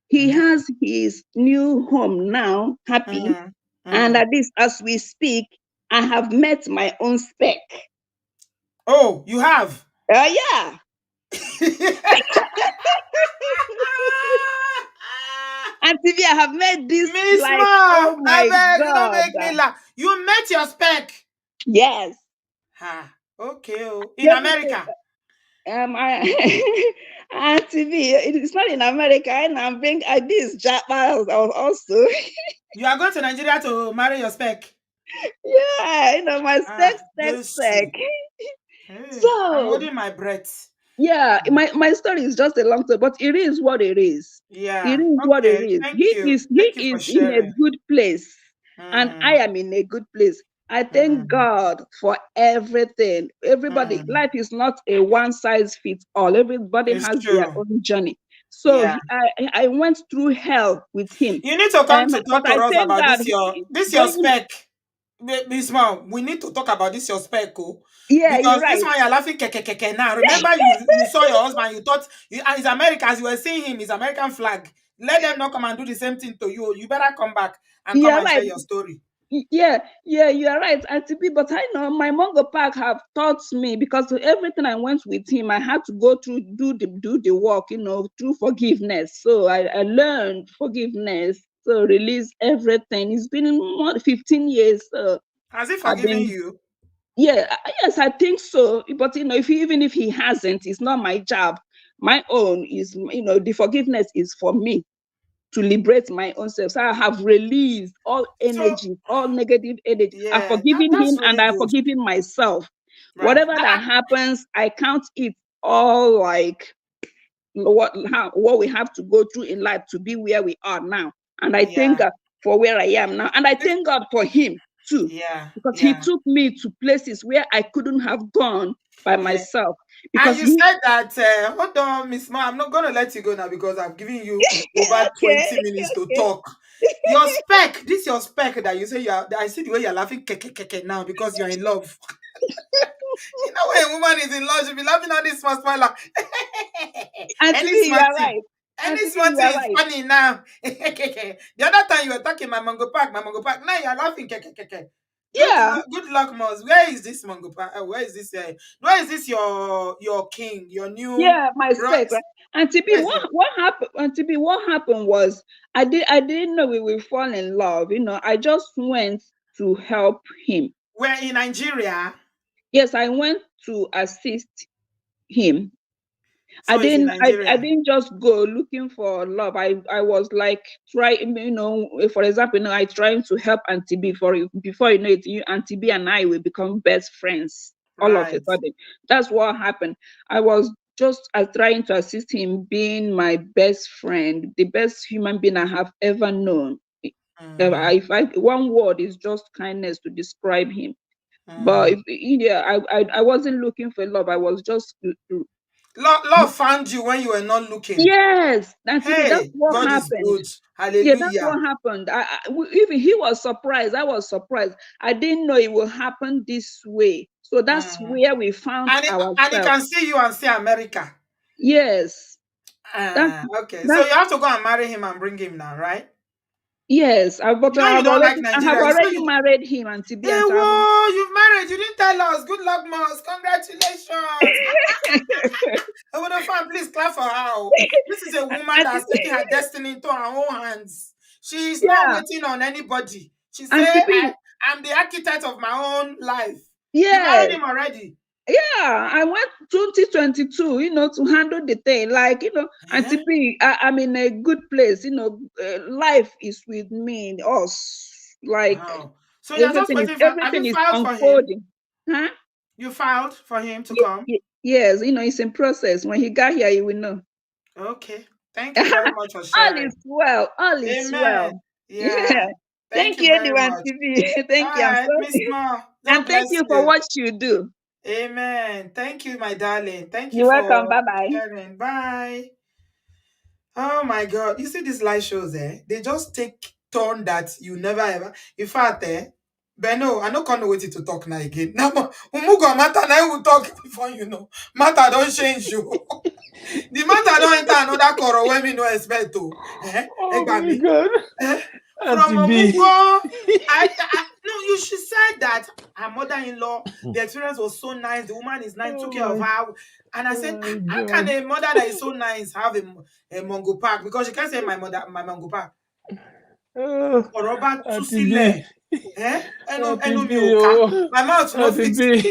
He Mhm. has his new home now, happy. Mhm. And Mhm. at this, as we speak, I have met my own spec. Oh, you have. Yeah. And TV, I have met this, Miss like, Ma, oh I my beg, no God. make me laugh. You met your spec. Yes. Ha. Okay. Oh. In Let me say, America. I, and TV, it's not in America, and I'm being this Japan also. You are going to Nigeria to marry your spec. Yeah, my Ah, spec. Jesu. Hey, I'm So holding my breath. yeah, my story is just a long story, but it is what it is. It Yeah. is what it Okay. is. Thank He you. is Thank you for in a sharing. good place, and I Mm-hmm. am in a good place. I thank Mm-hmm. God for everything. Everybody, Mm-hmm. life is not a one size fits all. Everybody It's has their true. own journey. So Yeah. I went through hell with him, You need to come to but talk to I us thank about God. this your Going, spec. Miss Mom, we need to talk about this your spec, oh, yeah, you're because this right. one you're laughing keke now. Remember you saw your husband, you thought he's American, as you were seeing him, his American flag. Let them not come and do the same thing to you. You better come back and come You're and share right. your story. Yeah, you are right, Auntie B. But I know my Mongo Park have taught me, because everything I went with him, I had to go through do the work, through forgiveness. So I learned forgiveness. So release everything. It's been more than 15 years. So Has he I've forgiven been, you? yeah, yes, I think so. But even if he hasn't, it's not my job. My own is, the forgiveness is for me to liberate my own self. So I have released all So energy, all negative energy. I've yeah, forgiven that's him, and really I've good. forgiven myself. Right. Whatever that happens, I count it all like what we have to go through in life to be where we are now. And I thank Yeah. God for where I am now. And I thank God for him too, Yeah. because he Yeah. took me to places where I couldn't have gone by Yeah. myself. And Because you he, said that, hold on, Miss Ma, I'm not going to let you go now because I've given you over okay, 20 minutes to okay. talk. Your spec, this your spec that you say you are, I see the way you're laughing keke now because you're in love. You know when a woman is in love, she'll be laughing at this small smile. And to Any me, you smart are thing. right. Any Auntie B, small you thing are is right. funny now. The other time you were talking my mango pack, my mango pack. Now you're laughing. Yeah, Good luck, Moz. Where is this mango pack? Where is this? Where is this your king? Your new yeah, my spec, bros? right? Auntie B, Where is it? what happened? Auntie B, what happened was I didn't know we would fall in love. I just went to help him. We're in Nigeria. Yes, I went to assist him. So it's in I Nigeria. didn't just go looking for love. I was like trying, for example, I trying to help Auntie B before you know it, Auntie B and I will become best friends all of a Right. sudden. That's what happened. I was just trying to assist him being my best friend, the best human being I have ever known. One word is just kindness to describe him. But I wasn't looking for love. I was just Love found you when you were not looking. yes, Auntie B, that's Hey, what God is happened. good. Yeah, that's Hallelujah. what happened. Even he was surprised. I was surprised. I didn't know it would happen this way. So that's Mm. where we found And he ourselves. can see you and see America. Yes, that Okay. So that you have to go and marry him and bring him now, right? yes. But You know you don't like I have Nigeria. You say already you married him, Auntie B, Hey, and so whoa, you've married. You didn't tell us. Good luck, Moss. Congratulations. Fan, please clap for her. This is a woman Auntie that's taking B, her destiny into her own hands. She is not yeah, waiting on anybody. She Auntie say, B, I'm the architect of my own life. You married yes. him already. Yeah, I went 2022, to handle the thing. Like, and Eh? to be, I'm in a good place. Life is with me, us. Like Wow. So you're just waiting for, have you everything is filed for him? unfolding. Huh? You filed for him to come? Yes, it's in process. When he got here, you will know. Okay. Thank you very much for All is sharing. well. All is Amen. well. Yeah. Yeah. Thank Thank you you, very anyone, much. TV. All Thank you. I'm right, Miss sorry. Ma. God And thank bless you for you. what you do. Amen. Thank you, my darling. Thank you You're welcome. for Bye bye. sharing. Bye. Oh my God. You see these live shows, they just take turn that you never ever. In fact, but no, I don't know waiting to talk now again. Now, Omugwo matter now will talk before you know. Matter don't change you. The matter don't enter another corner when we no expect to. Oh my Egbami. God. From Auntie B. Omugwo, no, she said that her mother-in-law, the experience was so nice. The woman is nice, took Oh care of my, her. And I said, oh my how can God. a mother that is so nice have a mango pack? Because she can't say my mango pack. Oh, Oroba Auntie tusile. B. Auntie Enu mi B. oka. Oh, My mouth no Auntie fit. B.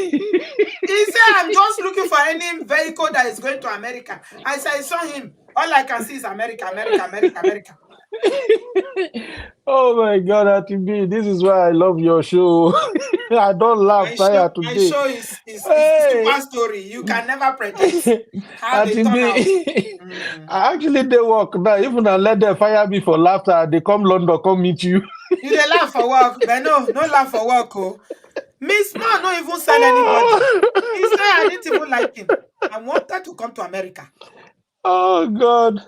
He said, I'm just looking for any vehicle that is going to America. I said, I saw him. All I can see is America, America, America, America. Oh my God, Auntie B. This is why I love your show. I don't laugh tire My today. show is Hey. super story. You can never predict how they Auntie turn out. B. I actually they work now. Even I let them fire me for laughter. They come London, come meet you. You dey laugh for work, but no laugh for work. Oh. Miss Ma no even send anybody. He said I didn't even like him. I wanted to come to America. Oh God.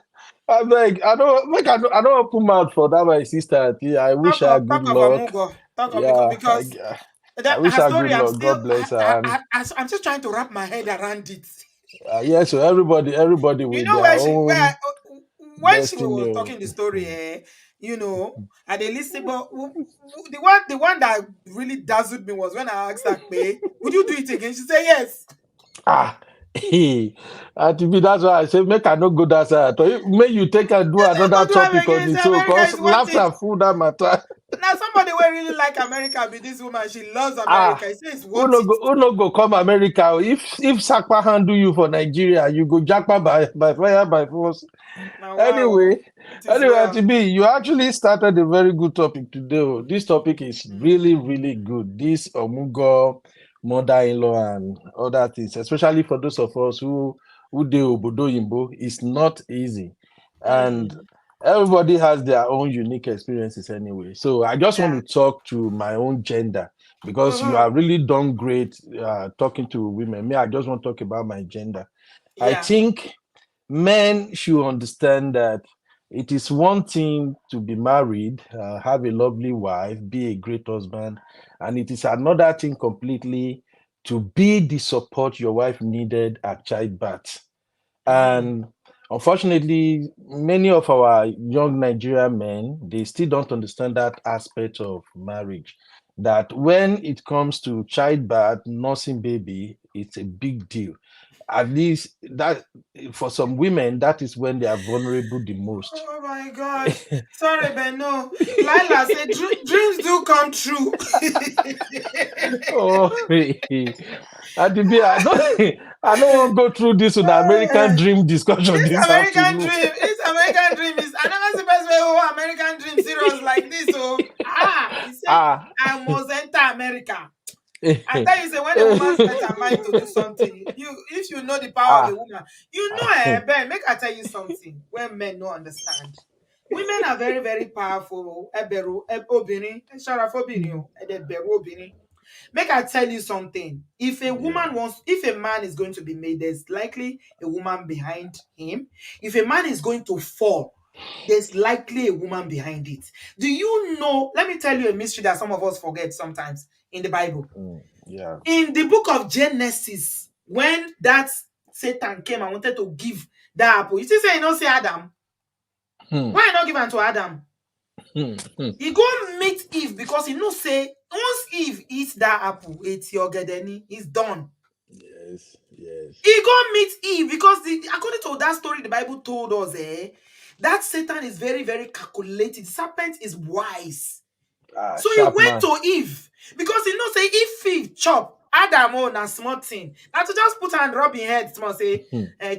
I beg, I don't open mouth for that my sister. I wish her good Talk of luck. Omugwo. Talk of Yeah, because I that wish her her good story. luck. God bless her. And I'm just trying to wrap my head around it. yeah, so everybody You with know their where own when she destiny. was talking the story, and they listened, but the one that really dazzled me was when I asked her, "Babe, would you do it again?" She said, "Yes." Ah, to be that's why I say make I not go that side. May you take and do I said, another "Go do am topic on again." it Say too, America because is worth it. laughter full that matter. Now somebody will really like America be this woman. She loves Ah, America. He says it's worth it. who no go come America? If Sakpa handle you for Nigeria, you go jackpa by fire by force. Now wow, Anyway, it is well. TB, you actually started a very good topic today. Oh. This topic is really, really good. This Omugwo, mother-in-law, and other things, especially for those of us who do obodooyinbo, is not easy, and everybody has their own unique experiences anyway. So I just want Yeah. to talk to my own gender because you have really done great talking to women. Me, I just want to talk about my gender. I Yeah. think men should understand that it is one thing to be married, have a lovely wife, be a great husband, and it is another thing completely to be the support your wife needed at childbirth. And Unfortunately, many of our young Nigerian men, they still don't understand that aspect of marriage. That when it comes to childbirth, nursing baby, it's a big deal. At least that for some women, that is when they are vulnerable the most. Oh my God. Sorry, but no. Lila said dreams do come true. Oh, at the be, I don't want to go through this with the American dream discussion This this American afternoon. dream, this American dream is I never see best way oh American dream serious like this. So he said Ah, I must enter America. I tell you, say when a woman set her mind to do something, if you know the power of a ah, woman, you know Ben, make I tell you something when men don't understand. Women are very, very powerful. Make I tell you something. If a yeah. woman wants, if a man is going to be made, there's likely a woman behind him. If a man is going to fall, there's likely a woman behind it. Do you know? Let me tell you a mystery that some of us forget sometimes in the Bible. Yeah. In the book of Genesis, when that Satan came and wanted to give that apple, you see, say, you know, say Adam. Why not give unto Adam? He go meet Eve because he know say once Eve eats that apple, it's your gedeni, it's done. Yes, yes. He go meet Eve because according to that story the Bible told us, that Satan is very, very calculated. The serpent is wise. So he Sharp went man. to Eve because he know say if Eve chop Adam on a small thing. Now to just put and rub in head small say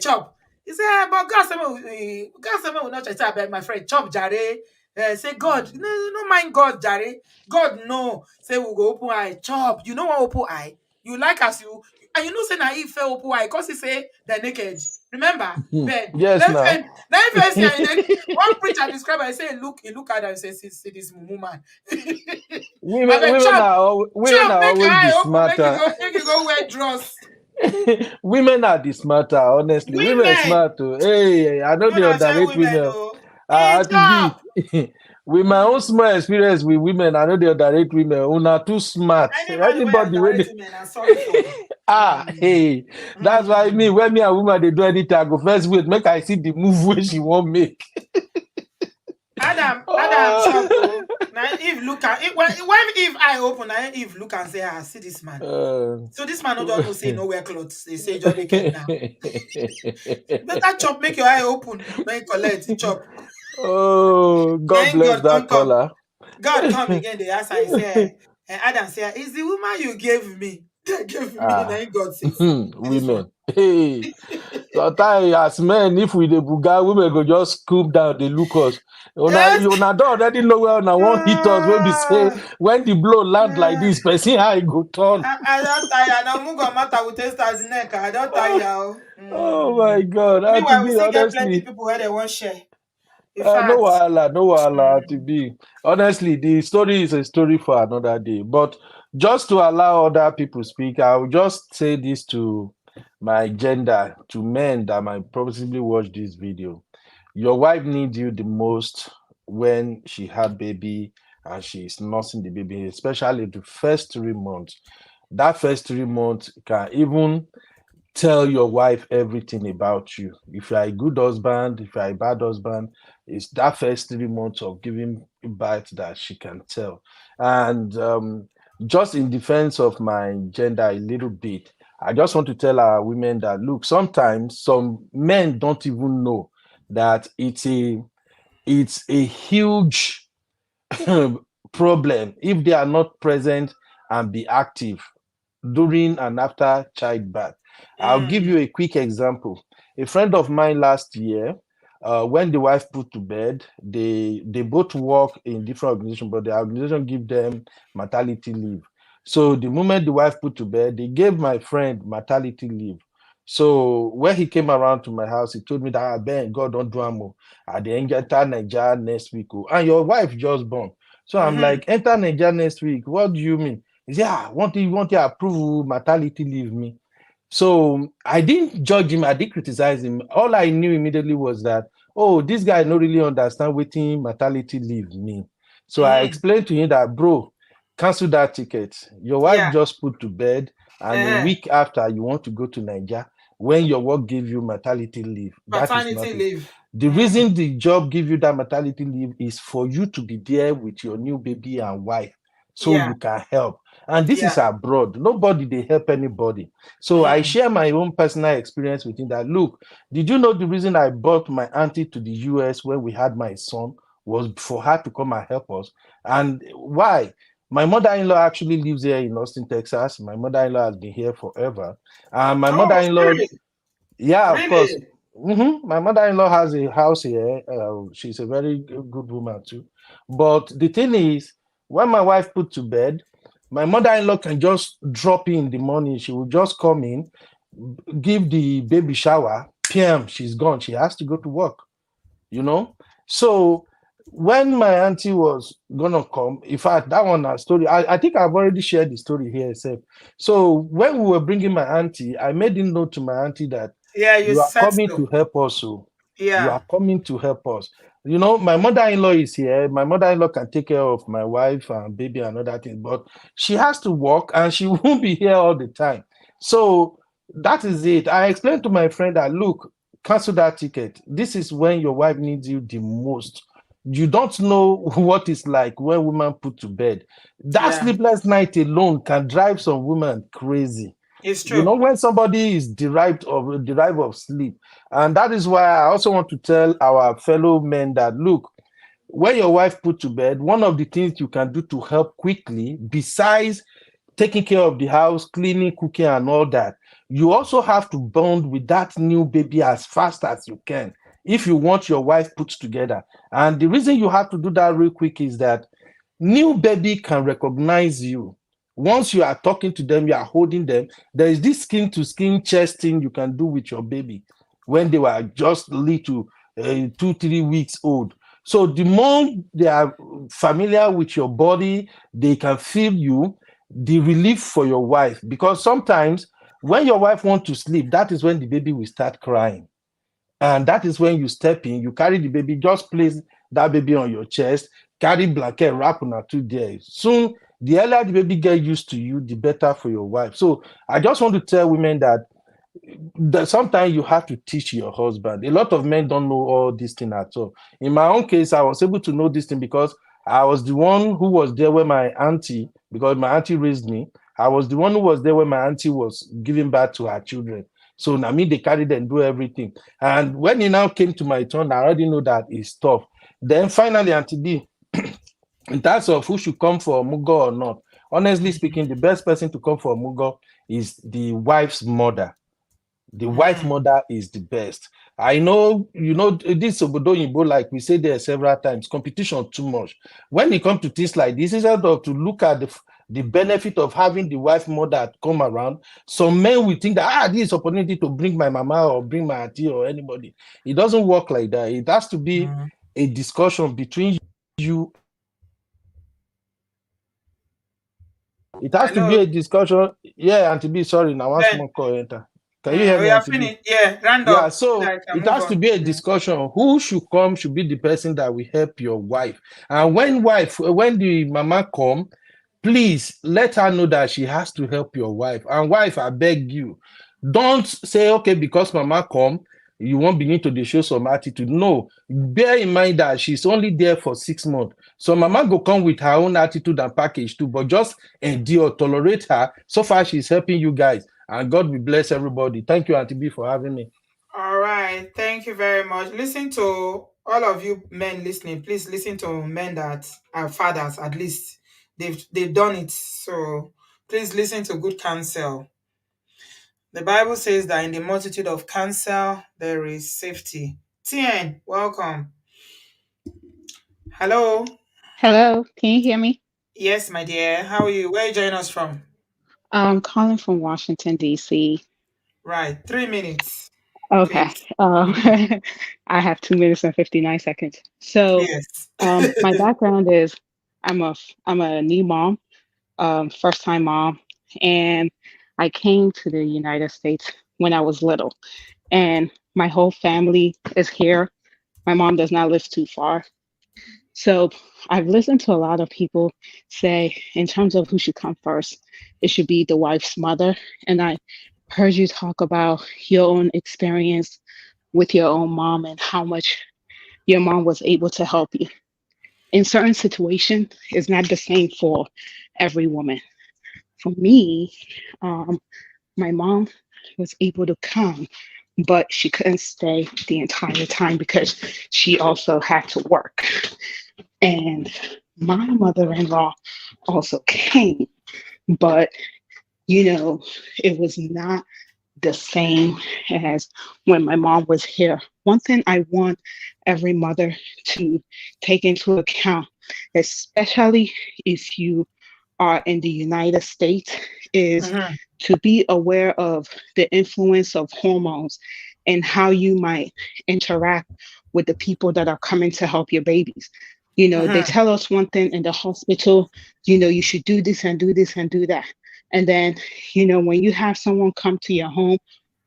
chop. He say but God say will not try to my friend chop jare. Say God, no mind God jare. God no. Say we go open eye chop. You know what open eye? You like as you and you know say na Eve fell open eye because he say they're naked. Remember? Ben. Yes, now. Then first year, then one preacher describe I say he look at her and say see this woman. I bet Women are chop, make your always the eye open, smarter. make you go wear dress. Women are the smarter, honestly. Women Women, smart too. Hey, I know no they na say underrate women women. oh. Hey, To be chop. with my own small experience with women, I know they underrate women. Una too smart. Anybody wey Anybody when underrate they women, I'm sorry for you. hey, that's why me when me and woman they do anything, I go first wait, make I see the move where she won't make. Adam Oh. chop oh. Now Eve look at it when Eve eye open, now Eve look and say, see this man. So this man no just know say no wear clothes. They say just naked now. Better chop, make your eye open. Then collect chop. Oh, God Then bless God that come. caller. God come again. They ask and he say, and Adam say, is the woman you gave me? That gave me. Then God says, see this one. Women. Hey. Sometimes as men, if we the buga, women go just scoop down, they look us. Una Yes. don't already know where una one hit us when we say when the blow land like this, person how it go turn. I don't tire. Now Mungo matter with taste as neck. I don't tire. Oh my God. To Meanwhile, we be still get plenty honestly, people where they won't share. In no fact, wahala to be. Honestly, the story is a story for another day. But just to allow other people speak, I will just say this to my gender, to men that might possibly watch this video. Your wife needs you the most when she had baby and she's nursing the baby, especially the first 3 months. That first 3 months can even tell your wife everything about you. If you're a good husband, if you're a bad husband, it's that first 3 months of giving birth that she can tell. And just in defense of my gender a little bit, I just want to tell our women that look, sometimes some men don't even know that it's a huge problem if they are not present and be active during and after childbirth. I'll give you a quick example. A friend of mine last year, when the wife put to bed, they both work in different organizations, but the organization give them maternity leave. So the moment the wife put to bed, they gave my friend maternity leave. So when he came around to my house, he told me that Ben, God don't do amo. At the enter Nigeria next week, and your wife just born. So I'm like, enter Nigeria next week. What do you mean? He said, want to approve maternity leave me. So I didn't judge him, I didn't criticize him. All I knew immediately was that, oh, this guy don't really understand what maternity leave mean. So I explained to him that, bro, cancel that ticket. Your wife yeah. just put to bed, and a week after you want to go to Nigeria. when your work give you maternity leave. That is not Paternity it. leave. The reason the job give you that maternity leave is for you to be there with your new baby and wife, so Yeah, you can help. And this yeah. is abroad. Nobody they help anybody. So I share my own personal experience with him that look, did you know the reason I brought my auntie to the US when we had my son was for her to come and help us? And why? My mother-in-law actually lives here in Austin, Texas. My mother-in-law has been here forever. And my Oh, mother-in-law, really? yeah, of course. Really? My mother-in-law has a house here. She's a very good woman too. But the thing is, when my wife put to bed, my mother-in-law can just drop in the morning. She will just come in, give the baby shower, PM, she's gone. She has to go to work, you know. So when my auntie was gonna come, in fact, that one a story. I think I've already shared the story here. So when we were bringing my auntie, I made a note to my auntie that Yeah, you you are said coming so. to help us. So you Yeah. are coming to help us. You know, my mother-in-law is here. My mother-in-law can take care of my wife and baby and other things, but she has to work and she won't be here all the time. So that is it. I explained to my friend that look, cancel that ticket. This is when your wife needs you the most. You don't know what it's like when women put to bed. That Yeah. sleepless night alone can drive some women crazy. It's You true. know, when somebody is derived of sleep. And that is why I also want to tell our fellow men that look, when your wife put to bed, one of the things you can do to help quickly, besides taking care of the house, cleaning, cooking, and all that, you also have to bond with that new baby as fast as you can if you want your wife put together. And the reason you have to do that real quick is that new baby can recognize you. Once you are talking to them, you are holding them. There is this skin to skin chest thing you can do with your baby when they were just little, 2, 3 weeks old. So the more they are familiar with your body, they can feel you, the relief for your wife. Because sometimes when your wife wants to sleep, that is when the baby will start crying. And that is when you step in, you carry the baby, just place that baby on your chest, carry blanket, wrap on her 2 days. Soon, the earlier the baby get used to you, the better for your wife. So I just want to tell women that sometimes you have to teach your husband. A lot of men don't know all this thing at all. In my own case, I was able to know this thing because I was the one who was there when my auntie, because my auntie raised me, I was the one who was there when my auntie was giving birth to her children. So now me, they carried and do everything. And when it now came to my turn, I already know that it's tough. Then finally, Auntie B, in terms of who should come for Mugo or not, honestly speaking, the best person to come for Mugo is the wife's mother. The wife mother is the best. I know, this obodooyinbo, like we said there several times, competition too much. When it comes to things like this, instead of to look at the benefit of having the wife mother come around, some men will think that this is opportunity to bring my mama or bring my auntie or anybody. It doesn't work like that. It has to be a discussion between you. It has to be Hello. a discussion. Yeah, Auntie B, sorry, now one Ben. small call enter. Can you hear Oh, me, yeah, Auntie B? finished. Yeah, round Yeah, up so that so I can it move has to on. be a discussion. Who should come should be the person that will help your wife. And when the mama come, please let her know that she has to help your wife. And wife, I beg you, don't say, okay, because mama come, you won't begin to show some attitude. No, bear in mind that she's only there for 6 months. So mama go come with her own attitude and package too, but just endure, tolerate her. So far, she's helping you guys. And God will bless everybody. Thank you, Auntie B, for having me. All right. Thank you very much. Listen to all of you men listening. Please listen to men that are fathers, at least. They've done it. So please listen to good counsel. The Bible says that in the multitude of counsel, there is safety. Tien, welcome. Hello. Hello, can you hear me? Yes, my dear. How are you? Where are you joining us from? I'm calling from Washington, D.C. Right. 3 minutes, Okay. please. Mhm. I have 2 minutes and 59 seconds. So, Yes. my background is I'm a new mom, first time mom, and I came to the United States when I was little, and my whole family is here. My mom does not live too far. So I've listened to a lot of people say, in terms of who should come first, it should be the wife's mother. And I heard you talk about your own experience with your own mom and how much your mom was able to help you. In certain situations, it's not the same for every woman. For me, um, my mom was able to come, but she couldn't stay the entire time because she also had to work. And my mother-in-law also came, but it was not the same as when my mom was here. One thing I want every mother to take into account, especially if you are in the United States, is Mm-hmm. to be aware of the influence of hormones and how you might interact with the people that are coming to help your babies. They Mm-hmm. tell us one thing in the hospital, you should do this and do this and do that. And then, when you have someone come to your home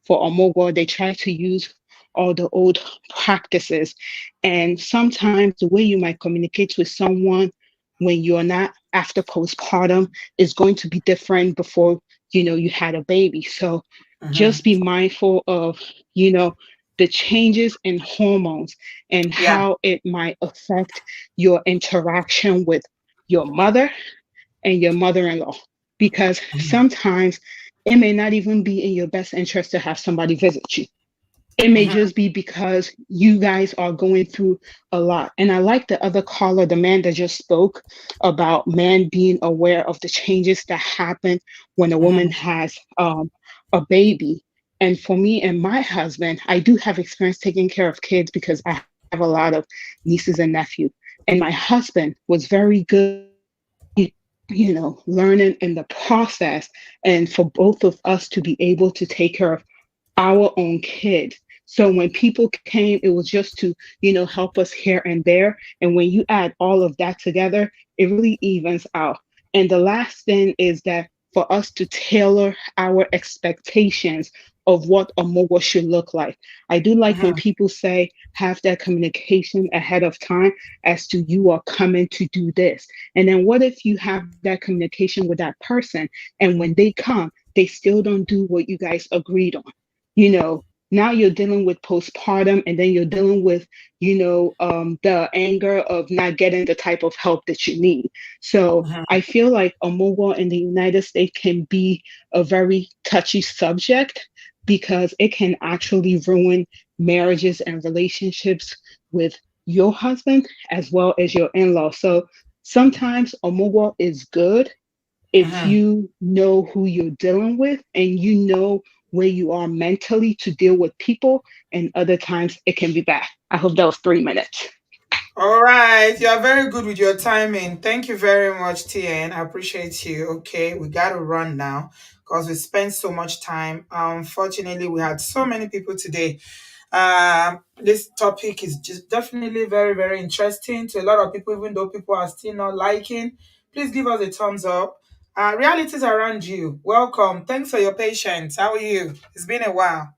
for Omugwo, they try to use all the old practices. And sometimes the way you might communicate with someone when you're not after postpartum is going to be different before, you had a baby. So just Mm-hmm. be mindful of, you know, the changes in hormones and Yeah. how it might affect your interaction with your mother and your mother-in-law, because Mm-hmm. sometimes it may not even be in your best interest to have somebody visit you. It may Mm-hmm. just be because you guys are going through a lot. And I like the other caller, the man that just spoke about man being aware of the changes that happen when a woman Mm-hmm. has a baby. And for me and my husband, I do have experience taking care of kids because I have a lot of nieces and nephews. And my husband was very good learning in the process, and for both of us to be able to take care of our own kids. So when people came, it was just to, help us here and there. And when you add all of that together, it really evens out. And the last thing is that for us to tailor our expectations of what a mogul should look like. I do like when Mm-hmm. people say have that communication ahead of time as to you are coming to do this. And then what if you have that communication with that person and when they come, they still don't do what you guys agreed on? Now you're dealing with postpartum, and then you're dealing with the anger of not getting the type of help that you need. So Mm-hmm. I feel like a mobile in the United States can be a very touchy subject because it can actually ruin marriages and relationships with your husband as well as your in-law. So sometimes a mobile is good if Mm-hmm. you know who you're dealing with and you know where you are mentally to deal with people, and other times it can be bad. I hope that was 3 minutes. All right, you are very good with your timing. Thank you very much, TN. I appreciate you. Okay, we got to run now because we spent so much time. Unfortunately, we had so many people today. This topic is just definitely very, very interesting to a lot of people, even though people are still not liking. Please give us a thumbs up. Realities around you. Welcome. Thanks for your patience. How are you? It's been a while.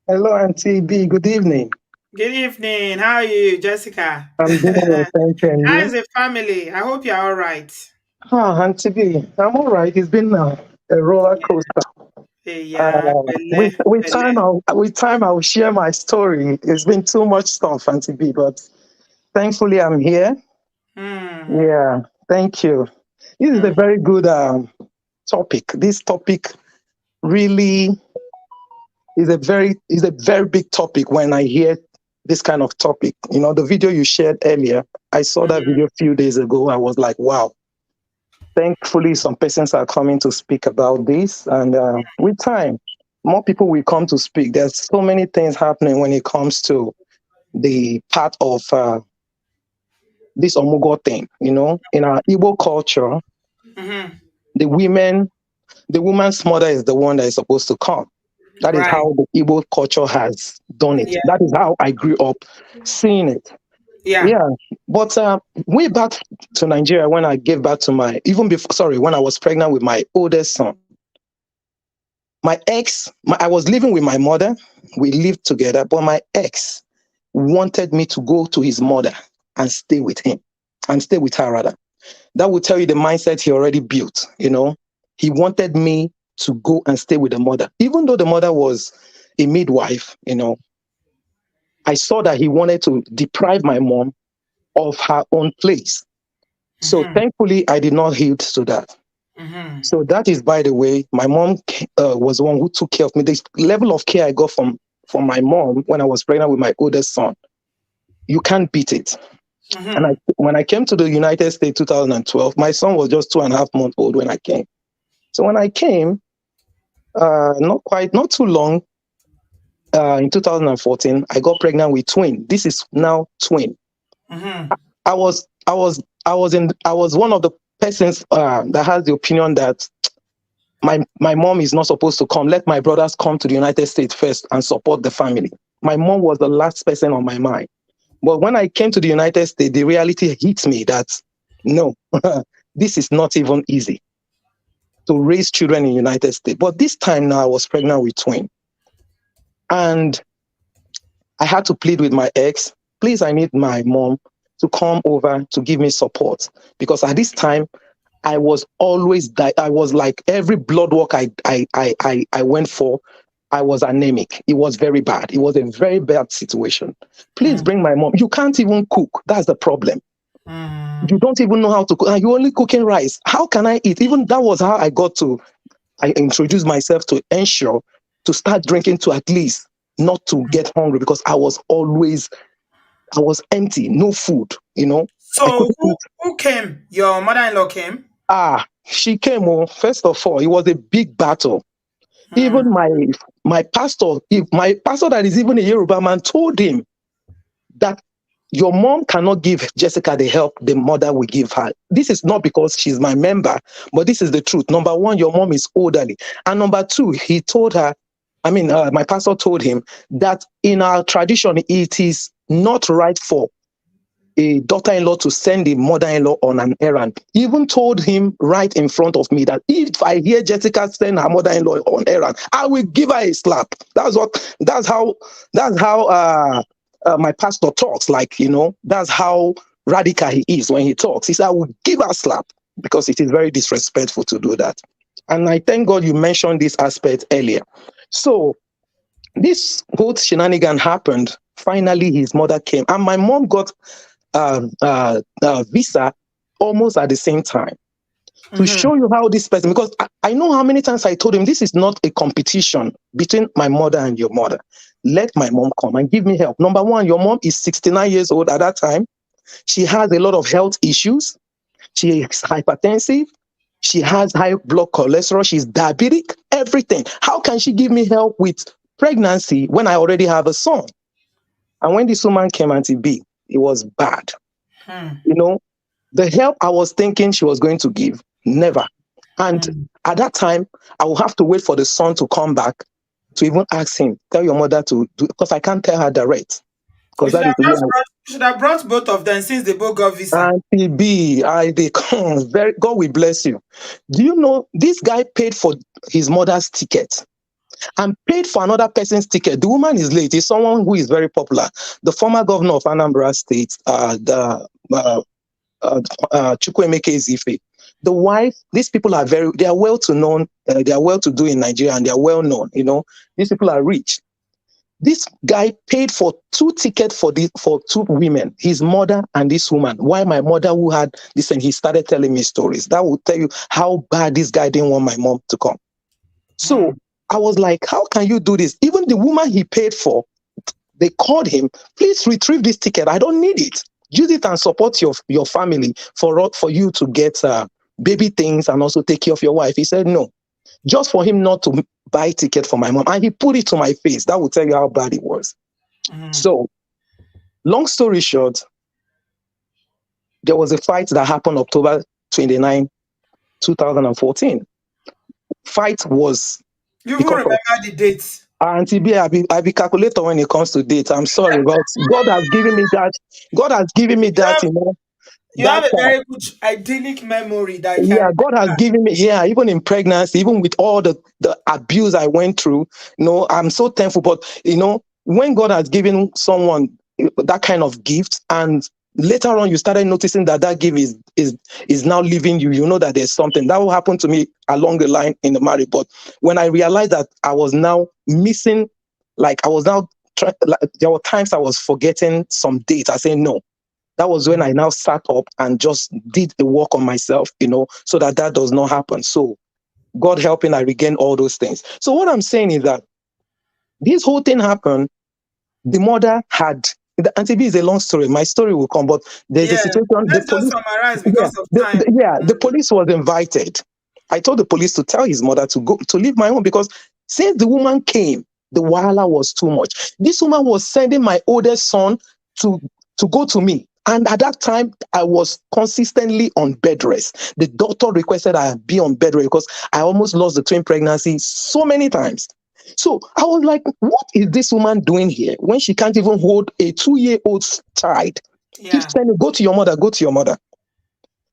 Hello, Auntie B. Good evening. Good evening. How are you, Jessica? I'm doing well, thank you. And How you? is the family? I hope you're all right. Auntie B, I'm all right. It's been a roller coaster. Yeah, With pele, with pele. time, I'll share my story. It's been too much stuff, Auntie B, but thankfully I'm here. Hmm. Yeah, thank you. This is a Hmm. very good topic. This topic really is a very big topic. When I hear this kind of topic, the video you shared earlier, I saw that Hmm. video a few days ago. I was like, wow. Thankfully, some persons are coming to speak about this, and with time, more people will come to speak. There's so many things happening when it comes to the part of this Omugo thing. In our Igbo culture, Hmm. the woman's mother is the one that is supposed to come. That is Right. how the Igbo culture has done it. Yeah. That is how I grew up seeing it. Yeah. Yeah, but way back to Nigeria, when I gave back to when I was pregnant with my oldest son, I was living with my mother. We lived together, but my ex wanted me to go to his mother and stay with him, and stay with her rather. That would tell you the mindset he already built. He wanted me to go and stay with the mother. Even though the mother was a midwife, I saw that he wanted to deprive my mom of her own place. So thankfully, I did not yield to that. So that is, by the way, my mom was the one who took care of me. The level of care I got from my mom when I was pregnant with my oldest son, you can't beat it. And when I came to the United States 2012, my son was just 2.5 months old when I came. So when I came, not too long, in 2014, I got pregnant with twin. This is now twin. I was one of the persons that has the opinion that my mom is not supposed to come. Let my brothers come to the United States first and support the family. My mom was the last person on my mind. But when I came to the United States, the reality hit me that no, this is not even easy to raise children in the United States. But this time now I was pregnant with twin. And I had to plead with my ex, please, I need my mom to come over to give me support. Because at this time, I was always, I was like, every blood work I went for, I was anemic. It was very bad. It was a very bad situation. Please bring my mom. You can't even cook. That's the problem. You don't even know how to cook. You're only cooking rice. How can I eat? Even that was how I introduced myself to ensure to start drinking, to at least not to get hungry, because I was empty, no food, So who came? Your mother-in-law came? She came. First of all, it was a big battle. Even my pastor, my pastor that is even a Yoruba man, told him that your mom cannot give Jessica the help the mother will give her. This is not because she's my member, but this is the truth. Number one, your mom is elderly. And number two, he told her, my pastor told him that in our tradition, it is not right for a daughter-in-law to send a mother-in-law on an errand. He even told him right in front of me that if I hear Jessica send her mother-in-law on errand, I will give her a slap. That's how my pastor talks. That's how radical he is when he talks. He said, I will give her a slap, because it is very disrespectful to do that. And I thank God you mentioned this aspect earlier. So this whole shenanigan happened. Finally, his mother came, and my mom got visa almost at the same time, to show you how this person, because I know how many times I told him this is not a competition between my mother and your mother. Let my mom come and give me help. Number one, your mom is 69 years old at that time. She has a lot of health issues. She is hypertensive. She has high blood cholesterol. She's diabetic, everything. How can she give me help with pregnancy when I already have a son? And when this woman came, Auntie B, it was bad. The help I was thinking she was going to give, never. And at that time, I will have to wait for the son to come back to even ask him, tell your mother to do, because I can't tell her direct. Because that is the way you should have brought both of them, since they both got visa. Auntie B, God will bless you. Do you know this guy paid for his mother's ticket and paid for another person's ticket? The woman is late. It's someone who is very popular. The former governor of Anambra State, Chukwuemeka Ezife. The wife, these people are they are well to known, they are well to do in Nigeria, and they are well known. These people are rich. This guy paid for 2 tickets for 2 women, his mother and this woman. Why my mother, who had this, and he started telling me stories that will tell you how bad this guy didn't want my mom to come. So I was like, how can you do this? Even the woman he paid for, they called him, please retrieve this ticket. I don't need it. Use it and support your family for you to get baby things and also take care of your wife. He said no, just for him not to buy ticket for my mom. And he put it to my face. That will tell you how bad it was. So, long story short, there was a fight that happened October 29, 2014. Fight was... You will remember the dates. Auntie B, I be calculator when it comes to dates. I'm sorry, but God has given me that. God has given me that, You have a very good idyllic memory that I can God has given me, even in pregnancy, even with all the abuse I went through, I'm so thankful. But when God has given someone that kind of gift, and later on you started noticing that that gift is now leaving you. You know that there's something that will happen to me along the line in the marriage. But when I realized that I was now missing, like I was now like, there were times I was forgetting some dates. I said no. That was when I now sat up and just did the work on myself, so that does not happen. So God helping, I regain all those things. So what I'm saying is that this whole thing happened. The mother had, the Auntie B is a long story. My story will come, but there's a situation. The Let's just police, summarize because of time. the police was invited. I told the police to tell his mother to leave my home because since the woman came, the wahala was too much. This woman was sending my oldest son to go to me. And at that time, I was consistently on bed rest. The doctor requested I be on bed rest because I almost lost the twin pregnancy so many times. So I was like, what is this woman doing here when she can't even hold a 2-year-old child? Keep saying, go to your mother, go to your mother.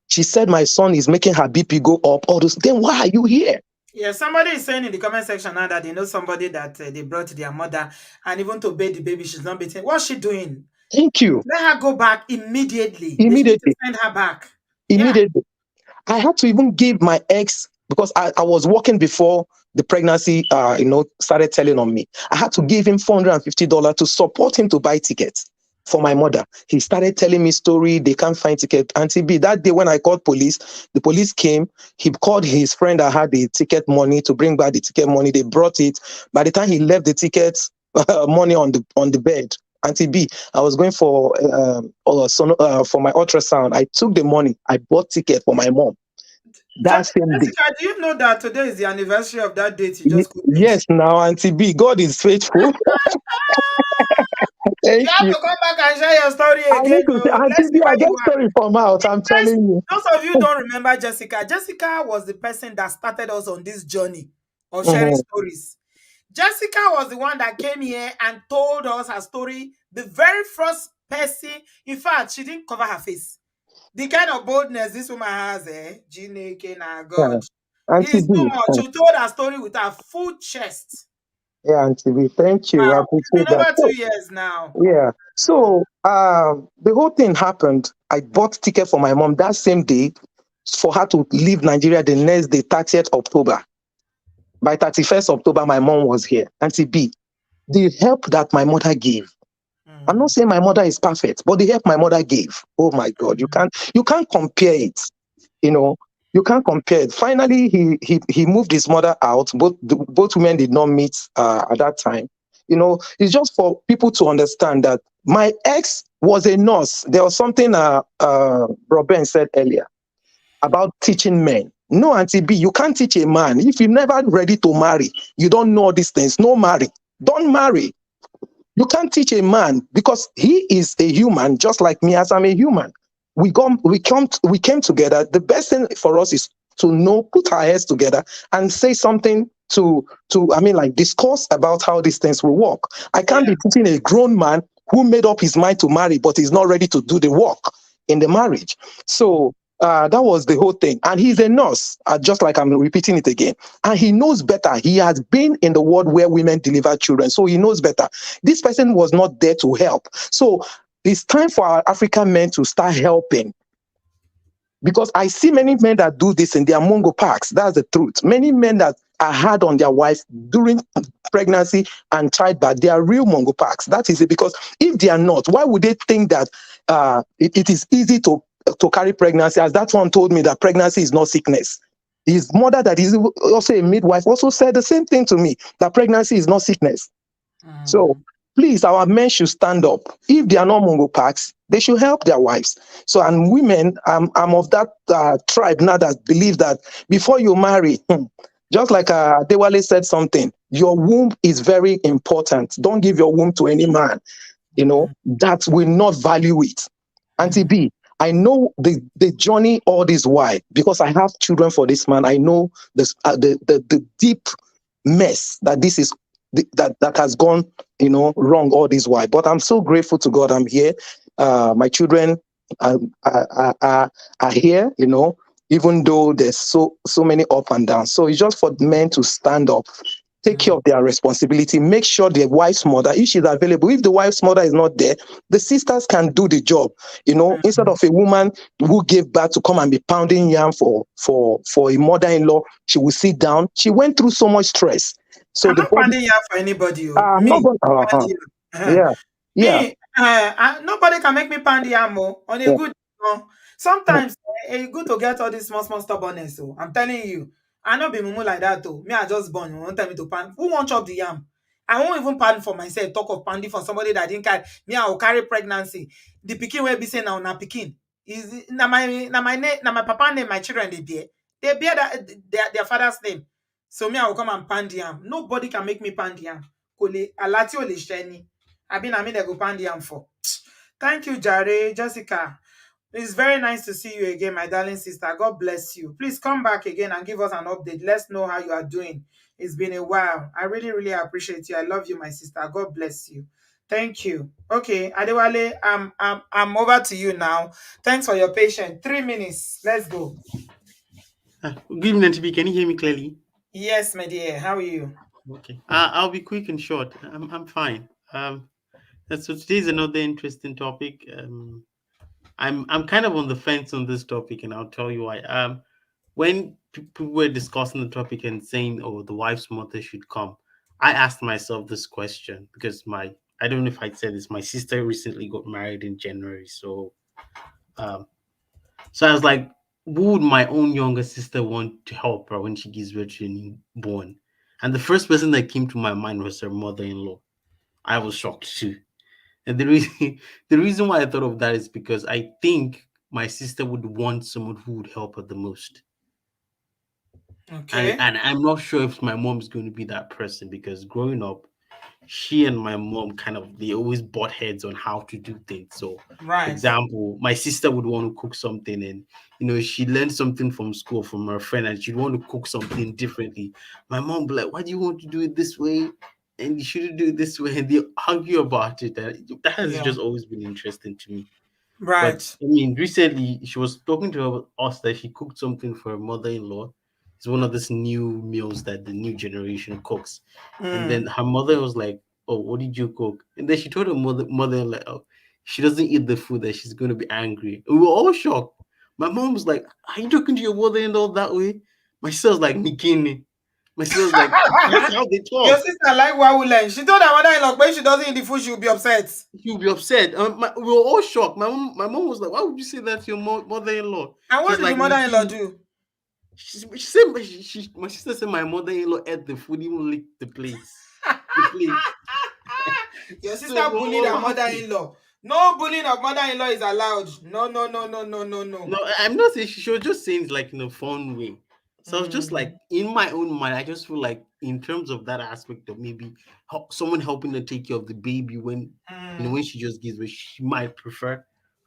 She said, my son is making her BP go up. All those. Then why are you here? Yeah, somebody is saying in the comment section now that they know somebody that they brought their mother, and even to bathe the baby, she's not bathing. What's she doing? Thank you. Let her go back immediately. Immediately. They should send her back. Immediately. Yeah. I had to even give my ex, because I was working before the pregnancy, started telling on me. I had to give him $450 to support him to buy tickets for my mother. He started telling me story. They can't find ticket. Auntie B, that day when I called police, the police came. He called his friend that had the ticket money to bring back the ticket money. They brought it. By the time he left the tickets money on the bed, Auntie B, I was going for my ultrasound. I took the money. I bought ticket for my mom. That same day. Jessica, do you know that today is the anniversary of that date you just quoted? Yes, now Auntie B, God is faithful. You have to come back and share your story again. Auntie B, I get story from out. I'm telling you. Those of you don't remember Jessica. Jessica was the person that started us on this journey of sharing stories. Jessica was the one that came here and told us her story. The very first person, in fact, she didn't cover her face. The kind of boldness this woman has, God. It's too much. She told her story with her full chest. Yeah, Auntie B, thank you. Wow. I appreciate It's been that. over 2 years now. Yeah. So the whole thing happened. I bought ticket for my mom that same day for her to leave Nigeria the next day, 30th October. By 31st October, my mom was here. Auntie B, the help that my mother gave. I'm not saying my mother is perfect, but the help my mother gave. Oh my God, you can't compare it. You can't compare it. Finally, he moved his mother out. Both women did not meet at that time. It's just for people to understand that my ex was a nurse. There was something Robin said earlier about teaching men. No, Auntie B, you can't teach a man. If you're never ready to marry, you don't know these things. No, marry. Don't marry. You can't teach a man because he is a human, just like me as I'm a human. We came together. The best thing for us is to put our heads together and say something to discuss about how these things will work. I can't be teaching a grown man who made up his mind to marry, but is not ready to do the work in the marriage. So that was the whole thing. And he's a nurse, just like I'm repeating it again. And he knows better. He has been in the world where women deliver children. So he knows better. This person was not there to help. So it's time for our African men to start helping. Because I see many men that do this in their Mongo parks. That's the truth. Many men that are hard on their wife during pregnancy and childbirth, they are real Mongo parks. That is it. Because if they are not, why would they think that it is easy to carry pregnancy? As that one told me that pregnancy is not sickness. His mother, that is also a midwife, also said the same thing to me, that pregnancy is not sickness. So please, our men should stand up. If they are not Mongo Parks, they should help their wives. So, and women, I'm of that tribe now that believe that before you marry, just like Dewale said something, your womb is very important. Don't give your womb to any man, that will not value it. Auntie B, I know the journey all this while because I have children for this man. I know this, the deep mess that this is that has gone wrong all this while. But I'm so grateful to God I'm here. My children are here, even though there's so many up and down. So it's just for men to stand up, take care of their responsibility, make sure the wife's mother, if she's available, if the wife's mother is not there, the sisters can do the job. Instead of a woman who gave birth to come and be pounding yam for a mother-in-law, she will sit down. She went through so much stress. So I'm the not body, panding yam for anybody. I'm not Me, going, pound yam. yeah, yeah, Me, nobody can make me pound yam on a yeah. good. Sometimes it's good to get all this small stubbornness. So I'm telling you, I not be mumu like that though. Me, I just born. You won't tell me to pan. Who won't chop the yam? I won't even pan for myself. Talk of panding for somebody that didn't carry. Me, I will carry pregnancy. The pikin will be saying now na pikin. Is na my papa name, my children they bear that their father's name. So me, I will come and pan the yam. Nobody can make me pan the yam. Kole alati ole sheni. I been they go pan the yam for. Thank you, Jare, Jessica. It's very nice to see you again, my darling sister. God bless you. Please come back again and give us an update. Let's know how you are doing. It's been a while. I really, really appreciate you. I love you, my sister. God bless you. Thank you. Okay, Adewale, I'm over to you now. Thanks for your patience. 3 minutes. Let's go. Good evening, TB. Can you hear me clearly? Yes, my dear. How are you? Okay. I'll be quick and short. I'm fine. So today's another interesting topic. I'm kind of on the fence on this topic, and I'll tell you why. When people were discussing the topic and saying, "Oh, the wife's mother should come," I asked myself this question because I don't know if I said this. My sister recently got married in January, um, so I was like, who would my own younger sister want to help her when she gives birth to a newborn? And the first person that came to my mind was her mother-in-law. I was shocked too. And the reason the reason why I thought of that is because I think my sister would want someone who would help her the most. And Okay. and I'm not sure if my mom is going to be that person because growing up, she and my mom they always butt heads on how to do things. So, for Right. example, my sister would want to cook something, and she learned something from school from her friend, and she'd want to cook something differently. My mom would be like, "Why do you want to do it this way? And you shouldn't do it this way." And they argue about it. And that has Yeah. just always been interesting to me. But Right. I mean, recently she was talking to us that she cooked something for her mother-in-law. It's one of these new meals that the new generation cooks. And then Mm. her mother was like, "Oh, what did you cook?" And then she told her mother like, "Oh, she doesn't eat the food that she's gonna be angry." And we were all shocked. My mom was like, "Are you talking to your mother-in-law that way?" My sister's like, "Mikini." My sister's like, "That's how they Your talk." sister like Wawulen. She told her mother-in-law when she doesn't eat the food, she'll be upset. She'll be upset. We were all shocked. My mom was like, "Why would you say that to your mother-in-law?" And what She's did the like, mother-in-law "Mikini." do? She said, my sister said my mother-in-law ate the food, even licked the place. The plate. Your So sister we're bullied all her laughing. mother-in-law. No bullying of mother-in-law is allowed. No, no, no, no, no, no, no. No, I'm not saying she was just saying it like in a fun way. So I was just like, Mm, in my own mind, I just feel like in terms of that aspect of maybe someone helping her take care of the baby when mm, when she just gives birth, she might prefer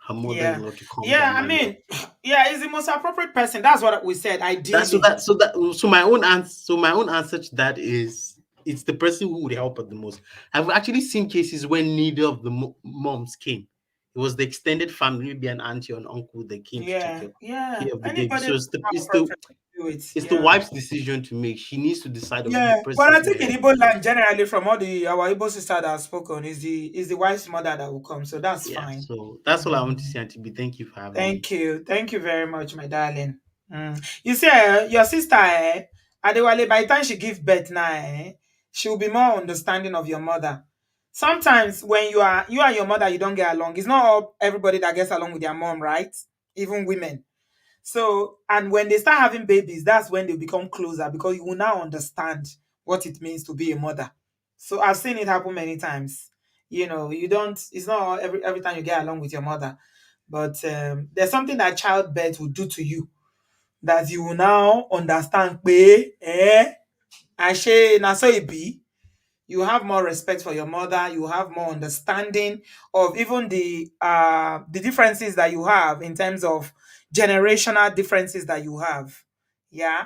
her yeah. mother-in-law to come Yeah, than I my mom. mean, yeah, he's the most appropriate person. That's what we said, That's so ideally. that so that so my own answer to that is it's the person who would help her the most. I've actually seen cases when neither of the moms came. It was the extended family, maybe an auntie or an uncle that came to take Yeah, yeah. care of the baby. Anybody So who it's the have it's a the preference do it. it's the Yeah. wife's decision to make. She needs to decide of the Yeah, but person I who think would in help Igbo her the land, most. generally from all our Igbo sisters that have spoken, is the wife's mother that will come. So that's Yeah. fine. So that's all I want to Mm. say, Auntie B. Thank you for having me. Thank you. Thank you very much, my darling. You see, your sister, Adewale, by the time she give birth now, she will be more understanding of your mother. Sometimes when you and your mother, you don't get along. It's not all everybody that gets along with their mom, right? Even women. So, and when they start having babies, that's when they become closer because you will now understand what it means to be a mother. So I've seen it happen many times. You don't, it's not every time you get along with your mother, but there's something that childbirth will do to you that you will now understand. Ashe, na so it be. You have more respect for your mother. You have more understanding of even the differences that you have in terms of generational differences that you have. Yeah,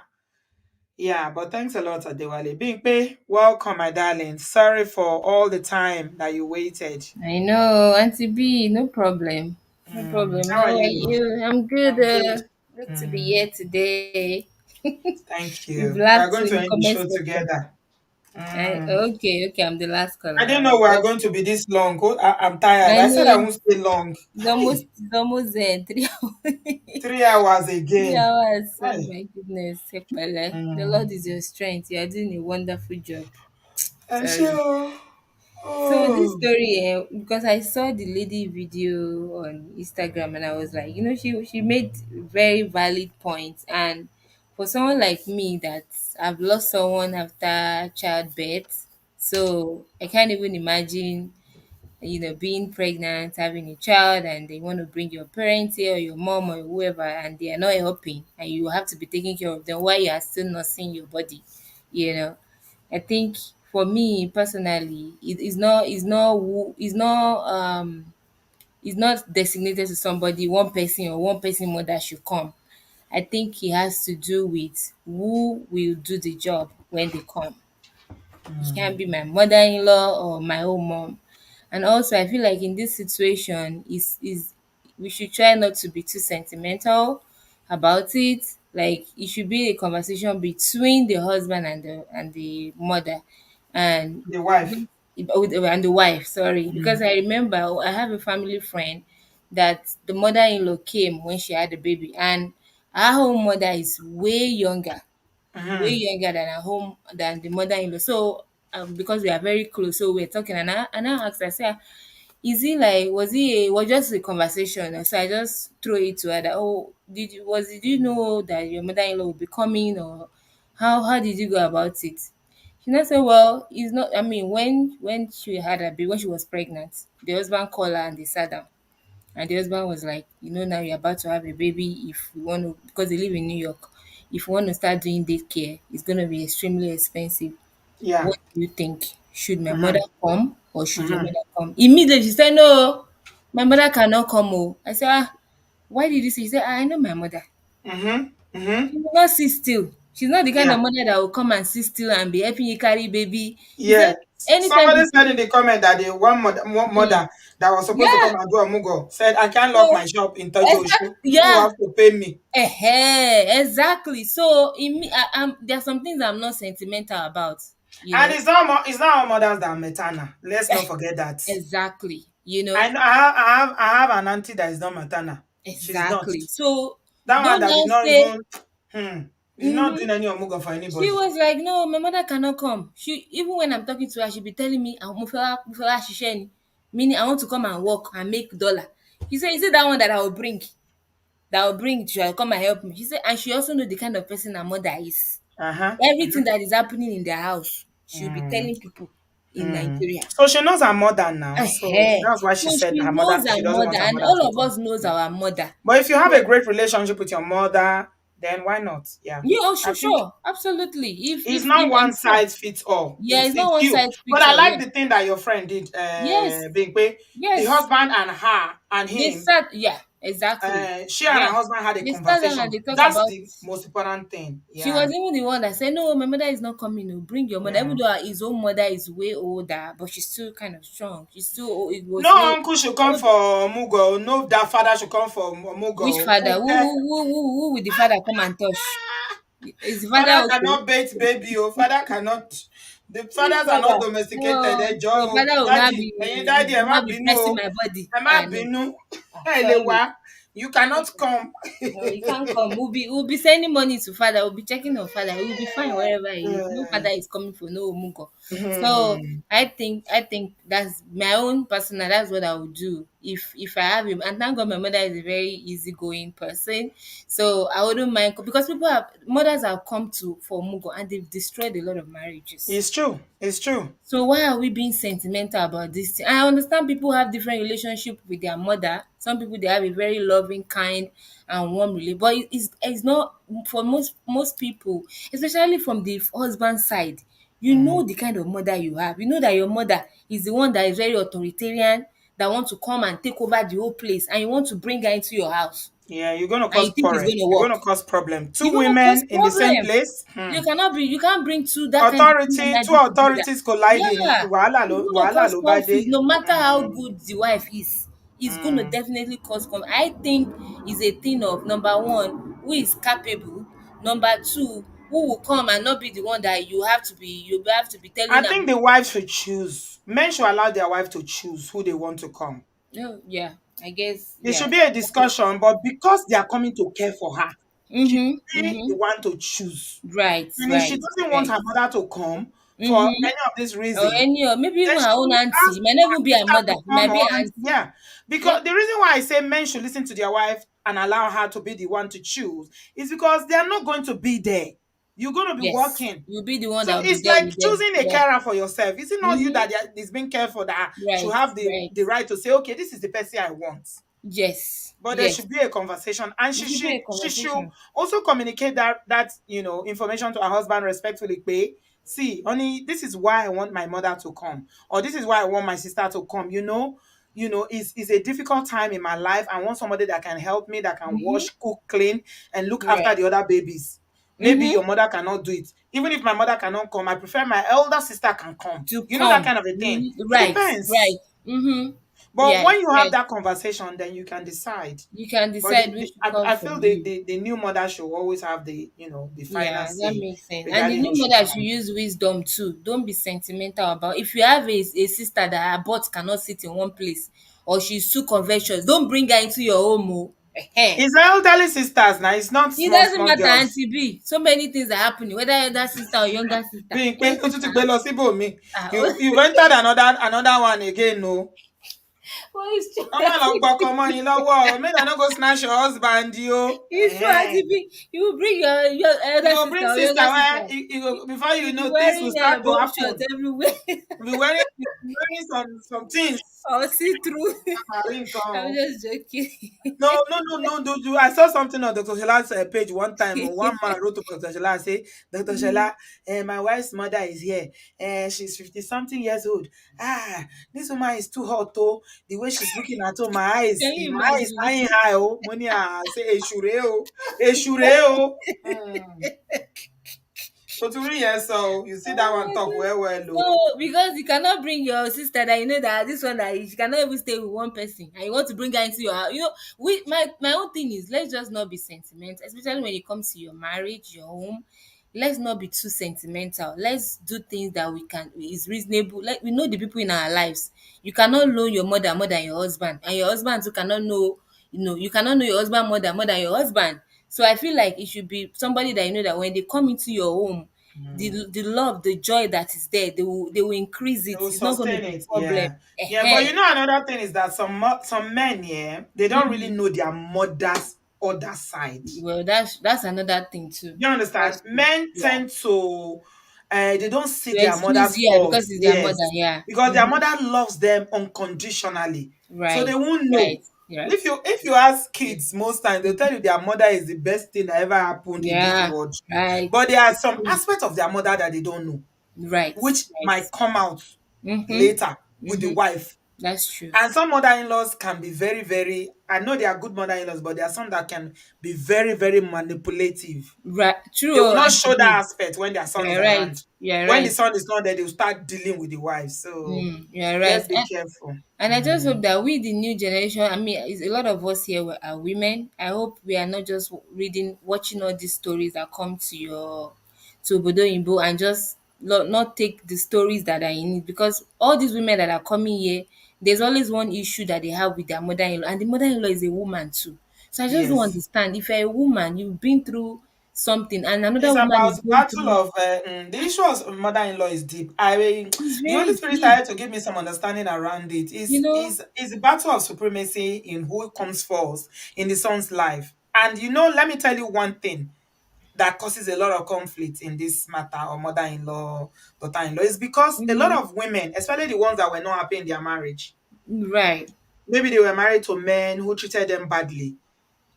yeah. But thanks a lot, Adewale. Bingpe, welcome, my darling. Sorry for all the time that you waited. I know, Auntie B, no problem. No problem. How are How are you? you? I'm good. I'm good. Good to be Mm, here today. thank We've you. We are laughed going to in end the comment show section. together. Okay, okay, I'm the last I caller. All didn't know right. we are Well, going to be this long. Oh, I'm tired. I I said I know won't stay long. Hey, it's almost there. 3 hours. 3 hours Three again. hours. Oh Hey. my goodness. Ekpele. The Mm. Lord is your strength. You are doing a wonderful job. And Sorry. so, So this oh, story, because I saw the lady video on Instagram and I was like, she made very valid points. And for someone like me that I've lost someone after childbirth, so I can't even imagine, being pregnant, having a child, and they want to bring your parents here or your mom or whoever, and they are not helping, and you have to be taking care of them while you are still nursing your body. You know, I think for me personally, it is not designated to somebody, one person or one person mother should come. I think it has to do with who will do the job when they come. It can't be my mother-in-law or my own mom. And also I feel like in this situation is we should try not to be too sentimental about it. Like it should be a conversation between the husband and the mother and the wife. and the wife, sorry. Because I remember I have a family friend that the mother-in-law came when she had the baby, and her own mother is way Mm-hmm. younger than her home than the mother-in-law. So because we are very close, so we're talking, and I asked her, I said, is it like, was just a conversation? So I just throw it to her that, oh, did you know that your mother-in-law will be coming, or how did you go about it? She now said, well, it's not, I mean, when she had a baby, when she was pregnant, the husband called her and they sat down. And the husband was like, now you're about to have a baby. If you want to, because they live in New York, if you want to start doing daycare, it's going to be extremely expensive. Yeah. What do you think? Should my mother Mm-hmm. come or should your Mm-hmm. mother come? Immediately she said, no, my mother cannot come. Oh. I said, why did you say? She said, I know my mother. Mm-hmm. Mm-hmm. She will not sit still. She's not the kind of Yeah. mother that will come and sit still and be helping you carry baby. He said, Yeah. anytime Somebody you said see, in the comment that the one mm, mother that was supposed to yeah, come and do a mugo said, I can't lock so my shop in Tojo. exactly, You yeah, have to pay me. exactly. So in me, there are some things I'm not sentimental about. You And know, it's not all mothers that are maternal. Let's not forget that. exactly. You I know, know I have an auntie that is not maternal. She's not. exactly. So That one don't that did now not say. even is not Mhm. doing any omugo for She anybody. was like, no, my mother cannot come. She, even when I'm talking to her, she'll be telling me, "Ah, mo fẹ́ wá ṣiṣẹ́ ni," meaning I want to come and work and make dollar. She said, is it that one that I will bring, she will come and help me. She said, and she also know the kind of person her mother is. Uh-huh. Everything that is happening in their house, she'll be Mm, telling people in mm. Nigeria. So she knows her mother now. So Ehen. that's why she So said she her mother, knows her she doesn't want mother, her and mother all to of come. us knows Yeah. our mother. But if you have a So great relationship with your mother, then why not? Yeah. yeah, oh, I sure, think sure, absolutely. it's If not one I'm sure, size fits all. yeah, It's it's not it's one you. size But fits I all. like Yeah, the thing that your friend did, yes, being the yes. husband and her and They him, start, yeah, exactly. she and Yeah. her husband had a They start down and conversation. they talk That's about, the most important thing. she Yeah. was even the one that said, no, my mother is not coming. No, bring your mother. Even Yeah. though his own mother is way older, but she's still kind of strong. She's still, it was No way uncle should come old. for Mugo. No that father should come for Which Mugo. father? Who will the father come and touch? Is the father Father okay? cannot bait baby. Oh, father cannot. The Which fathers are not father? domesticated. No, They joy. your Oh, father daddy. Daddy, will ẹ má not be bínú pressing o. my body. Ẹ má I know. bínú. Ah, Ẹ lè sorry. wá. You cannot come. No, you can't come. We'll be sending money to father. We'll be checking on father. We'll be fine wherever he is. No father is coming for no Omugo. So Hmm. I think that's my own personal. That's what I would do if I have him. And thank God my mother is a very easygoing person. So I wouldn't mind because mothers have come to for Omugo and they've destroyed a lot of marriages. It's true. It's true. So why are we being sentimental about this thing? I understand people have different relationship with their mother. Some people they have a very loving, kind, and warm relationship. But it's not for most people, especially from the husband side. You Hmm. know the kind of mother you have. You know that your mother is the one that is very authoritarian, that want to come and take over the whole place, and you want to bring her into your house, Yeah, you're gonna and cause you think it's quarrel. going to You're work. gonna cause problem. Two You're going to cause women in the same problem. place. You can't bring that kind of two Authority, two energy together. authorities colliding. Yeah, it's gonna Wahala cause ló bá dé. conflict no matter how Hmm. good the wife is. It's gonna Hmm. definitely cause conflict. I think it's a thing of number one, who is capable, number two, who will come and not be the one that you have to be I telling think them. the wife should choose. Men should allow their wife to choose who they want to come. No, yeah, I guess, There yeah. should be a discussion, but because they are coming to care for her, she Mm-hmm. should be Mm-hmm. the one to choose. Right, And if she right, doesn't want right. her mother to come for Mm-hmm. any of this Or reason, any, or maybe then even she her own will auntie. ask It might not her even be her sister mother. to It come might be or her auntie. yeah. Yeah. Because the reason why I say men should listen to their wife and allow her to be the one to choose is because they are not going to be there. You're going to be Yes. working. You'll be the one So that will be it's there like with them. choosing a Yeah. carer for yourself. Is it not you Mm-hmm. that is being cared for that should Right, have right. the right to say, okay, this is the person I want? Yes. But there Yes. should be a conversation, and It should be a she should conversation. also communicate that information to her husband respectfully. Pay, see, honey, this is why I want my mother to come, or this is why I want my sister to come. It's a difficult time in my life. I want somebody that can help me, that can Mm-hmm. wash, cook, clean, and look after Right. the other babies. Maybe Mm-hmm. your mother cannot do it. Even if my mother cannot come, I prefer my elder sister can come. To That come. kind of a thing. Mm-hmm. It Right, right. depends. Mm-hmm. But Yes, when you have yes. that conversation, then you can decide. You can But decide which to come I from feel you. the new mother should always have the final Yeah, that say makes sense. And the regarding new who should mother should come. use wisdom too. Don't be sentimental about. If you have a sister that her butt cannot sit in one place, or she's too conventional, don't bring her into your home. Oh. Ehen. It's elderly sisters now. It's not It small doesn't small matter, girls. Auntie B. So many things are happening, whether elder sister or younger sister. Being Same thing can happen. me. Ah, You've entered another one again, no. oh, it's true, I'm not Auntie like B. come on, May I not go snatch your husband, yo. It's true, Auntie B. You will bring your You elder go sister bring or sister younger where sister. before you You'll be know things will wearing start to bob shorts happen. everywhere. You'll be wearing some things. Or see through. I'm Come. just joking. No, no, no, no, no, no. I saw something on Dr. Shela's page one time. One man wrote to Dr. Shela and say, Dr. Mhm. Shela, my wife's mother is here. She's 50 something years old. Ah, this woman is too hot, though. The way she's looking at her, Can you my eyes imagine? flying high. Oh, money, say, Eshure, Eshure. So to real, yes, so you see that Oh one my talk God. well, oh. So, because you cannot bring your sister that you know that this one that she cannot even stay with one person, and you want to bring her into your house. My own thing is, let's just not be sentimental, especially when it comes to your marriage, your home. Let's not be too sentimental. Let's do things that we can is reasonable. Like, we know the people in our lives. You cannot know your mother more than your husband, and your husband too cannot know. You cannot know your husband mother more than your husband. So I feel like it should be somebody that you know that when they come into your home, the love, the joy that is there, they will increase They it. will It's not going to sustain be it, a problem. yeah. Yeah, but Ehen. another thing is that some men, yeah, they don't really Mhm. know their mother's other side. Well, that's another thing too. You understand? That's true. Men Yeah. tend to they don't see To their excuse, mother's yeah, because faults, it's their mother. yes, Yeah. because their Mm-hmm. mother loves them unconditionally, so they Right. won't know. Right. Right. If you ask kids, most times they'll tell you their mother is the best thing that ever happened in this Yeah. world, Right. but there are It's some true. aspects of their mother that they don't know, Right. which Right. might come out Mm-hmm. later with the Mm-hmm. wife. That's true. And some mother-in-laws can be very, very, I know they are good mother-in-laws, but there are some that can be very, very manipulative. Right. They True. will not Auntie show that B. aspect when their son is You're right. around. You're When the right. son is not there, they'll start dealing with the wife. So You're right. let's be careful. And I just hope that we, the new generation, I mean, is a lot of us here are women. I hope we are not just watching all these stories that come to Obodooyinbo and just not take the stories that are in it, because all these women that are coming here, there's always one issue that they have with their mother-in-law, and the mother-in-law is a woman too. So I just don't Yes. understand, if you're a woman, you've been through something, and another It's woman is about going battle through. of the issue of mother-in-law is deep. I mean, It's the Holy very Spirit deep, started to give me some understanding around it. you know. Is a battle of supremacy in who comes first in the son's life. And let me tell you one thing that causes a lot of conflict in this matter of mother-in-law, daughter-in-law, is because a lot Mhm. of women, especially the ones that were not happy in their marriage, Right. maybe they were married to men who treated them badly.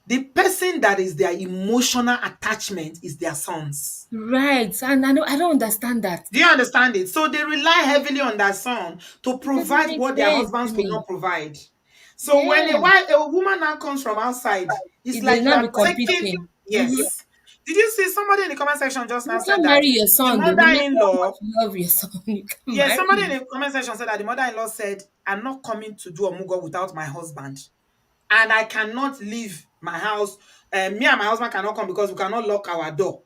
The person that is their emotional attachment is their sons. Right, and I don't understand that, Do you understand it? So they rely heavily on their son to because it provide makes what their sense to husbands could me. not provide. So when Yeah, a woman now comes from outside, it's they like you now be are taking, competing. yes. Did you see somebody in the comment section just now You said can't that marry your the son though, no matter how mother-in-law, much you love your son, you can't yes, marry somebody in him. the comment section said that the mother-in-law said, I'm not coming to do Omugwo without my husband. And I cannot leave my house. Me and my husband cannot come because we cannot lock our door.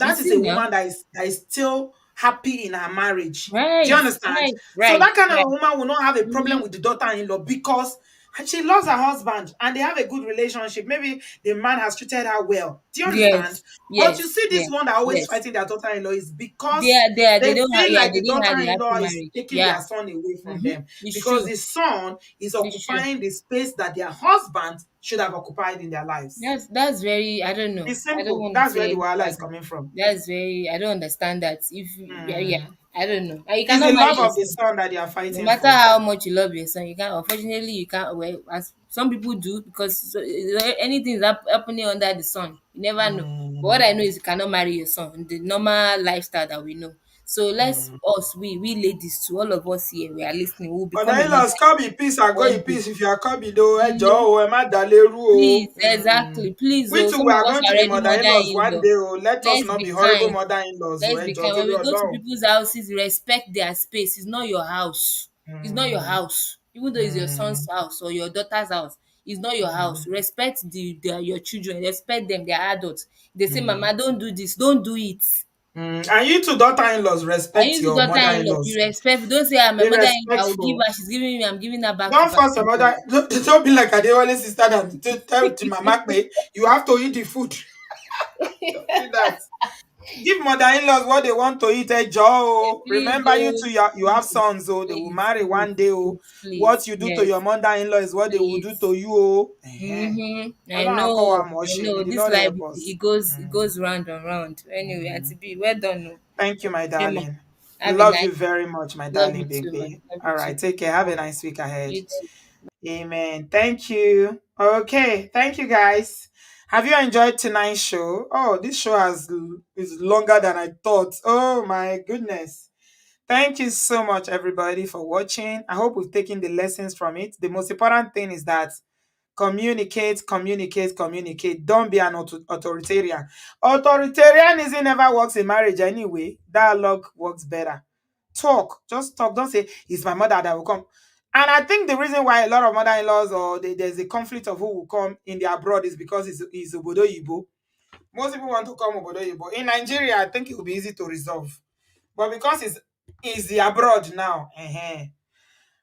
You that is see a now? woman that is still happy in her marriage. Do you Right, understand? right, So right, that kind of right. a woman will not have a Mm-hmm. problem with the daughter-in-law because she loves her husband and they have a good relationship. Maybe the man has treated her well. Do you understand? Yes, But you yes, see, this yes, one that always yes. fighting their daughter-in-law is They because are there. They they don't have. feel Yeah, like they the didn't have a daughter-in-law happy is marriage. taking Yeah. their son away from Mm-hmm. them It's because true. the son is It's true. occupying the space that their husband should have occupied in their lives. That's very. I don't know. It's I don't simple. want to That's where say the anything wahala bad. is coming from. That's very. I don't understand that. If yeah, yeah. Mm. I don't know. Like, you It's cannot the marry love your of the son. son that they are No fighting matter for. how much you love your son, you can't. Unfortunately, you can't. Well, as some people do, because anything is happening under the sun, you never know. But what I know Mm. is you cannot marry your son. The normal lifestyle that we know. So let's Mm. us we ladies too, all of us here, we are listening. We will But become a then mother let's come in peace and go one in day. peace. If you are coming though, Mhm. Emma Daleru Please, oh. exactly. Please, We oh, too, some we of are us going are to be already mother-in-laws one mother-in-law. day. Oh. Let us Let's not be be horrible kind. mother-in-laws. Oh. Let's be Ejo kind. When torí we go to Ọlọ́run. people's houses, respect their space. It's not your house. It's not your Mm. house. Even though it's your son's Mm. house or your daughter's house, it's not your house. Mm. Respect your children. Respect them. They're adults. They say, Mm. "Mama, don't do this. Don't do it." Mm. And you two daughter-in-laws And respect you, the your daughter-in-law, be mother-in-laws. respect. Don't say, "I'm my Be mother-in-law. I will give respectful. her. She's giving me. I'm giving her back to Don't back." force your mother. Don't be like a only sister that to tell to mama me you have to eat the food. Don't do that. Give mother-in-laws what they want to eat, Joe. Oh. Please, Remember, you oh, two, you have please, sons, oh, they will please, marry please, one day, oh. please, What please. you do to your Yes, mother-in-law is what they will do please. to you, oh. I Ọlọ́run á kọ́ wa know, mọ̀ ọ́ I ṣe. know. May the This Lord life, help us. it goes round and round. Anyway, Mm. Auntie B, well done. No. Thank you, my Shema. darling. Have a Love nice. you very much, my Love you darling too, man. baby. Love you All too. right, take care. Have a nice week ahead. You too. Amen. Thank you. Okay, thank you, guys. Have you enjoyed tonight's show? Oh, this show is longer than I thought. Oh my goodness. Thank you so much, everybody, for watching. I hope we've taken the lessons from it. The most important thing is that communicate, communicate, communicate. Don't be an authoritarian. Authoritarianism never works in marriage anyway. Dialogue works better. Talk, just talk. Don't say it's my mother that will come. And I think the reason why a lot of mother-in-laws or there's a conflict of who will come in the abroad is because it's obodoyibo. Most people want to come obodoyibo. In Nigeria, I think it will be easy to resolve. But because it's the abroad now.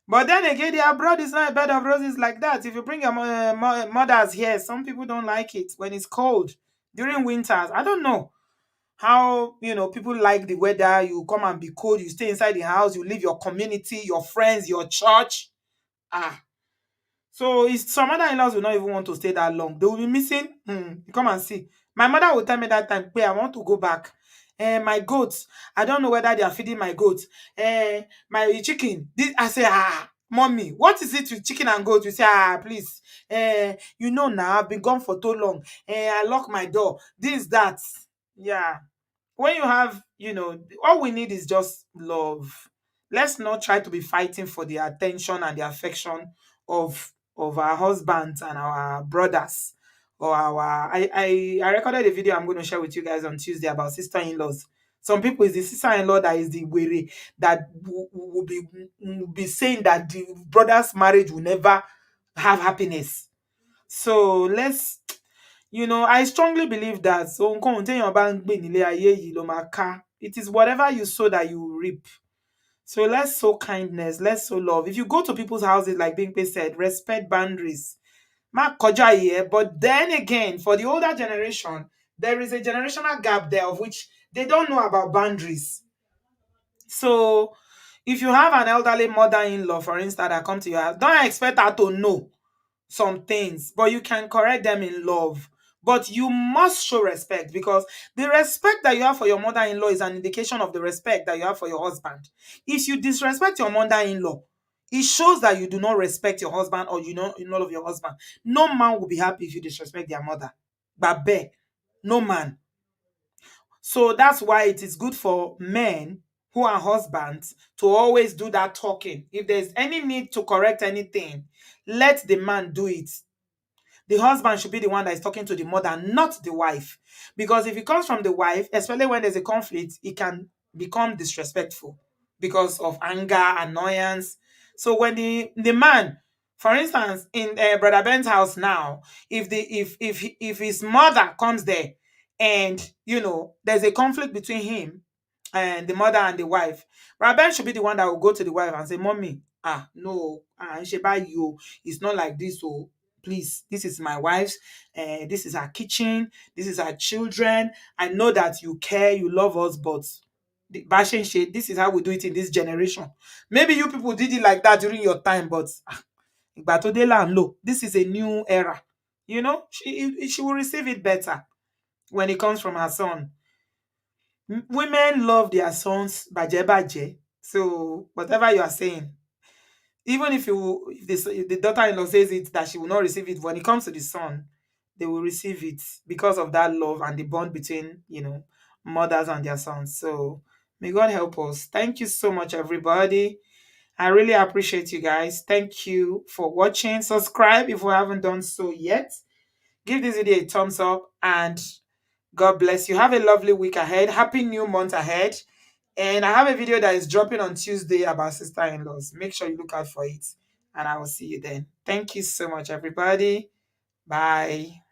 But then again, the abroad is not a bed of roses like that. If you bring your mothers here, some people don't like it when it's cold during winters. I don't know how people like the weather. You come and be cold. You stay inside the house. You leave your community, your friends, your church. So it's some mother-in-laws will not even want to stay that long. They will be missing. You come and see. My mother will tell me that time, "Hey, I want to go back. My goats, I don't know whether they are feeding my goats. My chicken." I say, mommy, what is it with chicken and goat? You say, please. Now I've been gone for too long. I lock my door. This, that. Yeah. When you have, all we need is just love. Let's not try to be fighting for the attention and the affection of our husbands and our brothers or our I recorded a video I'm going to share with you guys on Tuesday about sister-in-laws. Some people is the sister-in-law that is the weary that will be saying that the brother's marriage will never have happiness. So I strongly believe that ohunkóhun téèyàn bá ń gbìn nílé ayé yìí ló máa ká. It is whatever you sow that you reap. So let's sow kindness, let's sow love. If you go to people's houses, like Bimpe said, respect boundaries. Má kọjá yìí, but then again, for the older generation, there is a generational gap there of which they don't know about boundaries. So if you have an elderly mother-in-law, for instance, that come to your house, don't expect her to know some things, but you can correct them in love. But you must show respect, because the respect that you have for your mother-in-law is an indication of the respect that you have for your husband. If you disrespect your mother-in-law, it shows that you do not respect your husband, or you don't love your husband. No man will be happy if you disrespect their mother. Babe, no man. So that's why it is good for men who are husbands to always do that talking. If there's any need to correct anything, let the man do it. The husband should be the one that is talking to the mother, not the wife. Because if it comes from the wife, especially when there's a conflict, it can become disrespectful because of anger, annoyance. So when the man, for instance, in Brother Ben's house now, if his mother comes there and there's a conflict between him and the mother and the wife, Rabben should be the one that will go to the wife and say, Mommy, no, Sheba, you, it's not like this. Oh, please, this is my wife's, this is her kitchen, this is her children. I know that you care, you love us, but bashing shade, this is how we do it in this generation. Maybe you people did it like that during your time, but this is a new era. She will receive it better when it comes from her son. Women love their sons baje baje. So whatever you are saying, even if if the daughter-in-law says it that she will not receive it, when it comes to the son, they will receive it because of that love and the bond between mothers and their sons. So may God help us. Thank you so much, everybody. I really appreciate you guys. Thank you for watching. Subscribe if you haven't done so yet. Give this video a thumbs up, and God bless you. Have a lovely week ahead. Happy new month ahead. And I have a video that is dropping on Tuesday about sister-in-laws. Make sure you look out for it. And I will see you then. Thank you so much, everybody. Bye.